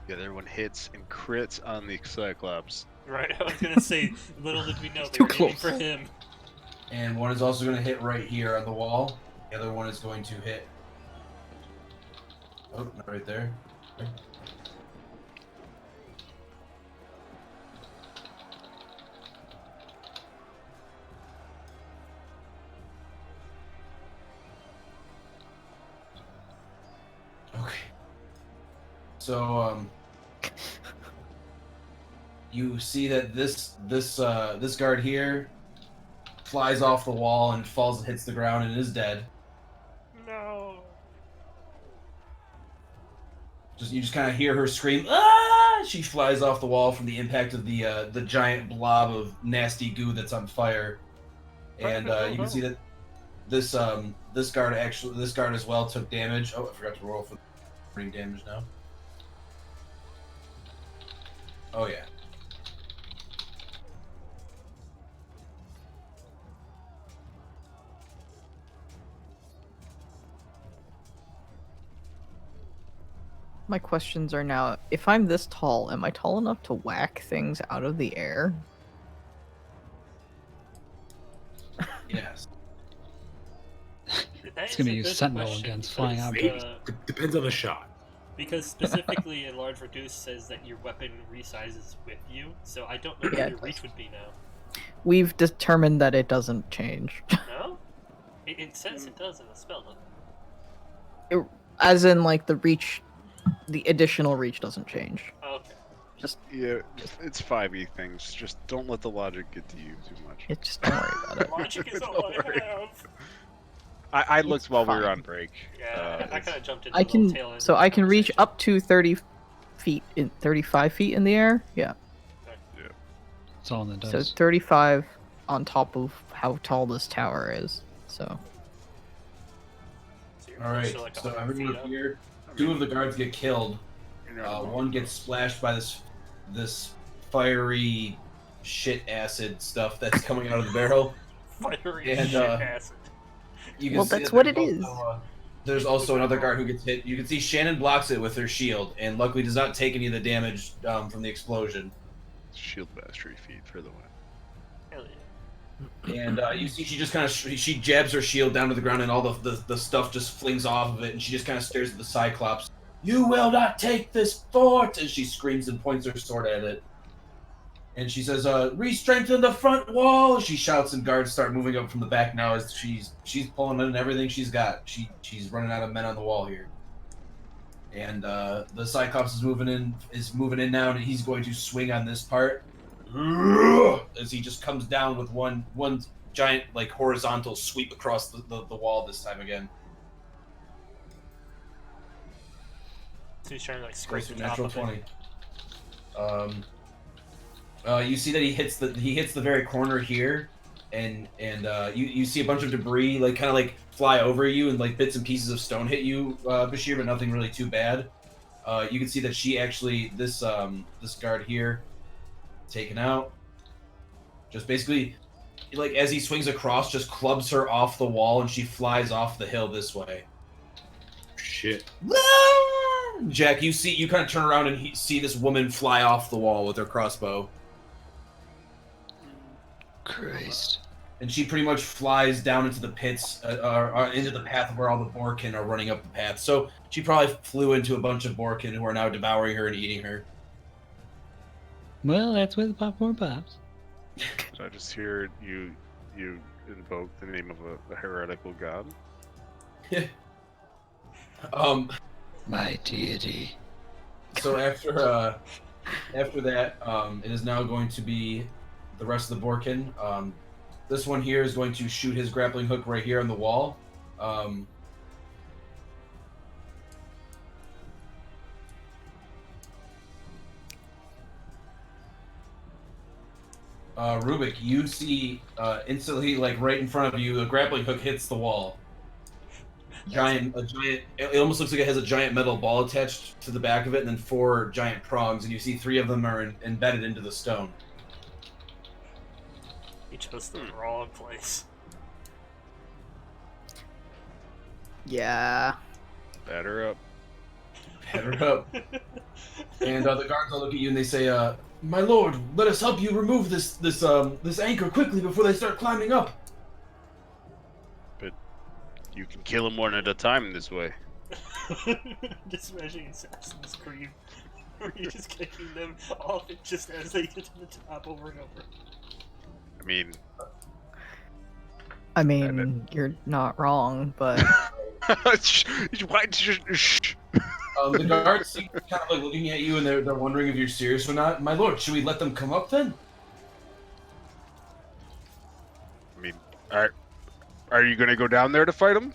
S9: The other one hits and crits on the cyclops.
S2: Right, I was gonna say, little did we know they
S5: Too
S2: were aiming
S5: close.
S2: for him.
S6: And one is also going to hit right here on the wall. The other one is going to hit. Oh, not right there. Okay. So you see that this guard here flies off the wall and falls and hits the ground and is dead.
S2: No.
S6: You just kind of hear her scream. Ah! She flies off the wall from the impact of the giant blob of nasty goo that's on fire, and you can see that this guard as well took damage. Oh, I forgot to roll for bring damage now. Oh yeah.
S5: My questions are now, if I'm this tall, am I tall enough to whack things out of the air?
S6: Yes.
S8: It's gonna use Sentinel against flying objects.
S1: Depends on the shot.
S2: Because specifically, a large reduce says that your weapon resizes with you, so I don't know what
S5: Yeah,
S2: your reach would be now.
S5: We've determined that it doesn't change.
S2: No? It says it does in the spell, doesn't it?
S5: As in, like, the reach, the additional reach doesn't change.
S2: Okay.
S9: Yeah, it's 5e things. Just don't let the logic get to you too much.
S5: Just don't worry about it.
S2: Logic is all I have.
S9: I looked while we were
S5: fine.
S9: on break.
S2: Yeah, I kind of jumped into
S5: I
S2: the little tail
S5: can,
S2: end
S5: so
S2: of the
S5: I can reach
S2: conversation.
S5: up to 30 feet, 35 feet in the air? Yeah.
S8: That's all it
S5: So
S8: does.
S5: 35 on top of how tall this tower is. So
S2: So you're
S6: All right.
S2: close to, like,
S6: So
S2: 100
S6: everyone
S2: feet
S6: up
S2: up.
S6: here, 2 of the guards get killed.
S9: You're not wrong.
S6: One gets splashed by this fiery shit acid stuff that's coming out of the barrel.
S2: Fiery
S6: And,
S2: shit acid.
S6: You can
S5: Well,
S6: see
S5: that's
S6: that
S5: what
S6: there's
S5: it is.
S6: There's also another guard who gets hit. You can see Shannon blocks it with her shield, and luckily does not take any of the damage from the explosion.
S9: Shield mastery feat for the win.
S2: Hell yeah.
S6: And you see she just kind of she jabs her shield down to the ground, and all the stuff just flings off of it, and she just kind of stares at the cyclops. You will not take this fort! And she screams and points her sword at it. And she says, re-strengthen the front wall! She shouts, and guards start moving up from the back now as she's pulling in everything she's got. She's running out of men on the wall here. And the Cyclops is moving in now, and he's going to swing on this part. As he just comes down with one giant, like, horizontal sweep across the wall this time again.
S2: So he's trying to, like, scrape the top
S6: Natural
S2: of
S6: 20.
S2: it.
S6: You see that he hits the very corner here, and you see a bunch of debris like kind of like fly over you, and like bits and pieces of stone hit you, Bashir, but nothing really too bad. You can see that she actually this guard here taken out. Just basically, like as he swings across, just clubs her off the wall, and she flies off the hill this way.
S1: Shit.
S6: Jack, you kind of turn around and see this woman fly off the wall with her crossbow.
S8: Christ.
S6: And she pretty much flies down into the pits, or into the path where all the Borkin are running up the path. So she probably flew into a bunch of Borkin who are now devouring her and eating her.
S8: Well, that's where the popcorn pops.
S9: So I just hear you invoke the name of a heretical god.
S8: My deity.
S6: So after that, it is now going to be the rest of the Borkin. This one here is going to shoot his grappling hook right here on the wall. Rubik, you see instantly, like right in front of you, a grappling hook hits the wall. It almost looks like it has a giant metal ball attached to the back of it, and then 4 giant prongs, and you see 3 of them are embedded into the stone.
S2: He chose the wrong place.
S5: yeah.
S9: Batter up.
S6: Head up. And the guards all look at you and they say, "My lord, let us help you remove this anchor quickly before they start climbing up."
S9: But You can kill them one at a time this way.
S2: Just imagining Assassin's Creed, where you're just kicking them off just as they get to the top over and over.
S9: I mean,
S5: You're not wrong, but
S4: Why? Shh.
S6: The guards seem kind of like looking at you, and they're wondering if you're serious or not. My lord, should we let them come up then?
S9: I mean, are you gonna go down there to fight them?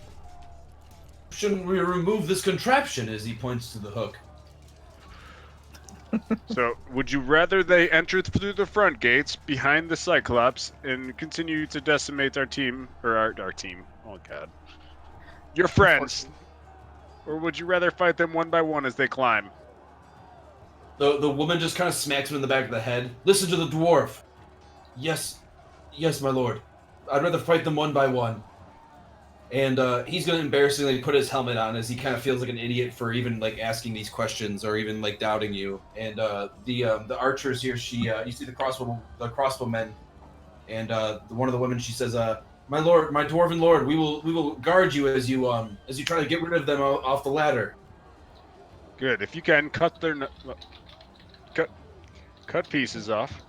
S6: Shouldn't we remove this contraption? As he points to the hook.
S9: So, would you rather they enter through the front gates behind the Cyclops and continue to decimate our team, or our team? Oh God, your friends, or would you rather fight them one by one as they climb?
S6: The woman just kind of smacks him in the back of the head. Listen to the dwarf. Yes, my lord. I'd rather fight them one by one. And he's going to embarrassingly put his helmet on as he kind of feels like an idiot for even like asking these questions or even like doubting you. And the archers here, you see the crossbowmen, and one of the women, she says, "My lord, my dwarven lord, we will guard you as you try to get rid of them off the ladder."
S9: Good. If you can cut their cut pieces off.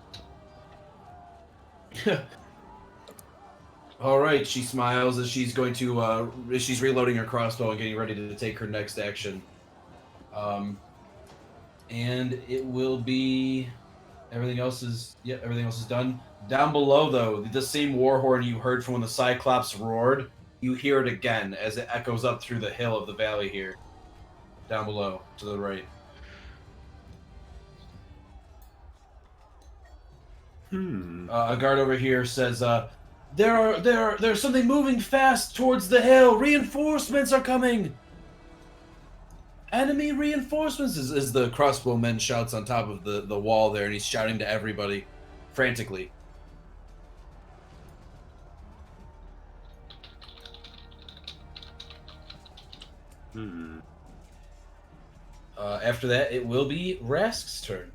S6: All right, she smiles as she's going to as she's reloading her crossbow and getting ready to take her next action. And it will be everything else is done. Down below though, the same war horn you heard from when the Cyclops roared, you hear it again as it echoes up through the hill of the valley here. Down below to the right. A guard over here says, there's something moving fast towards the hill. Reinforcements are coming. Enemy reinforcements, as the crossbowman shouts on top of the wall there, and he's shouting to everybody frantically. After that, it will be Rask's turn.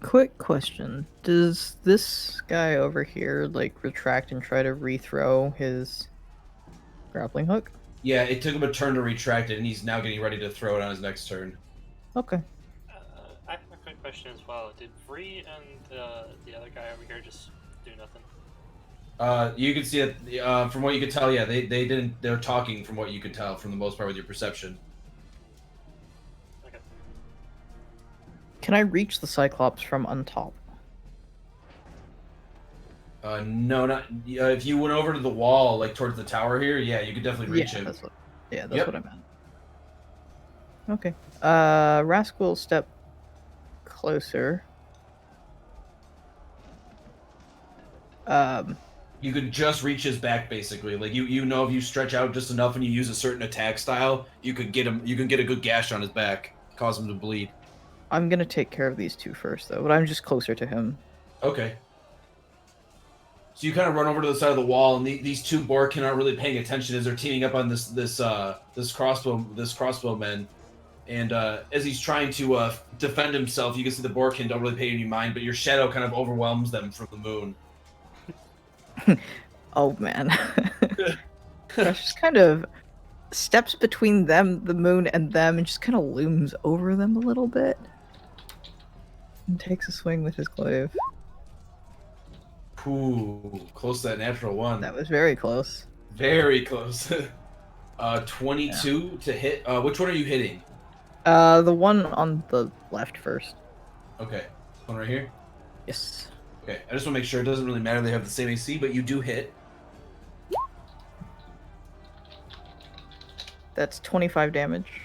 S5: quick question. Does this guy over here, like, retract and try to rethrow his grappling hook?
S6: Yeah, it took him a turn to retract it, and he's now getting ready to throw it on his next turn.
S5: Okay.
S2: I have a quick question as well. Did Vree and the other guy over here just do nothing?
S6: You can see it from what you could tell. Yeah, they didn't. They're talking from what you could tell, from the most part with your perception.
S2: Okay.
S5: Can I reach the Cyclops from on top?
S6: No, not. If you went over to the wall, like towards the tower here, yeah, you could definitely reach him.
S5: That's what I meant. Okay. Rask will step closer.
S6: You could just reach his back, basically. Like you know, if you stretch out just enough and you use a certain attack style, you could get him. You can get a good gash on his back, cause him to bleed.
S5: I'm gonna take care of these two first, though. But I'm just closer to him.
S6: Okay. So you kind of run over to the side of the wall, and these two Borkin aren't really paying attention as they're teaming up on this crossbowman. And as he's trying to defend himself, you can see the Borkin don't really pay any mind, but your shadow kind of overwhelms them from the moon.
S5: Oh man. Rush just kind of steps between them, the moon, and them, and just kind of looms over them a little bit. And takes a swing with his glaive.
S6: Ooh, close to that natural one.
S5: That was very close.
S6: Very close. 22 to hit. Which one are you hitting?
S5: The one on the left first.
S6: Okay. One right here?
S5: Yes.
S6: Okay, I just want to make sure it doesn't really matter they have the same AC, but you do hit.
S5: That's 25 damage.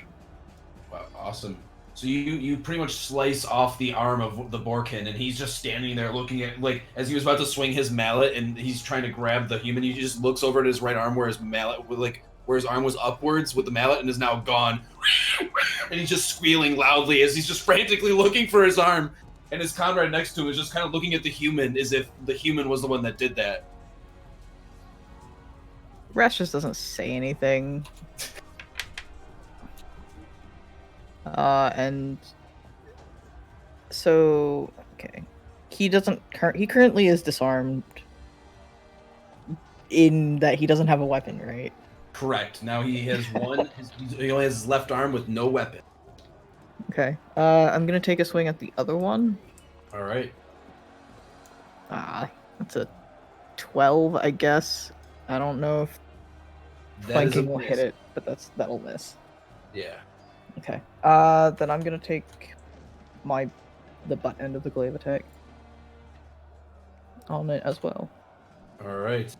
S6: Wow, awesome. So you pretty much slice off the arm of the Borkin, and he's just standing there looking at, like, as he was about to swing his mallet, and he's trying to grab the human, he just looks over at his right arm where his mallet, where his arm was upwards with the mallet, and is now gone. And he's just squealing loudly as he's just frantically looking for his arm. And his comrade next to him is just kind of looking at the human as if the human was the one that did that.
S5: Rash just doesn't say anything. And so, okay. He currently is disarmed in that he doesn't have a weapon, right?
S6: Correct. Now he has one. He only has his left arm with no weapon.
S5: Okay. I'm gonna take a swing at the other one.
S6: All right.
S5: That's a 12, I guess. I don't know if
S6: That is a
S5: flanking will hit
S6: miss.
S5: it, but that'll miss.
S6: Yeah.
S5: Okay. Then I'm gonna take the butt end of the glaive attack on it as well.
S6: All right.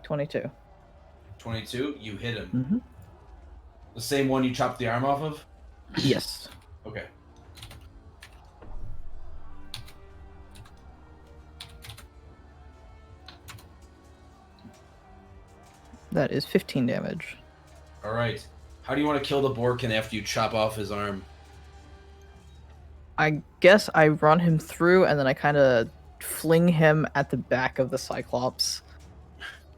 S5: 22.
S6: 22. You hit him.
S5: Mm-hmm.
S6: The same one you chopped the arm off of?
S5: Yes.
S6: Okay.
S5: That is 15 damage.
S6: All right. How do you want to kill the Borkin after you chop off his arm?
S5: I guess I run him through and then I kind of fling him at the back of the cyclops.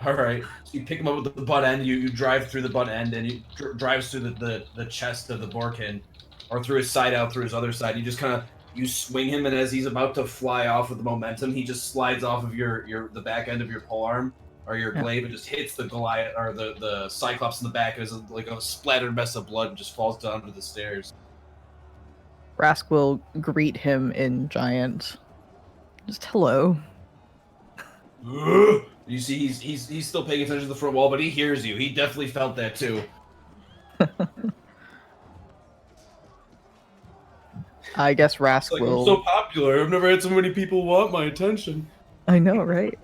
S6: All right. So you pick him up with the butt end. You drive through the butt end, and he drives through the chest of the Borkin, or through his side out through his other side. You just kind of swing him, and as he's about to fly off with the momentum, he just slides off of the back end of your polearm or your glaive and just hits the Goliath or the cyclops in the back. It's like a splattered mess of blood and just falls down to the stairs.
S5: Rask will greet him in giant. Just hello.
S6: You see, he's still paying attention to the front wall, but he hears you. He definitely felt that too.
S5: I guess Rask
S6: Like,
S5: will.
S6: I'm so popular. I've never had so many people want my attention.
S5: I know, right?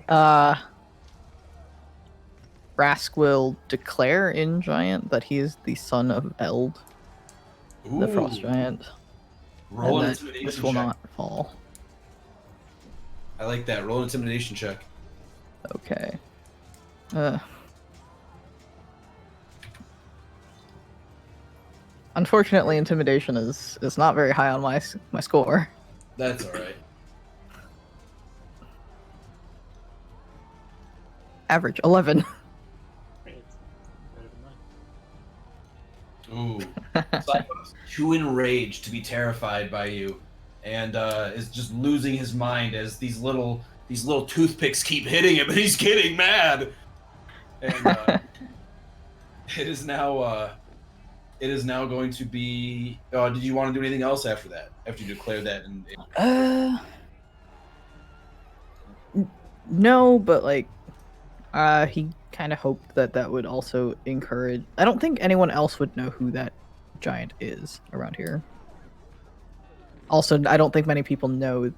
S5: Rask will declare in giant that he is the son of Eld, the frost giant.
S6: Roll an
S5: and
S6: intimidation
S5: this will
S6: check.
S5: not fall.
S6: I like that. Roll an intimidation check.
S5: Okay. Unfortunately, intimidation is not very high on my score.
S6: That's all right.
S5: Average 11.
S6: Ooh. Cyclops is too enraged to be terrified by you, and is just losing his mind as these little toothpicks keep hitting him, and he's getting mad. And it is now going to be. Did you want to do anything else after that? After you declare that?
S5: No, but like, he kind of hoped that would also encourage. I don't think anyone else would know who that giant is around here. Also, I don't think many people know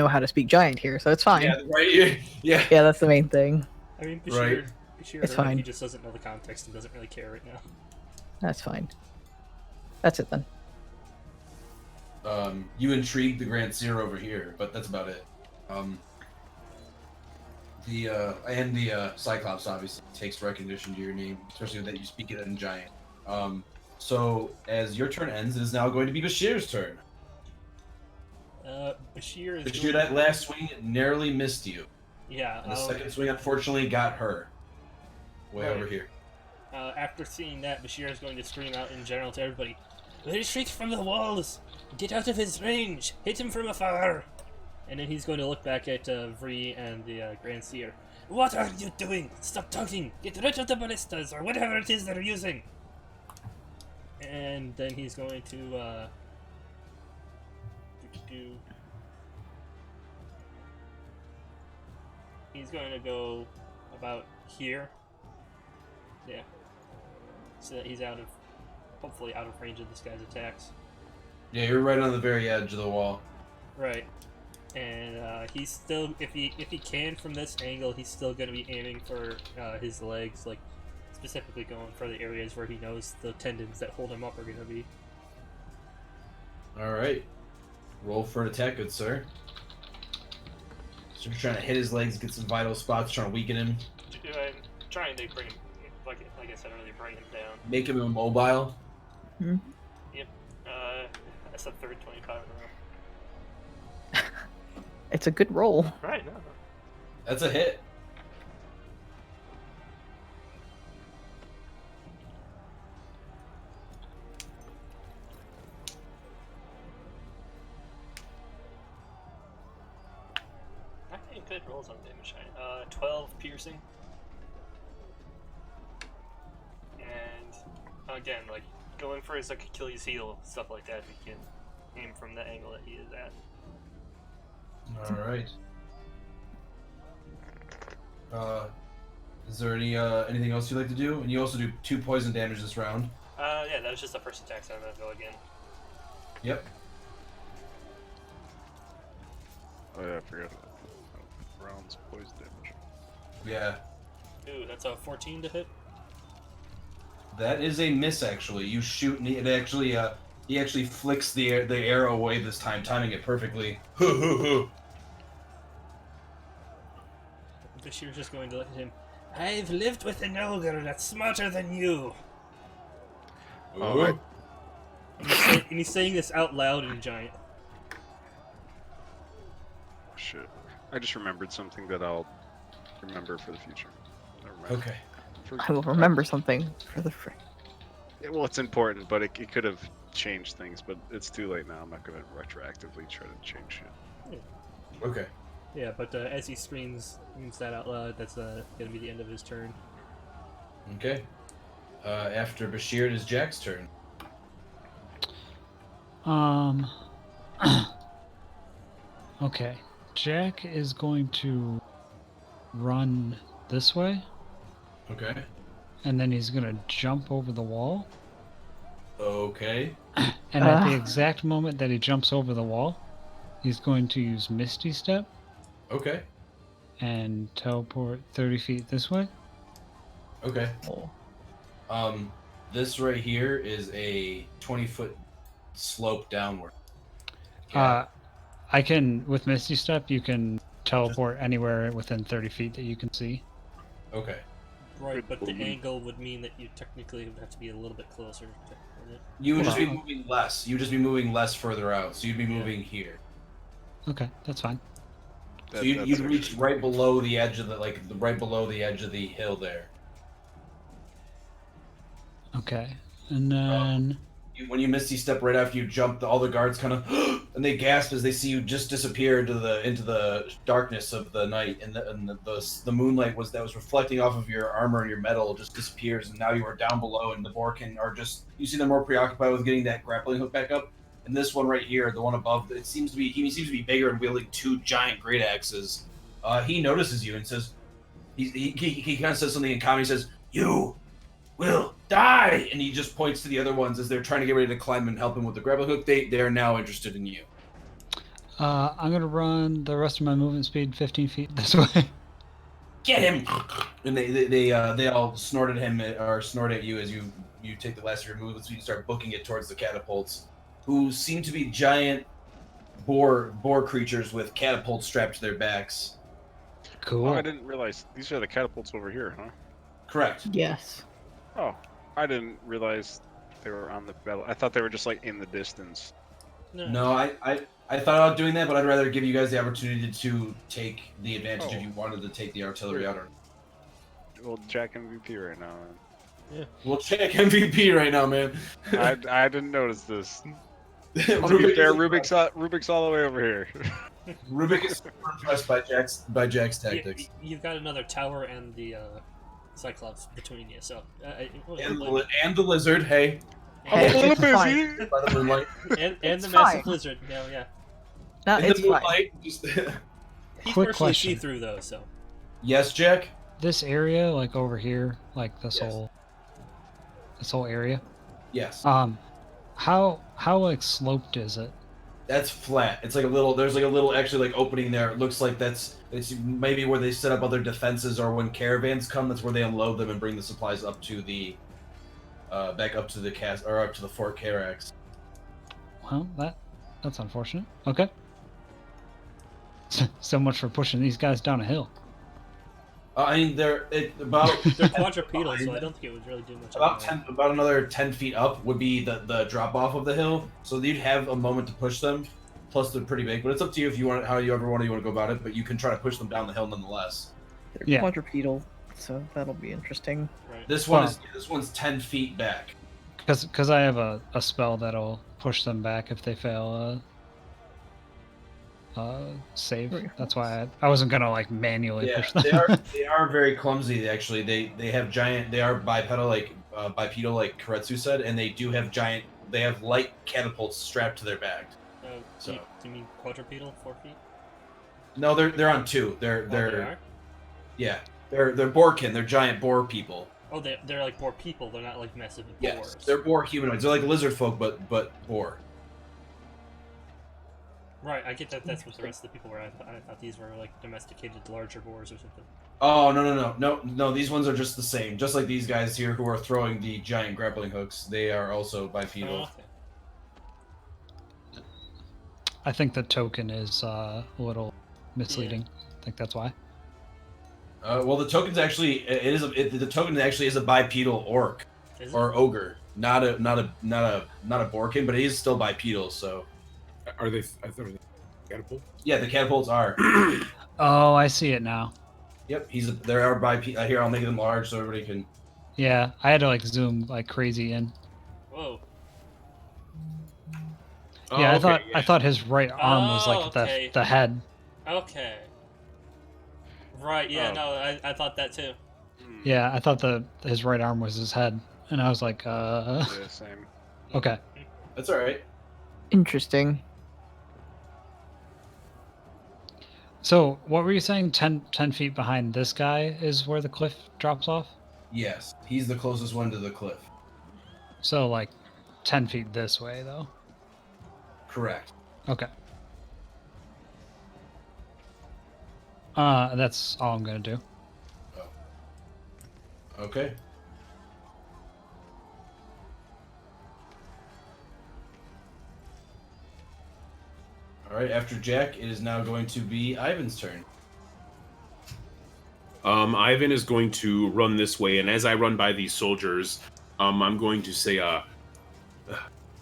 S5: how to speak giant here, so it's fine.
S6: Yeah, right. Yeah.
S5: Yeah, that's the main thing.
S2: I mean,
S6: Right.
S2: Bashir
S5: It's
S2: heard it,
S5: fine.
S2: he just doesn't know the context and doesn't really care right now.
S5: That's fine. That's it then.
S6: You intrigued the Grand Seer over here, but that's about it. The Cyclops obviously takes recognition to your name, especially that you speak it in giant. So as your turn ends, it is now going to be Bashir's turn.
S2: Bashir is.
S6: Bashir, that last swing narrowly missed you.
S2: Yeah.
S6: And the second swing, unfortunately, got her. Way
S2: Right.
S6: over here.
S2: After seeing that, Bashir is going to scream out in general to everybody, "Retreat from the walls! Get out of his range! Hit him from afar!" And then he's going to look back at Vree and the Grand Seer. "What are you doing? Stop talking! Get rid of the ballistas, or whatever it is they're using!" And then he's going to, He's going to go about here. Yeah. So that he's hopefully out of range of this guy's attacks.
S6: Yeah, you're right on the very edge of the wall.
S2: Right. And he's still, if he can from this angle, he's still going to be aiming for his legs, like specifically going for the areas where he knows the tendons that hold him up are going to be.
S6: All right. Roll for an attack, good sir. So you're trying to hit his legs, get some vital spots, trying to weaken him.
S2: I'm trying to bring him, like I said earlier, bring him down.
S6: Make him immobile.
S2: Yep. That's the third 25 in a row.
S5: It's a good roll.
S2: Right, no.
S6: That's a hit.
S2: good rolls on damage. 12 piercing. And again, like going for his like Achilles heel, stuff like that. He can aim from the angle that he is at.
S6: All right. Is there anything else you'd like to do? And you also do 2 poison damage this round.
S2: Yeah, that was just the first attack, so I'm gonna go again.
S6: Yep.
S9: Oh yeah, I forgot. Rounds poison damage.
S6: Yeah.
S2: Ooh, that's a 14 to hit.
S6: That is a miss, actually. You shoot, and it actually, he actually flicks the arrow away this time, timing it perfectly.
S2: Bashir's just going to look at him. I've lived with an ogre that's smarter than you.
S9: Oh, right.
S2: And he's saying this out loud in giant.
S9: Shit. I just remembered something that I'll remember for the future. Never mind.
S6: Okay.
S5: I will remember something for the free.
S9: Yeah, well, it's important, but it could have changed things, but it's too late now. I'm not going to retroactively try to change shit.
S6: Okay.
S2: Yeah, but as he screams that out loud, that's going to be the end of his turn.
S6: Okay. After Bashir, it is Jack's turn.
S8: Okay. Jack is going to run this way,
S6: Okay.
S8: and then he's going to jump over the wall.
S6: Okay.
S8: And at the exact moment that he jumps over the wall, he's going to use Misty Step
S6: Okay.
S8: and teleport 30 feet this way.
S6: Okay.
S5: Oh.
S6: This right here is a 20-foot slope downward.
S8: I can, with Misty Step, you can teleport anywhere within 30 feet that you can see.
S6: Okay.
S2: Right, but the angle would mean that you technically would have to be a little bit closer to it.
S6: You would just be moving less. You would just be moving less further out. So you'd be moving here.
S8: Okay, that's fine.
S6: So you'd reach right below the edge of right below the edge of the hill there.
S8: Okay, and then
S6: When you misty step right after you jump, all the guards kind of and they gasp as they see you just disappear into the darkness of the night, and the moonlight that was reflecting off of your armor and your metal just disappears, and now you are down below, and the Borkin are just, you see them more preoccupied with getting that grappling hook back up. And this one right here, the one above, he seems to be bigger and wielding 2 giant great axes. He notices you and says, he kind of says something in common. He says, "You will die!" And he just points to the other ones as they're trying to get ready to climb and help him with the grappling hook. They are now interested in you.
S8: I'm gonna run the rest of my movement speed 15 feet this way.
S6: Get him! And they all snort at him or snort at you as you take the last of your movement speed and start booking it towards the catapults, who seem to be giant boar creatures with catapults strapped to their backs.
S8: Cool.
S9: Oh, I didn't realize these are the catapults over here, huh?
S6: Correct.
S5: Yes.
S9: Oh, I didn't realize they were on the battle. I thought they were just like in the distance.
S6: No, I thought about doing that, but I'd rather give you guys the opportunity to take the advantage if you wanted to take the artillery out.
S9: Well, Jack MVP right now.
S2: Yeah.
S6: We'll check MVP right now, man.
S9: I didn't notice this. Rubik's all the way over here.
S6: Rubik is super impressed by Jack's tactics.
S2: You've got another tower and the cyclops between you, so
S6: and the lizard. Hey.
S5: Hey,
S9: I'm a
S5: it's
S9: little
S5: fine.
S9: busy.
S6: By the moonlight.
S2: and the
S5: fine.
S2: massive lizard. No, yeah.
S5: No,
S6: In
S5: it's
S6: the
S5: fine.
S6: moonlight. Just...
S2: He's
S8: Quick
S2: partially
S8: question.
S2: see through though, so.
S6: Yes, Jack.
S8: This area, like over here, like this whole area.
S6: Yes.
S8: How like sloped is it?
S6: That's flat. It's like a little. There's like a little actually like opening there. It looks like it's maybe where they set up other defenses, or when caravans come, that's where they unload them and bring the supplies up to the back up to the up to the Fort Carax.
S8: Well, that's unfortunate. Okay. So much for pushing these guys down a hill.
S6: I mean, they're
S2: quadrupedal, so I don't think it would really do much.
S6: About another 10 feet up would be the drop off of the hill, so you'd have a moment to push them. Plus, they're pretty big, but it's up to you if you want you want to go about it. But you can try to push them down the hill nonetheless.
S5: They're quadrupedal, so that'll be interesting.
S2: Right.
S6: This one's 10 feet back.
S8: Because I have a spell that'll push them back if they fail save. That's why I wasn't gonna like manually
S6: Yeah,
S8: push them.
S6: they are very clumsy. Actually, they have giant. They are bipedal bipedal like Kuuretsu said, and they do have giant. They have light catapults strapped to their back.
S2: Do
S6: So
S2: you mean quadrupedal, 4 feet?
S6: no, they're on two.
S2: They are?
S6: Yeah, they're boarkin. They're giant boar people.
S2: Oh, they're like boar people. They're not like massive boars.
S6: Yes, they're boar humanoids. They're like lizard folk, but boar.
S2: Right, I get that. That's what the rest of the people were. I thought these were like domesticated larger boars or something.
S6: Oh no! These ones are just the same. Just like these guys here who are throwing the giant grappling hooks. They are also bipedal.
S2: Oh, okay.
S8: I think the token is a little misleading. I think that's why.
S6: Well, the token's actually the token actually is a bipedal orc or ogre, not a boarkin, but it is still bipedal. So,
S1: Are they catapult?
S6: yeah, the catapults are.
S8: Oh, I see it now.
S6: Yep, there are bipedal. Here, I'll make them large so everybody can.
S8: Yeah, I had to like zoom like crazy in.
S2: Whoa.
S8: Yeah,
S1: okay,
S8: I thought his right arm was like
S2: okay.
S8: the head.
S2: Okay. Right. Yeah.
S9: Oh.
S2: No, I thought that too.
S8: Yeah, I thought his right arm was his head, and I was like,
S9: Yeah, same.
S8: okay.
S6: That's all right.
S5: Interesting.
S8: So, what were you saying? 10 feet behind this guy is where the cliff drops off?
S6: Yes, he's the closest one to the cliff.
S8: So, like, 10 feet this way, though?
S6: Correct.
S8: Okay. That's all I'm gonna do.
S6: Okay. All right. After Jack, it is now going to be Ivan's turn.
S1: Ivan is going to run this way, and as I run by these soldiers, I'm going to say,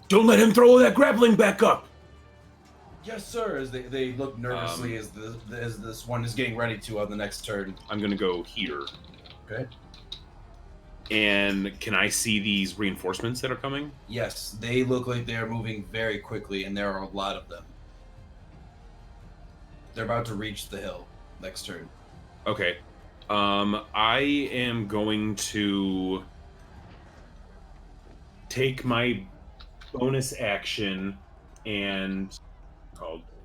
S1: "Don't let him throw that grappling back up."
S6: Yes, sir. As they look nervously as this one is getting ready to on the next turn.
S1: I'm gonna go here.
S6: Okay.
S1: And can I see these reinforcements that are coming?
S6: Yes, they look like they are moving very quickly, and there are a lot of them. They're about to reach the hill next turn.
S1: Okay. I am going to take my bonus action and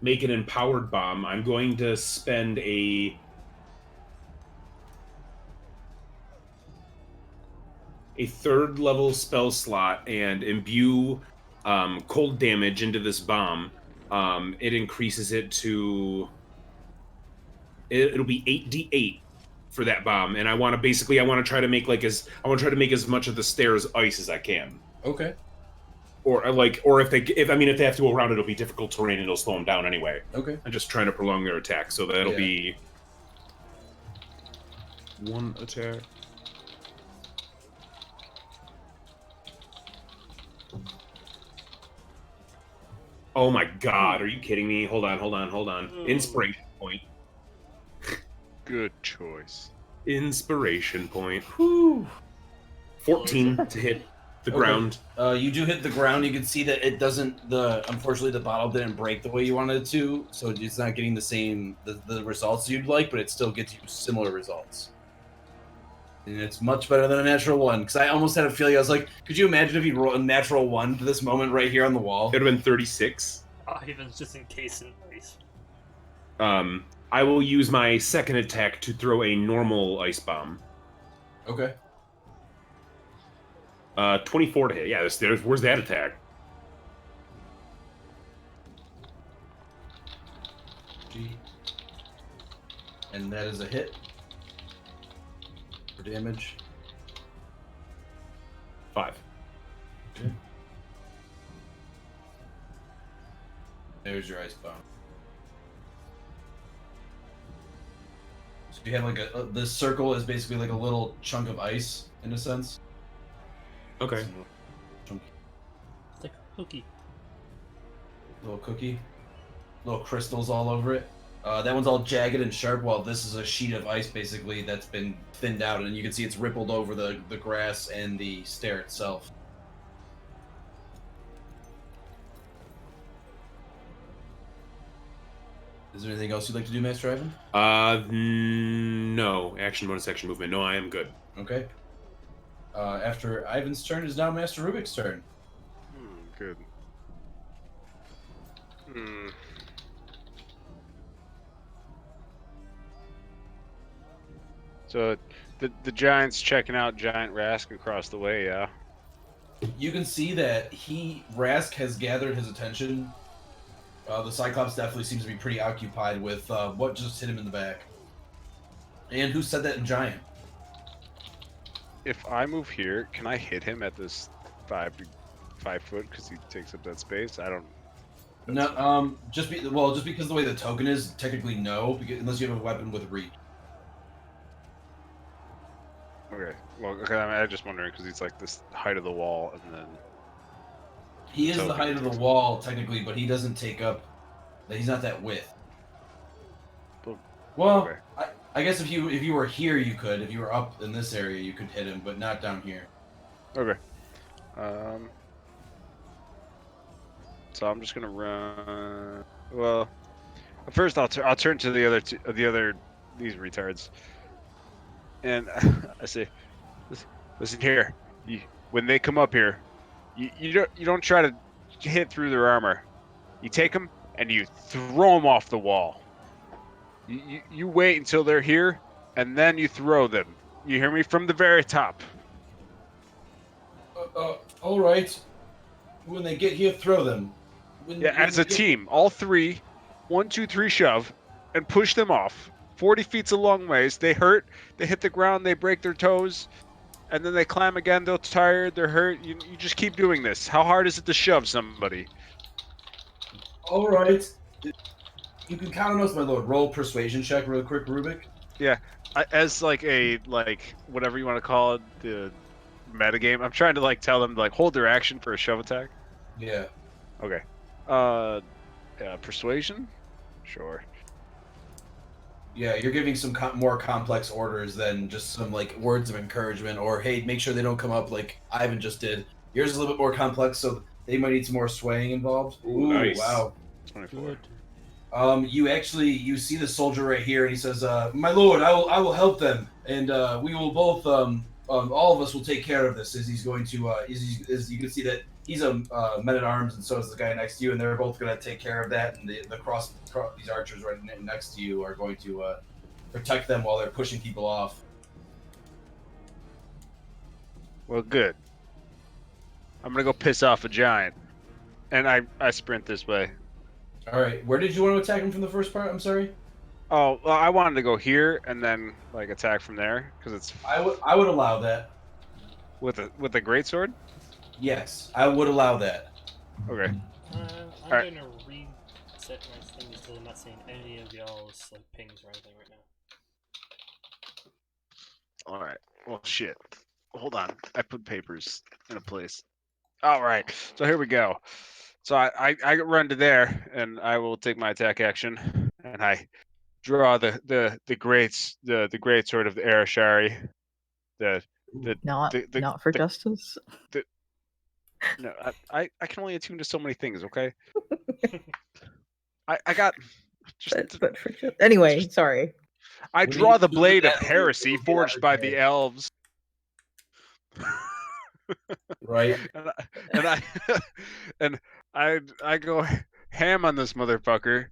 S1: make an empowered bomb. I'm going to spend a third level spell slot and imbue cold damage into this bomb. It increases it to it'll be 8d8 for that bomb, and I want to try to make as much of the stairs ice as I can.
S6: Okay.
S1: Or if they have to go around, it'll be difficult terrain and it'll slow them down anyway.
S6: Okay.
S1: I'm just trying to prolong their attack, so that'll be one attack. Oh my god, are you kidding me? Hold on. Inspiration point.
S9: Good choice.
S1: Inspiration point. Whew. 14 to hit the ground.
S6: You do hit the ground. You can see that it doesn't. Unfortunately, the bottle didn't break the way you wanted it to, so it's not getting the same the results you'd like, but it still gets you similar results. And it's much better than a natural one, because I almost had a feeling. I was like, could you imagine if you rolled a natural one to this moment right here on the wall?
S1: It would have been 36.
S2: Ivan's just encased in ice.
S1: I will use my second attack to throw a normal ice bomb.
S6: Okay.
S1: 24 to hit. Yeah, where's that attack?
S6: And that is a hit. For damage.
S1: 5.
S6: Okay. There's your ice bomb. So you have like this circle is basically like a little chunk of ice in a sense.
S1: Okay.
S2: It's like a cookie.
S6: Little cookie. Little crystals all over it. That one's all jagged and sharp, while this is a sheet of ice basically that's been thinned out, and you can see it's rippled over the grass and the stair itself. Is there anything else you'd like to do, Master Ivan?
S1: No. Action, bonus action, movement. No, I am good.
S6: Okay. After Ivan's turn is now Master Rubik's turn.
S9: Good. So the giant's checking out giant Rask across the way, yeah.
S6: You can see that Rask has gathered his attention. The Cyclops definitely seems to be pretty occupied with what just hit him in the back. And who said that in giant?
S9: If I move here, can I hit him at this 5 foot because he takes up that space? I don't.
S6: No, just because the way the token is, technically no, because, unless you have a weapon with reach.
S9: Okay. Well, okay. I'm just wondering because he's like this height of the wall, and then
S6: He is the height of the wall technically, but he doesn't take up. He's not that width. Well,
S9: okay.
S6: I guess if you were here, you could. If you were up in this area, you could hit him, but not down here.
S9: Okay. So I'm just gonna run. Well, first I'll turn to the other these retards, and I say, listen here. When they come up here, you don't try to hit through their armor. You take them and you throw them off the wall. You wait until they're here, and then you throw them. You hear me? From the very top.
S6: All right. When they get here, throw them.
S9: As a team, all three, 1, 2, 3, shove, and push them off. 40 feet's a long ways. They hurt. They hit the ground. They break their toes, and then they climb again. They're tired. They're hurt. You just keep doing this. How hard is it to shove somebody?
S6: All right. You can count on us, my lord. Roll persuasion check real quick, Rubik.
S9: Yeah, as like whatever you want to call it, the metagame. I'm trying to tell them to hold their action for a shove attack.
S6: Yeah.
S9: Okay. Persuasion? Sure.
S6: Yeah, you're giving some more complex orders than just some words of encouragement or hey, make sure they don't come up like Ivan just did. Yours is a little bit more complex, so they might need some more swaying involved.
S1: Ooh, nice.
S6: Wow.
S9: 24.
S6: You see the soldier right here, and he says, "My lord, I will help them, and we will both, all of us will take care of this." As he's going to, as you can see that he's a men at arms, and so is the guy next to you, and they're both going to take care of that. And these archers right next to you are going to protect them while they're pushing people off.
S9: Well, good. I'm gonna go piss off a giant, and I sprint this way.
S6: All right, where did you want to attack him from the first part? I'm sorry.
S9: Oh, well, I wanted to go here and then attack from there because it's.
S6: I would allow that.
S9: With a greatsword.
S2: Yes,
S6: I would allow that.
S9: Okay.
S2: I'm going to reset my thing so I'm not seeing any of y'all's pings or anything right now.
S9: All right. Well, shit. Hold on. I put papers in a place. All right. So here we go. So I run to there, and I will take my attack action, and I draw the great sword of the Arashari.
S5: Not for justice.
S9: No, I can only attune to so many things. Okay. I got.
S5: But for anyway, sorry.
S9: I draw the blade of heresy forged by the elves.
S6: Right.
S9: And I go ham on this motherfucker.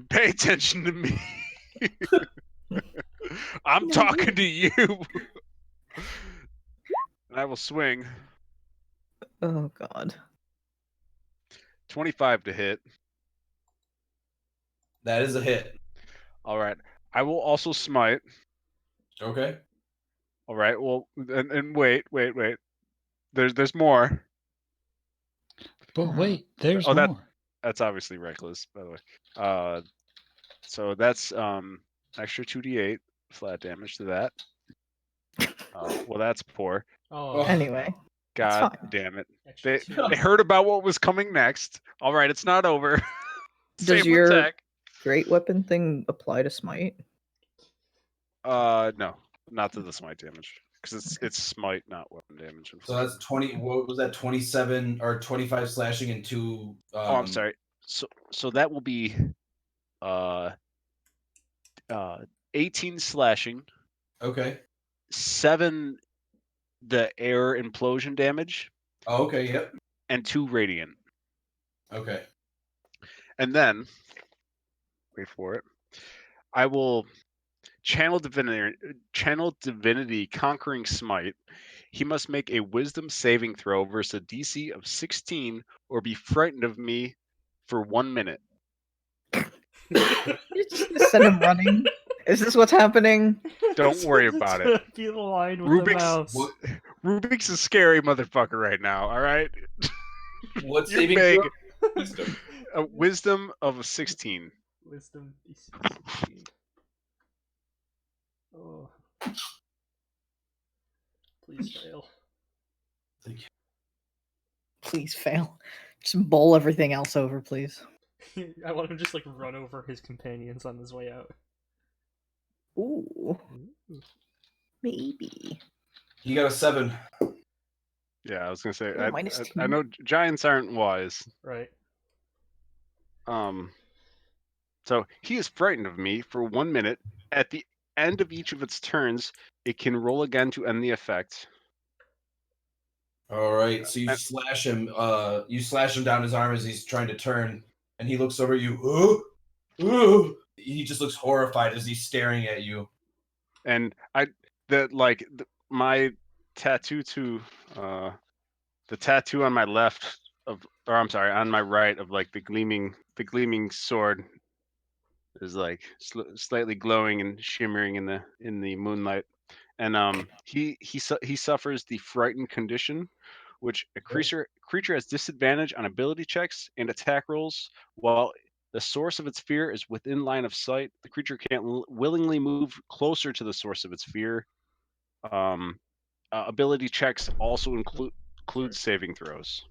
S9: Pay attention to me. I'm talking to you. And I will swing.
S5: Oh God.
S9: 25 to hit.
S6: That is a hit.
S9: All right. I will also smite.
S6: Okay.
S9: All right. Well, and wait. There's more.
S8: But wait, there's more.
S9: That's obviously reckless, by the way. So that's extra 2d8 flat damage to that. Well, that's poor.
S2: Oh.
S5: Anyway.
S9: God damn it. They heard about what was coming next. All right, it's not over.
S5: Does your great weapon thing apply to smite?
S9: No, not to the smite damage. Because it's smite, not weapon damage.
S6: So that's 20. What was that? 27 or 25 slashing and 2.
S9: Oh, I'm sorry. So that will be
S4: uh, 18 slashing,
S6: Okay.
S4: 7 the air implosion damage,
S6: Oh, okay. Yep.
S4: and 2 radiant.
S6: Okay.
S4: And then, wait for it. I will channel divinity conquering smite. He must make a wisdom saving throw versus a DC of 16 or be frightened of me for 1 minute.
S5: You're just gonna send him running. Is this what's happening?
S4: Don't worry about it.
S2: Be the line with the mouse.
S4: Rubik's a scary motherfucker right now, all right?
S6: What
S4: You're
S6: saving
S4: big.
S6: throw? Wisdom.
S4: A wisdom of a 16.
S2: Wisdom DC 16. Oh. Please fail.
S5: Please fail. Just bowl everything else over, please.
S2: I want him to just like run over his companions on his way out.
S5: Ooh. Maybe.
S6: You got a 7.
S4: Yeah, I was gonna say.
S5: Oh, minus
S4: I
S5: 2.
S4: know giants aren't wise.
S2: Right.
S4: So he is frightened of me for 1 minute. At the end of each of its turns, it can roll again to end the effect.
S6: All right. So you slash him. You slash him down his arm as he's trying to turn, and he looks over at you. Ooh. He just looks horrified as he's staring at you.
S4: And my tattoo to the tattoo on my left on my right of like the gleaming sword is like slightly glowing and shimmering in the moonlight. And he suffers the frightened condition, which a creature has disadvantage on ability checks and attack rolls while the source of its fear is within line of sight. The creature can't willingly move closer to the source of its fear. Ability checks also include saving throws.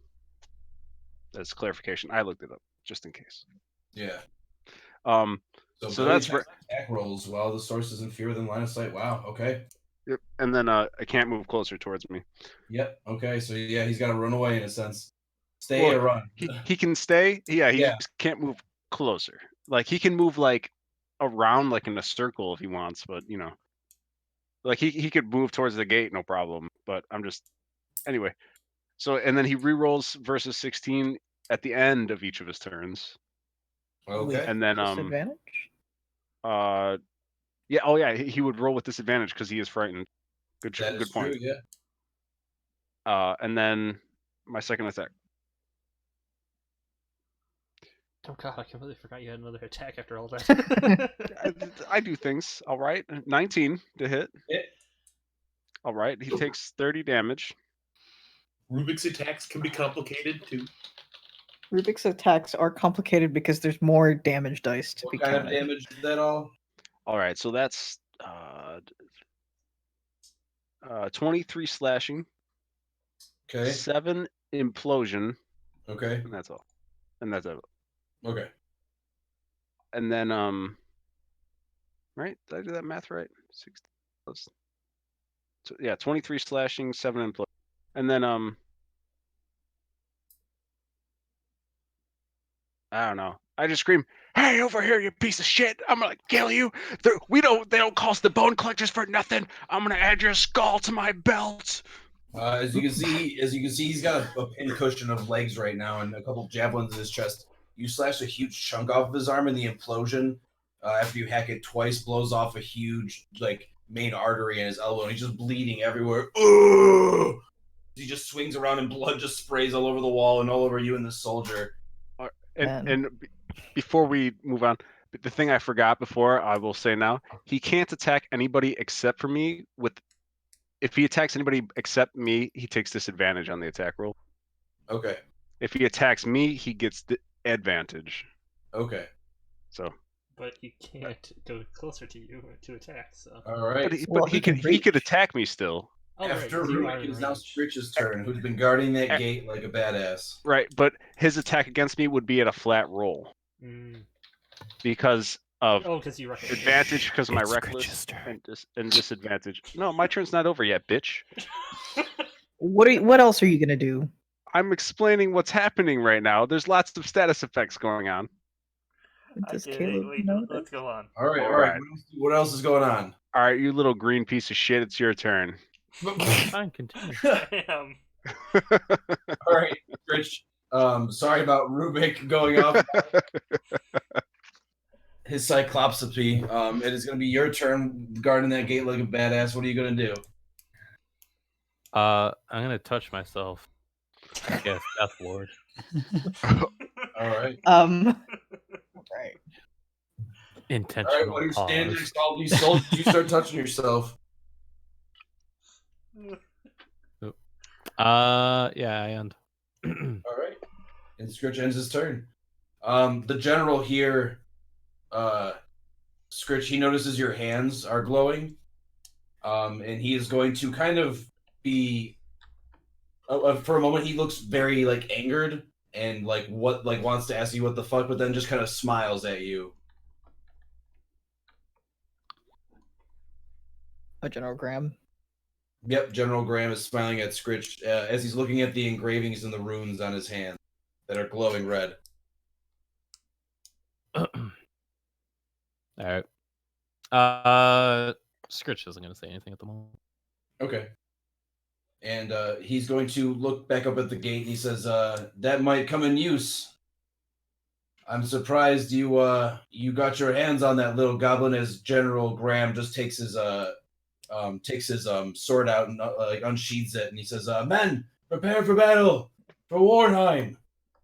S4: That's clarification. I looked it up just in case.
S6: Yeah.
S4: So that's
S6: attack rolls while the source is in fear within line of sight. Wow. Okay.
S4: Yep. And then I can't move closer towards me.
S6: Yep. Okay. So yeah, he's got to run away in a sense. Stay or run.
S4: He can stay. Yeah. He just can't move closer. Like he can move like around like in a circle if he wants, but like he could move towards the gate, no problem. But I'm just anyway. So and then he rerolls versus 16 at the end of each of his turns.
S6: Okay.
S4: And then
S5: Disadvantage?
S4: Yeah. Oh yeah. He would roll with disadvantage because he is frightened. Good point.
S6: True, yeah.
S4: And then my second attack.
S2: Oh god, I completely forgot you had another attack after all that.
S4: I do things. All right. 19 to hit.
S6: Yeah.
S4: All right. He takes 30 damage.
S1: Rubik's attacks can be complicated too.
S5: Rubik's attacks are complicated because there's more damage dice to be
S6: What kind
S5: counted.
S6: of damage is that all?
S4: All right. So that's 23 slashing.
S6: Okay.
S4: 7 implosion.
S6: Okay.
S4: And that's all. And that's it.
S6: Okay.
S4: And then right? Did I do that math right? 60 plus. So, yeah, 23 slashing, 7 implosion. And then I don't know. I just scream, "Hey, over here, you piece of shit! I'm gonna kill you! They don't call us the bone collectors for nothing. I'm gonna add your skull to my belt."
S6: As you can see, he's got a pin cushion of legs right now and a couple of javelins in his chest. You slash a huge chunk off of his arm, and the implosion, after you hack it twice, blows off a huge main artery in his elbow, and he's just bleeding everywhere. Ugh! He just swings around, and blood just sprays all over the wall and all over you and the soldier.
S4: And before we move on, the thing I forgot before, I will say now, he can't attack anybody except for me. If he attacks anybody except me, he takes disadvantage on the attack roll.
S6: Okay.
S4: If he attacks me, he gets the advantage.
S6: Okay.
S4: So.
S2: But he can't go closer to you to attack. So.
S6: All right.
S4: But he could attack me still.
S6: After Rubik, it's now Scritch's turn, who's been guarding that gate like a badass.
S4: Right, but his attack against me would be at a flat roll. Because of advantage, because of my reckless and disadvantage. No, my turn's not over yet, bitch.
S5: What else are you gonna do?
S4: I'm explaining what's happening right now. There's lots of status effects going on.
S5: Does
S2: get it.
S5: Caleb
S2: Wait,
S5: know
S2: let's
S5: this?
S2: go on.
S6: All right.
S9: Alright.
S6: What else is going on?
S9: All right, you little green piece of shit. It's your turn.
S3: Fine, continue.
S2: Damn.
S6: All right, Rich. Sorry about Rubik going off his cyclopsy. It is going to be your turn guarding that gate like a badass. What are you going to do?
S3: I'm gonna touch myself. Yes, Death Lord.
S6: All right.
S5: Right.
S3: Intentional
S6: All right. While you're standing
S3: pause.
S6: next to all these soldiers, you start touching yourself.
S3: Yeah, I end.
S6: All right. And Scritch ends his turn. The general here, Scritch, he notices your hands are glowing. And he is going to kind of be for a moment he looks very like angered and like wants to ask you what the fuck, but then just kind of smiles at you.
S5: General Graham.
S6: Yep, General Graham is smiling at Scritch as he's looking at the engravings and the runes on his hand that are glowing red.
S3: All right. Scritch isn't gonna say anything at the moment.
S6: Okay. And he's going to look back up at the gate and he says, that might come in use. I'm surprised you got your hands on that little goblin as General Graham just takes his sword out and like unsheathes it, and he says, men, prepare for battle, for Warnheim.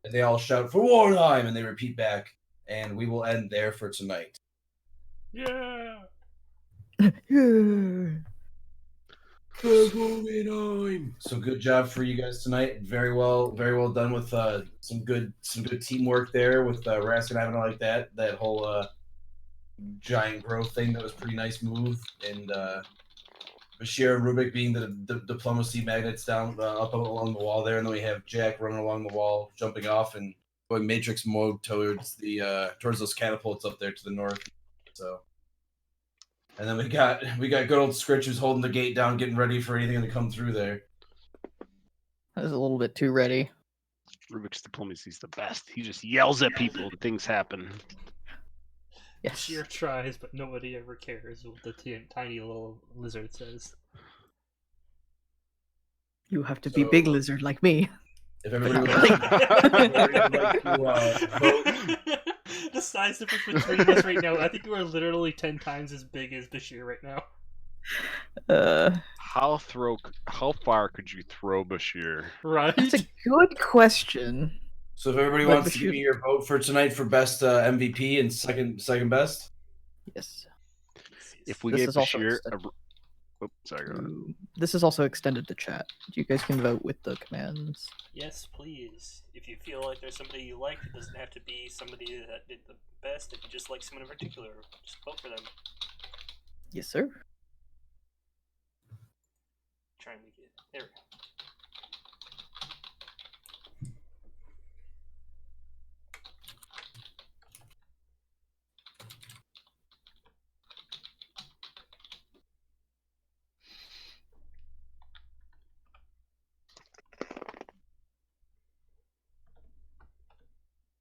S6: And they all shout, for Warnheim, and they repeat back, and we will end there for tonight.
S2: Yeah.
S5: Yeah.
S6: So good job for you guys tonight. Very well done with some good teamwork there with Rask and Ivan like that. That whole giant growth thing, that was a pretty nice move. And Bashir and Rubik being the diplomacy magnets down up along the wall there, and then we have Jack running along the wall, jumping off and going Matrix mode towards those catapults up there to the north. So. And then we got good old Scritch who's holding the gate down, getting ready for anything to come through there.
S5: I was a little bit too ready.
S9: Rubik's diplomacy's the best. He just yells at people and things happen.
S5: Yes.
S2: Sheer tries, but nobody ever cares what the tiny little lizard says.
S5: You have to be big lizard like me.
S6: If everybody would like to vote.
S2: The size difference between us right now, I think you are literally 10 times as big as Bashir right now.
S9: How far could you throw Bashir?
S2: Right?
S5: That's a good question.
S6: So if everybody wants to give me your vote for tonight for best MVP and second best.
S5: Yes.
S9: If we
S5: This
S9: gave
S5: is also
S9: Bashir
S5: extended.
S9: sorry, go ahead.
S5: This is also extended to chat. You guys can vote with the commands.
S2: Yes, please. If you feel like there's somebody you like, it doesn't have to be somebody that did the best. If you just like someone in particular, just vote for them.
S5: Yes, sir.
S2: Try and make it. There we go.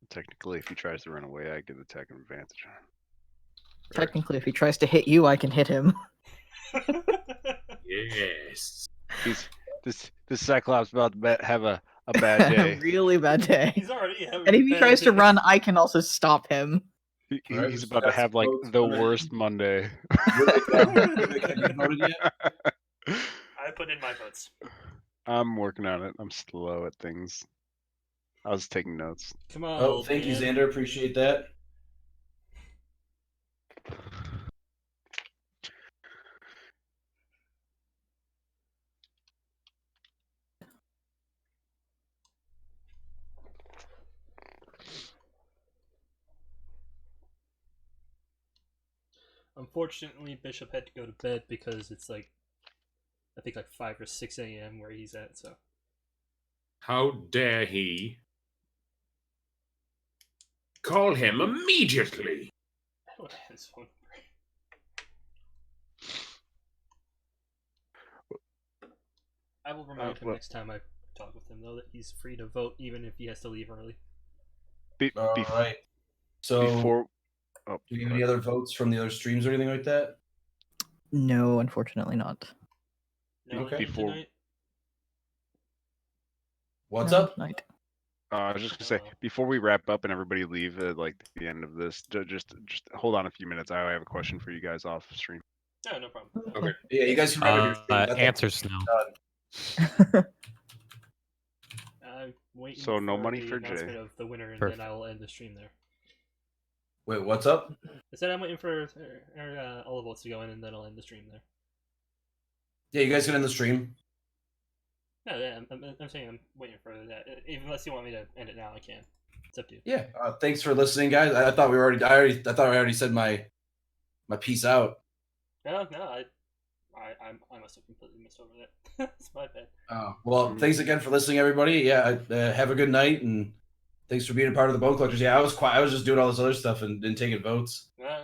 S9: Technically, if he tries to run away, I get attack advantage.
S5: Technically, if he tries to hit you, I can hit him.
S1: Yes.
S9: This Cyclops about to have a bad day.
S5: Really bad day.
S2: He's already having
S5: And if
S2: a
S5: he
S2: bad
S5: tries to
S2: day.
S5: run, I can also stop him.
S9: He's about to have like the worst Monday.
S6: Have you voted yet?
S2: I put in my votes.
S9: I'm working on it. I'm slow at things. I was taking notes.
S2: Come on.
S6: Oh, thank you, Xander. Appreciate that.
S2: Unfortunately, Bishop had to go to bed because it's like, I think like 5 or 6 a.m. where he's at, so.
S1: How dare he? Call him immediately.
S2: I don't have his phone number. I will remind him next time I talk with him, though, that he's free to vote even if he has to leave early.
S6: All right. So
S9: Oh,
S6: Do you have any other votes from the other streams or anything like that?
S5: No, unfortunately not.
S2: No one
S6: Okay.
S2: came
S9: Before-
S2: tonight?
S6: What's
S5: No,
S6: up?
S5: Night.
S9: I was just gonna say before we wrap up and everybody leave at like the end of this, just hold on a few minutes. I have a question for you guys off stream.
S2: No, no problem.
S6: Okay. Yeah, you guys can wrap up your stream. That's
S3: Answers no.
S6: done.
S2: I'm waiting
S9: So no
S2: for
S9: money
S2: the
S9: for Jay.
S2: announcement of the winner, and
S3: Perfect.
S2: then I will end the stream there.
S6: Wait, what's up?
S2: I said I'm waiting for all the votes to go in, and then I'll end the stream there.
S6: Yeah, you guys can end the stream.
S2: No, yeah, I'm saying I'm waiting for that. Even unless you want me to end it now, I can. It's up to you.
S6: Yeah. Thanks for listening, guys. I thought we were already. I thought I already said my piece out.
S2: No, I must have completely missed over that. It's my bad.
S6: Well, thanks again for listening, everybody. Yeah, have a good night, and thanks for being a part of the Bone Collectors. Yeah, I was just doing all this other stuff and taking votes.
S2: No,